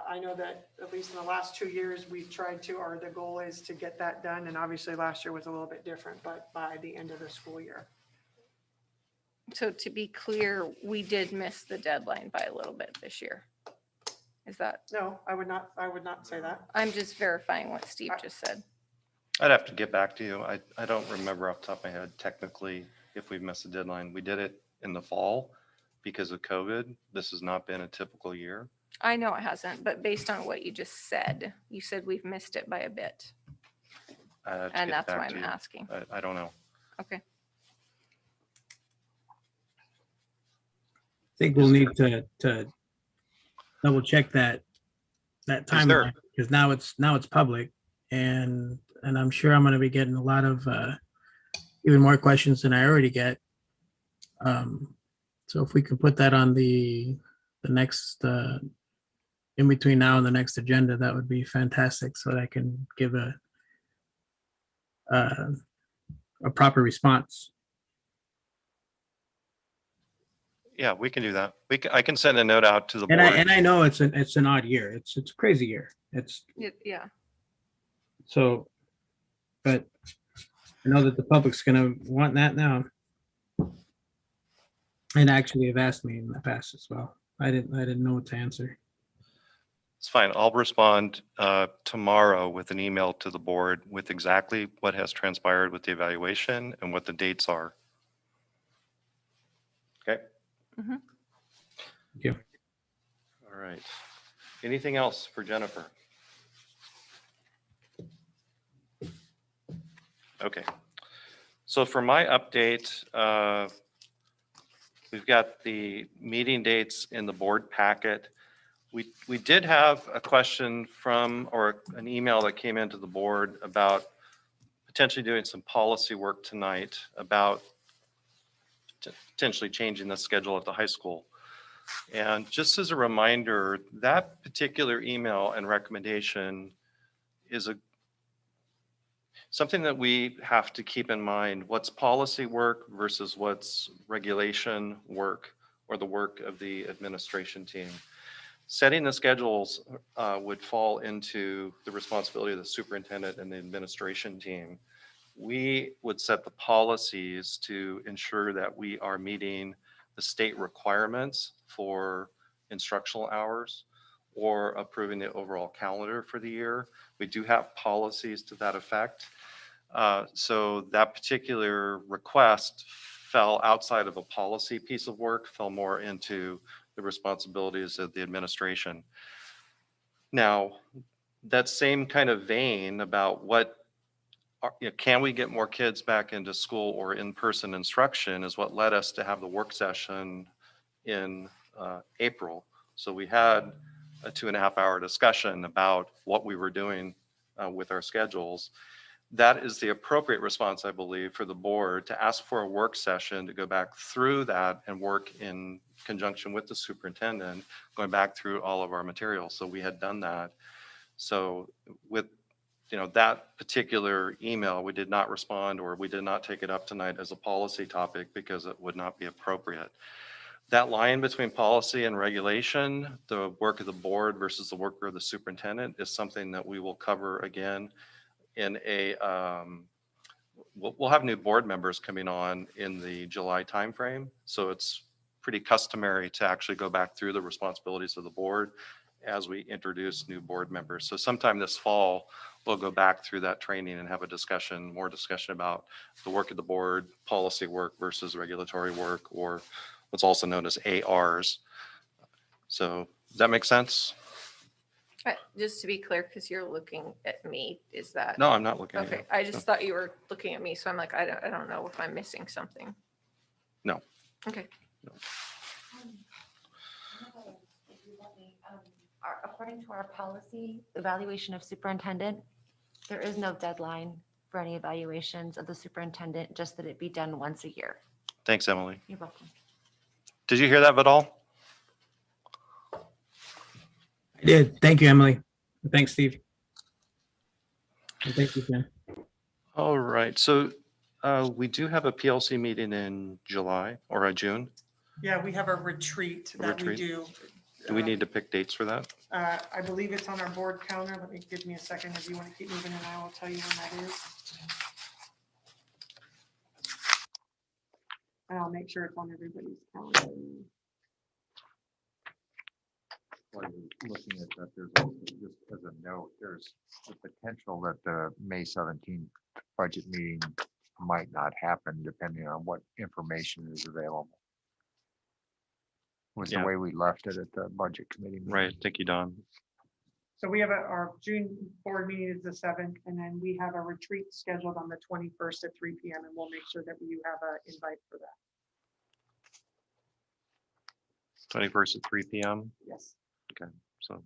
I know that at least in the last 2 years, we've tried to, or the goal is to get that done. And obviously last year was a little bit different, but by the end of the school year. So to be clear, we did miss the deadline by a little bit this year. Is that? No, I would not say that. I'm just verifying what Steve just said. I'd have to get back to you. I don't remember off the top of my head technically if we've missed a deadline. We did it in the fall because of COVID. This has not been a typical year. I know it hasn't, but based on what you just said, you said we've missed it by a bit. to And get that's back why to I'm you. asking. I don't know. Okay. I think we'll need to double check that Is there- timeline, because now it's public, and I'm sure I'm going to be getting a lot of even more questions than I already get. So if we can put that on the next in between now and the next agenda, that would be fantastic, so that I can give a proper response. Yeah, we can do that. I can send a note out to the And board. I know it's an odd year. It's a crazy year. It's Yeah. so, but I know that the public's gonna want that now. And actually have asked me in the past as well. I didn't know what to answer. It's fine. I'll respond tomorrow with an email to the board with exactly what has transpired with the evaluation and what the dates are. Okay. Mm-hmm. Thank you. All right. Anything else for Jennifer? Okay. So for my update, we've got the meeting dates in the board packet. We did have a question from, or an email that came into the board about potentially doing some policy work tonight about potentially changing the schedule at the high school. And just as a reminder, that particular email and recommendation is something that we have to keep in mind. What's policy work versus what's regulation work or the work of the administration team. Setting the schedules would fall into the responsibility of the superintendent and the administration team. We would set the policies to ensure that we are meeting the state requirements for instructional hours or approving the overall calendar for the year. We do have policies to that effect. So that particular request fell outside of a policy piece of work, fell more into the responsibilities of the administration. Now, that same kind of vein about can we get more kids back into school or in-person instruction is what led us to have the work session in April. So we had a 2.5-hour discussion about what we were doing with our schedules. That is the appropriate response, I believe, for the board to ask for a work session to go back through that and work in conjunction with the superintendent, going back through all of our materials. So we had done that. So with that particular email, we did not respond, or we did not take it up tonight as a policy topic because it would not be appropriate. That line between policy and regulation, the work of the board versus the work of the superintendent, is something that we will cover again in we'll have new board members coming on in the July timeframe. So it's pretty customary to actually go back through the responsibilities of the board as we introduce new board members. So sometime this fall, we'll go back through that training and have a discussion, more discussion about the work of the board, policy work versus regulatory work, or what's also known as ARs. So does that make sense? Just to be clear, because you're looking at me, is that? No, I'm not looking at you. Okay, I just No. thought you were looking at me, so I'm like, I don't know if I'm missing something. No. Okay. According to our policy, evaluation of superintendent, there is no deadline for any evaluations of the superintendent, just that it be done once a year. Thanks, Emily. You're welcome. Did you hear that, Vidal? I did. Thank you, Emily. Thanks, Steve. And thank you, Jen. All right. So we do have a PLC meeting in July or June. Yeah, we have a retreat A that we retreat? do. Do we need to pick dates for that? I believe it's on our board calendar. Give me a second if you want to keep moving, and I will tell you when that is. And I'll make sure it's on everybody's calendar. While you're looking at that, there's also, just as a note, there's the potential that the May 17th budget meeting might not happen depending on what information is available. Was Yeah. the way we left it at the budget committee meeting. Right. Thank you, Don. So we have our June board meeting is the 7th, and then we have a retreat scheduled on the 21st at 3 p.m. and we'll make sure that you have an invite for that. 21st at 3 p.m. Yes. Okay, so.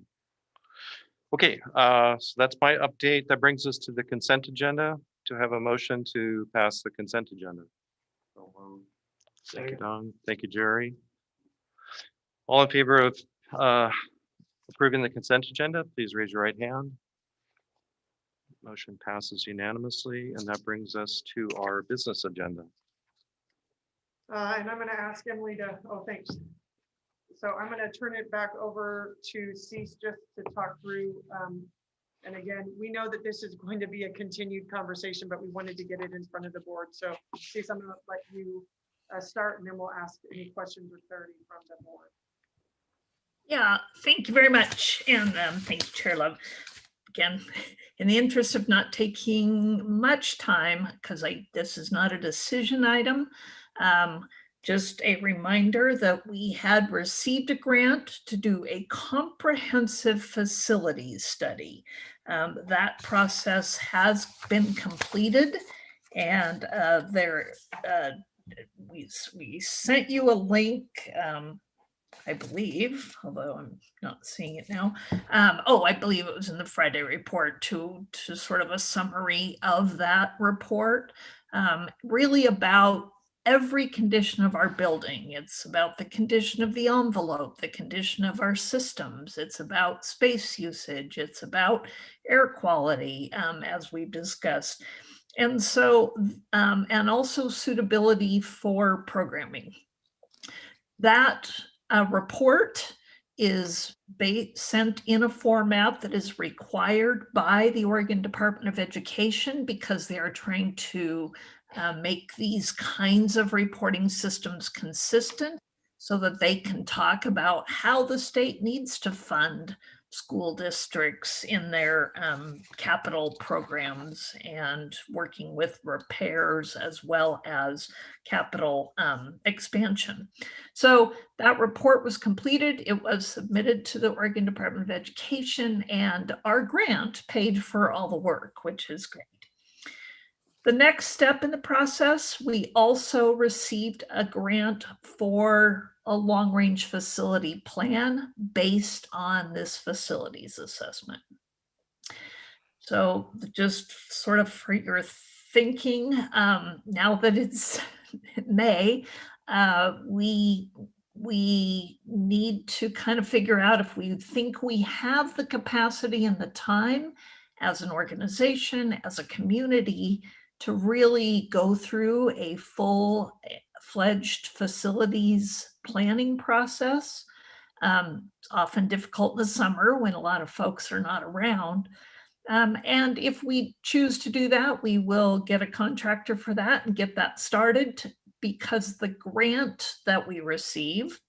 Okay, so that's my update. That brings us to the consent agenda. To have a motion to pass the consent agenda. Thank you, Don. Thank you, Jerry. All in favor of approving the consent agenda, please raise your right hand. Motion passes unanimously, and that brings us to our business agenda. And I'm going to ask Emily to, oh, thanks. So I'm going to turn it back over to Cease just to talk through. And again, we know that this is going to be a continued conversation, but we wanted to get it in front of the board. So Cease, I'm going to let you start, and then we'll ask any questions or clarity from the board. Yeah, thank you very much. And thank you, Chair Love. Again, in the interest of not taking much time, because this is not a decision item, just a reminder that we had received a grant to do a comprehensive facilities study. That process has been completed, and we sent you a link, I believe, although I'm not seeing it now. I believe it was in the Friday report to sort of a summary of that report, really about every condition of our building. It's about the condition of the envelope, the condition of our systems. It's about space usage. It's about air quality, as we've discussed. And so, and also suitability for programming. That report is sent in a format that is required by the Oregon Department of Education because they are trying to make these kinds of reporting systems consistent so that they can talk about how the state needs to fund school districts in their capital programs and working with repairs as well as capital expansion. So that report was completed. It was submitted to the Oregon Department of Education, and our grant paid for all the work, which is great. The next step in the process, we also received a grant for a long-range facility plan based on this facilities assessment. So just sort of for your thinking, now that it's May, we need to kind of figure out if we think we have the capacity and the time as an organization, as a community, to really go through a full-fledged facilities planning process. It's often difficult in the summer when a lot of folks are not around. And if we choose to do that, we will get a contractor for that and get that started, because the grant that we receive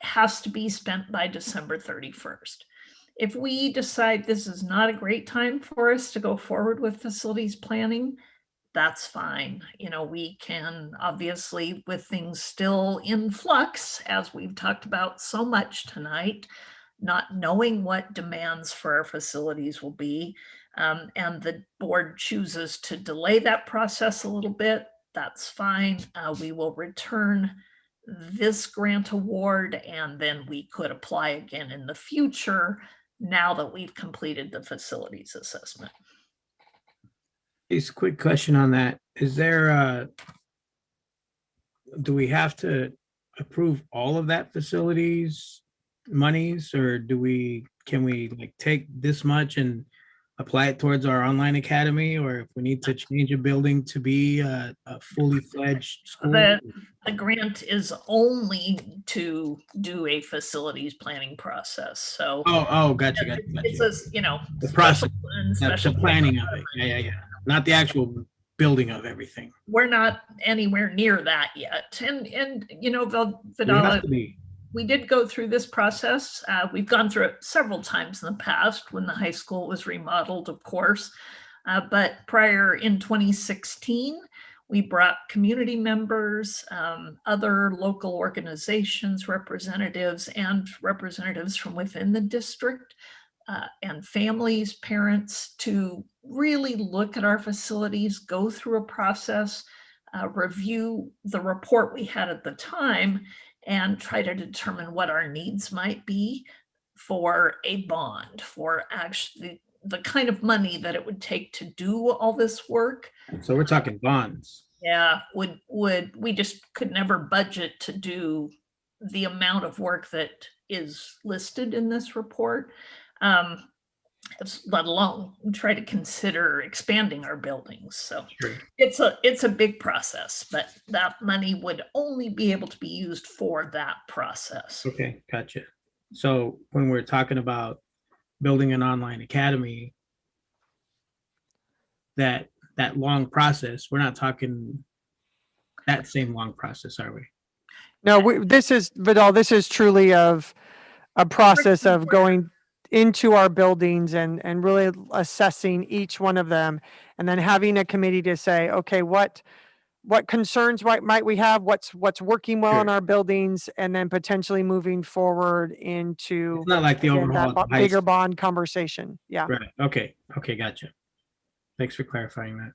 has to be spent by December 31st. If we decide this is not a great time for us to go forward with facilities planning, that's fine. You know, we can obviously, with things still in flux, as we've talked about so much tonight, not knowing what demands for our facilities will be, and the board chooses to delay that process a little bit, that's fine. We will return this grant award, and then we could apply again in the future now that we've completed the facilities assessment. Just a quick question on that. Is there do we have to approve all of that facilities monies, or can we like take this much and apply it towards our online academy, or if we need to change a building to be a fully fledged school? The grant is only to do a facilities planning process. So Gotcha. It's a, you know, The process, special the planning of it. Yeah. Not the actual building of everything. We're not anywhere near that yet. And you know, Vidala, we did go through this process. We've gone through it several times in the past when the high school was remodeled, of course. But prior in 2016, we brought community members, other local organizations, representatives, and representatives from within the district and families, parents, to really look at our facilities, go through a process, review the report we had at the time, and try to determine what our needs might be for a bond, for actually the kind of money that it would take to do all this work. So we're talking bonds. Yeah, would we just could never budget to do the amount of work that is listed in this report, let alone try to consider expanding our buildings. So it's a big process, but that money would only be able to be used for that process. Okay, gotcha. So when we're talking about building an online academy, that long process, we're not talking that same long process, are we? No, this is, Vidal, this is truly of a process of going into our buildings and really assessing each one of them, and then having a committee to say, okay, what concerns might we have, what's working well in our buildings, and then potentially moving forward into It's not like the again, overhaul that of the high bigger school. bond conversation. Yeah. Right. Okay, gotcha. Thanks for clarifying that.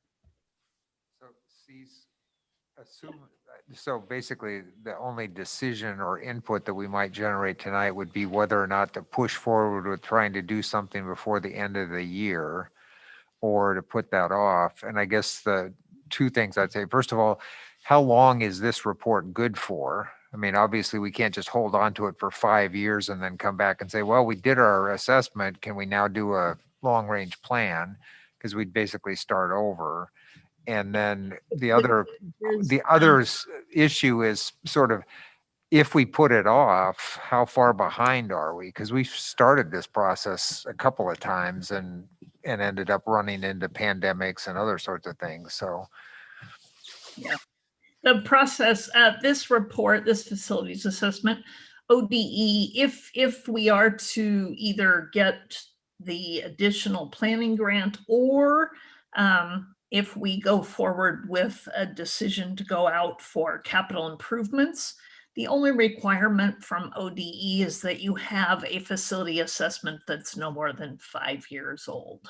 So basically, the only decision or input that we might generate tonight would be whether or not to push forward with trying to do something before the end of the year or to put that off. And I guess the two things I'd say, first of all, how long is this report good for? I mean, obviously, we can't just hold on to it for 5 years and then come back and say, well, we did our assessment. Can we now do a long-range plan? Because we'd basically start over. And then the other issue is sort of, if we put it off, how far behind are we? Because we've started this process a couple of times and ended up running into pandemics and other sorts of things. So, yeah, the process, this report, this facilities assessment, ODE, if we are to either get the additional planning grant or if we go forward with a decision to go out for capital improvements, the only requirement from ODE is that you have a facility assessment that's no more than 5 years old.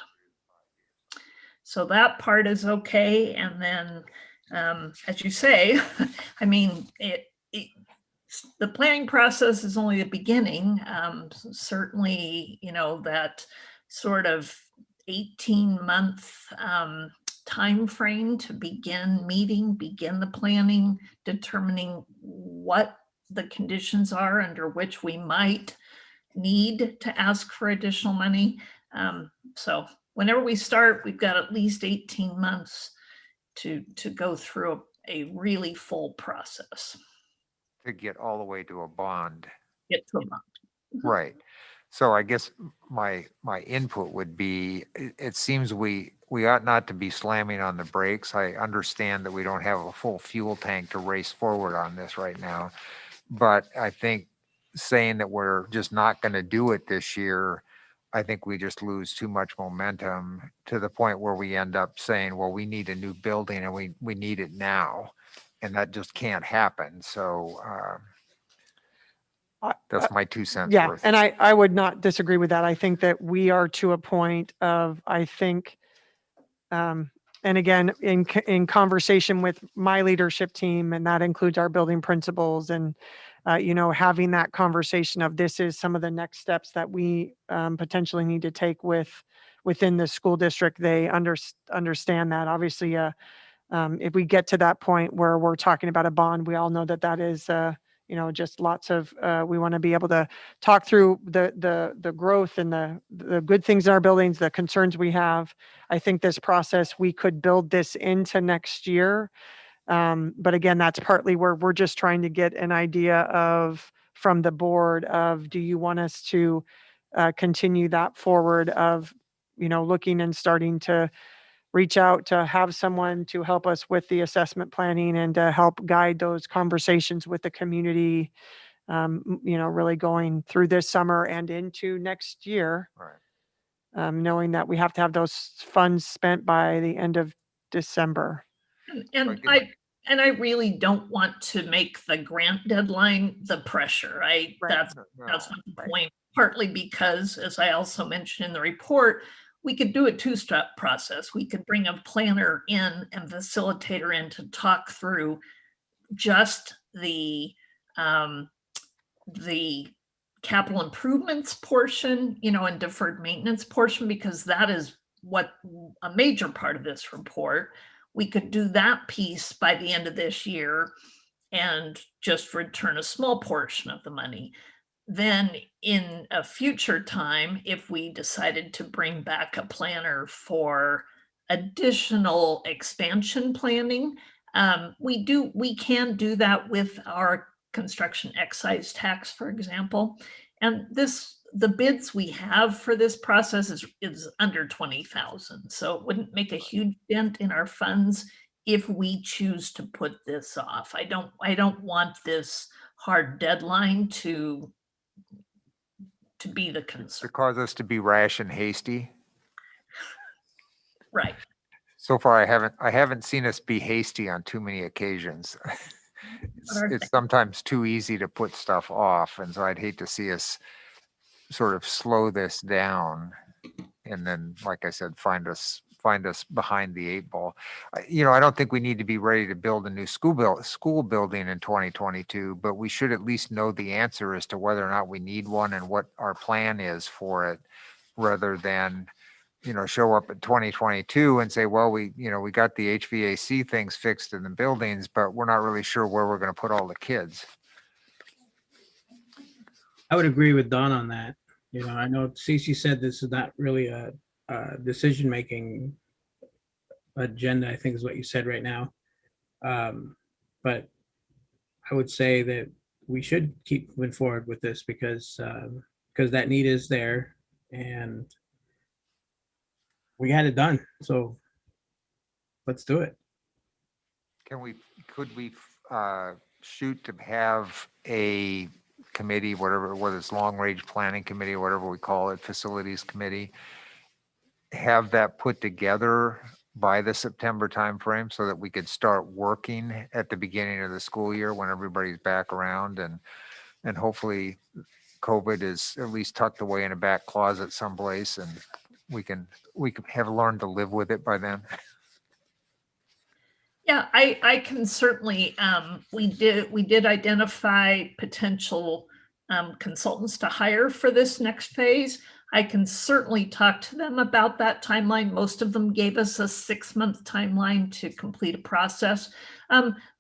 So that part is okay. And then, as you say, I mean, the planning process is only the beginning. Certainly, you know, that sort of 18-month time frame to begin the planning, determining what the conditions are under which we might need to ask for additional money. So whenever we start, we've got at least 18 months to go through a really full process. to get all the way to a bond. Get to a bond. Right. So I guess my input would be, it seems we ought not to be slamming on the brakes. I understand that we don't have a full fuel tank to race forward on this right now. But I think saying that we're just not going to do it this year, I think we just lose too much momentum to the point where we end up saying, well, we need a new building and we need it now. And that just can't happen. So that's my 2 cents Yeah, worth. and I would not disagree with that. I think that we are to a point of, I think, and again, in conversation with my leadership team, and that includes our building principals, and you know, having that conversation of this is some of the next steps that we potentially need to take within the school district. They understand that. Obviously, if we get to that point where we're talking about a bond, we all know that that is you know, just lots of, we want to be able to talk through the growth and the good things in our buildings, the concerns we have. I think this process, we could build this into next year. But again, that's partly where we're just trying to get an idea of, from the board of, do you want us to continue that forward of, you know, looking and starting to reach out to have someone to help us with the assessment planning and to help guide those conversations with the community, you know, really going through this summer and into next year. Right. Knowing that we have to have those funds spent by the end of December. And And I really don't want to make the grant deadline the pressure. That's not the point, partly because, as I also mentioned in the report, we could do a two-step process. We could bring a planner in and facilitator in to talk through just the capital improvements portion, and deferred maintenance portion, because that is what a major part of this report. We could do that piece by the end of this year and just return a small portion of the money. Then in a future time, if we decided to bring back a planner for additional expansion planning, we can do that with our construction excise tax, for example. And the bids we have for this process is under 20,000. So it wouldn't make a huge dent in our funds if we choose to put this off. I don't want this hard deadline to be the concern. To cause us to be rash and hasty. Right. So far, I haven't seen us be hasty on too many occasions. It's sometimes too easy to put stuff off, and so I'd hate to see us sort of slow this down, and then, like I said, find us behind the 8 ball. I don't think we need to be ready to build a new school building in 2022, but we should at least know the answer as to whether or not we need one and what our plan is for it, rather than show up at 2022 and say, well, we got the HVAC things fixed in the buildings, but we're not really sure where we're going to put all the kids. I would agree with Don on that. I know Cece said this is not really a decision-making agenda, I think is what you said right now. But I would say that we should keep moving forward with this because that need is there and we had it done. So let's do it. Could we shoot to have a committee, whether it's long range planning committee or whatever we call it, facilities committee, have that put together by the September timeframe so that we could start working at the beginning of the school year when everybody's back around, and hopefully COVID is at least tucked away in a back closet someplace and we can have learned to live with it by then. Yeah, I can certainly, we did identify potential consultants to hire for this next phase. I can certainly talk to them about that timeline. Most of them gave us a 6-month timeline to complete a process.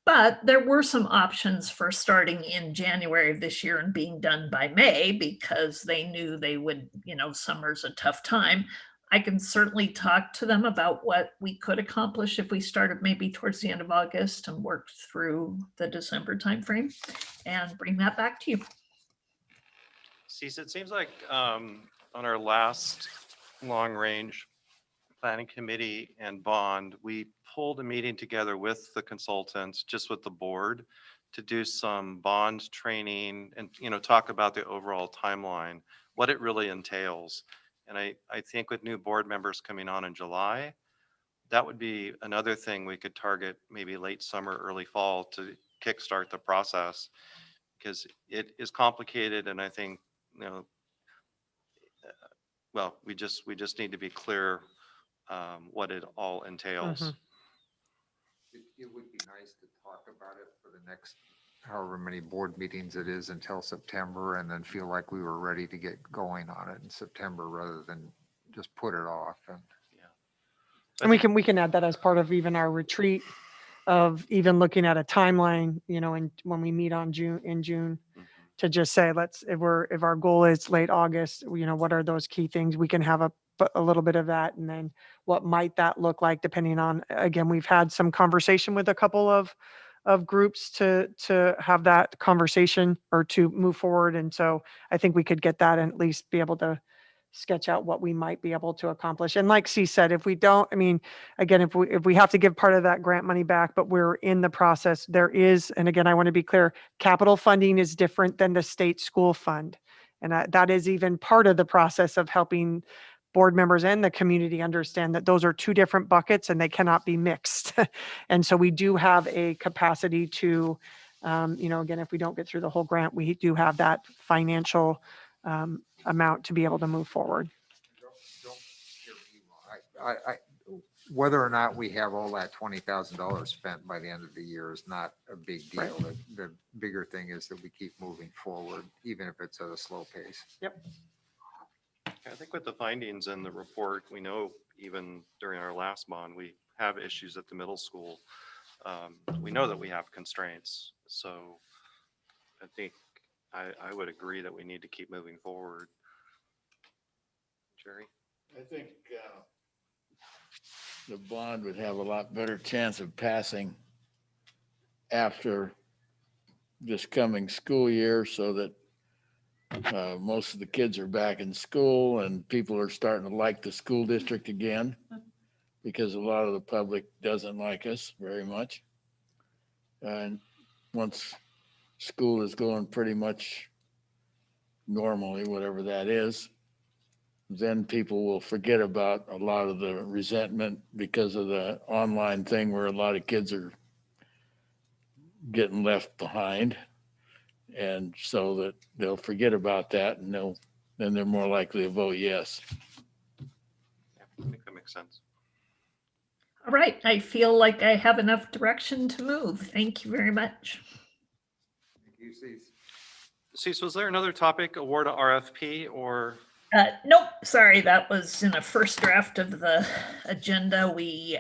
But there were some options for starting in January of this year and being done by May because they knew they would, summer's a tough time. I can certainly talk to them about what we could accomplish if we started maybe towards the end of August and worked through the December timeframe and bring that back to you. Cece, it seems like on our last long range planning committee and bond, we pulled a meeting together with the consultants, just with the board, to do some bond training and talk about the overall timeline, what it really entails. And I think with new board members coming on in July, that would be another thing we could target, maybe late summer, early fall, to kickstart the process, because it is complicated. And I think, well, we just need to be clear what it all entails. Mm-hmm. It would be nice to talk about it for the next however many board meetings it is until September, and then feel like we were ready to get going on it in September rather than just put it off. And we can add that as part of even our retreat of even looking at a timeline, and when we meet in June, to just say, if our goal is late August, what are those key things? We can have a little bit of that, and then what might that look like depending on, again, we've had some conversation with a couple of groups to have that conversation or to move forward. And so I think we could get that and at least be able to sketch out what we might be able to accomplish. And like C said, if we don't, again, if we have to give part of that grant money back, but we're in the process, there is, and again, I want to be clear, capital funding is different than the state school fund. And that is even part of the process of helping board members and the community understand that those are two different buckets and they cannot be mixed. And so we do have a capacity to, again, if we don't get through the whole grant, we do have that financial amount to be able to move forward. Whether or not we have all that $20,000 spent by the end of the year is not a big deal. Right. The bigger thing is that we keep moving forward, even if it's at a slow pace. Yep. I think with the findings in the report, we know even during our last bond, we have issues at the middle school. We know that we have constraints. So I think I would agree that we need to keep moving forward. Jerry? I think the bond would have a lot better chance of passing after this coming school year, so that most of the kids are back in school and people are starting to like the school district again, because a lot of the public doesn't like us very much. And once school is going pretty much normally, whatever that is, then people will forget about a lot of the resentment because of the online thing where a lot of kids are getting left behind. And so that they'll forget about that, and then they're more likely to vote yes. Yeah, I think that makes sense. All right, I feel like I have enough direction to move. Thank you very much. Thank you, Cease. Cease, was there another topic, award a RFP or? Nope, sorry, that was in a first draft of the agenda. We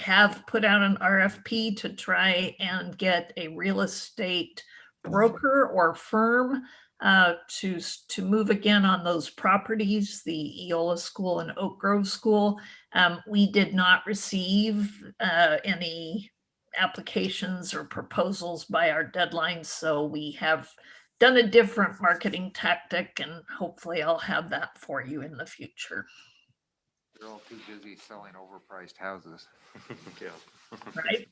have put out an RFP to try and get a real estate broker or firm to move again on those properties, the Eola School and Oak Grove School. We did not receive any applications or proposals by our deadline, so we have done a different marketing tactic, and hopefully I'll have that for you in the future. They're all too busy selling overpriced houses. Yeah. Right.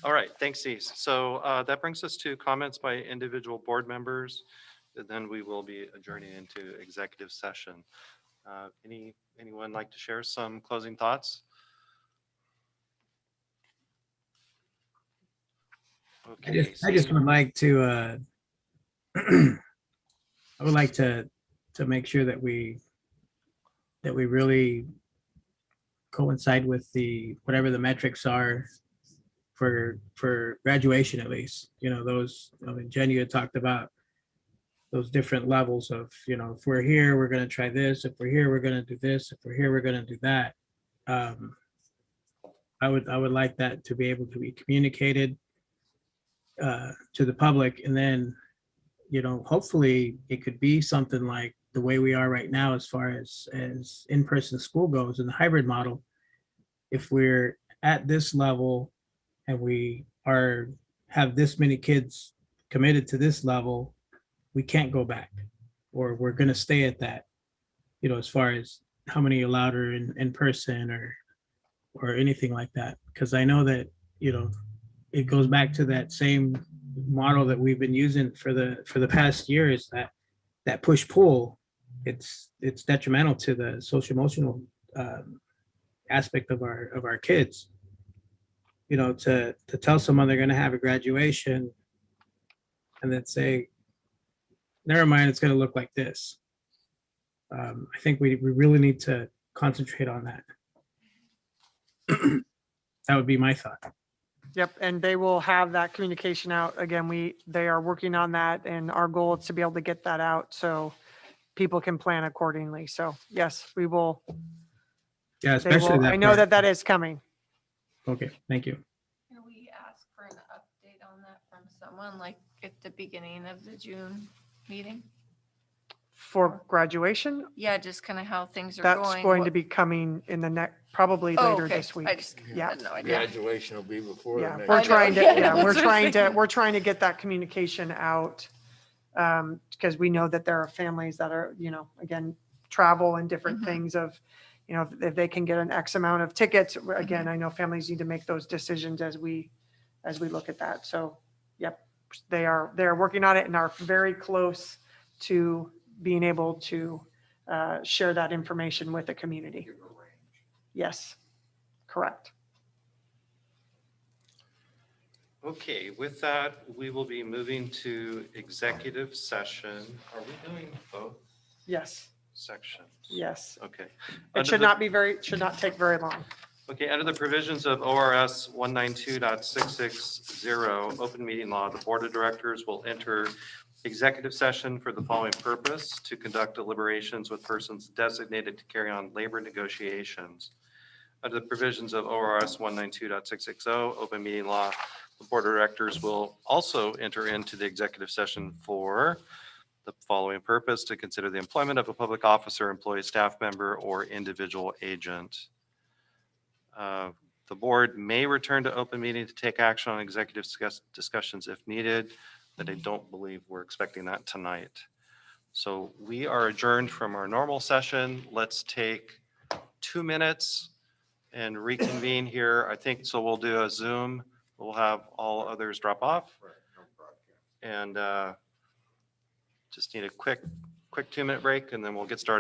All right, thanks, Cease. So that brings us to comments by individual board members, and then we will be adjourning into executive session. Anyone like to share some closing thoughts? Okay. I just would like to I would like to make sure that we really coincide with whatever the metrics are for graduation, at least. Those, Jen, you had talked about those different levels of, if we're here, we're going to try this. If we're here, we're going to do this. If we're here, we're going to do that. I would like that to be able to be communicated to the public, and then, hopefully it could be something like the way we are right now as far as in-person school goes in the hybrid model. If we're at this level and we have this many kids committed to this level, we can't go back, or we're going to stay at that, as far as how many allowed are in person or anything like that. Because I know that, it goes back to that same model that we've been using for the past year, is that push-pull. It's detrimental to the social emotional aspect of our kids. To tell someone they're going to have a graduation and then say, never mind, it's going to look like this. I think we really need to concentrate on that. That would be my thought. Yep, and they will have that communication out. Again, they are working on that, and our goal is to be able to get that out so people can plan accordingly. So yes, we will. Yeah, especially that I know part. that is coming. Okay, thank you. Can we ask for an update on that from someone, like at the beginning of the June meeting? For graduation? Yeah, just kind of how things are That's going. going to be coming in the next, probably Oh, later okay. this week. I just Yeah. had no idea. Graduation will be before the Yeah, next. we're trying to, yeah, that's we're what I'm trying to, thinking. we're trying to get that communication out. Because we know that there are families that are, again, travel and different Mhm. things of, if they can get an X amount of tickets. Again, I know families need to make those decisions as we look at that. So, yep, they're working on it and are very close to being able to share that information with the community. Yes, correct. Okay, with that, we will be moving to executive session. Are we doing both Yes, sections? yes. Okay. It should not take very long. Okay, under the provisions of ORS 192.660 open meeting law, the board of directors will enter executive session for the following purpose: to conduct deliberations with persons designated to carry on labor negotiations. Under the provisions of ORS 192.660 open meeting law, the board of directors will also enter into the executive session for the following purpose: to consider the employment of a public officer, employee, staff member, or individual agent. The board may return to open meeting to take action on executive discussions if needed, but I don't believe we're expecting that tonight. So we are adjourned from our normal session. Let's take 2 minutes and reconvene here. I think, so we'll do a Zoom. We'll have all others drop off. And just need a quick 2-minute break, and then we'll get started.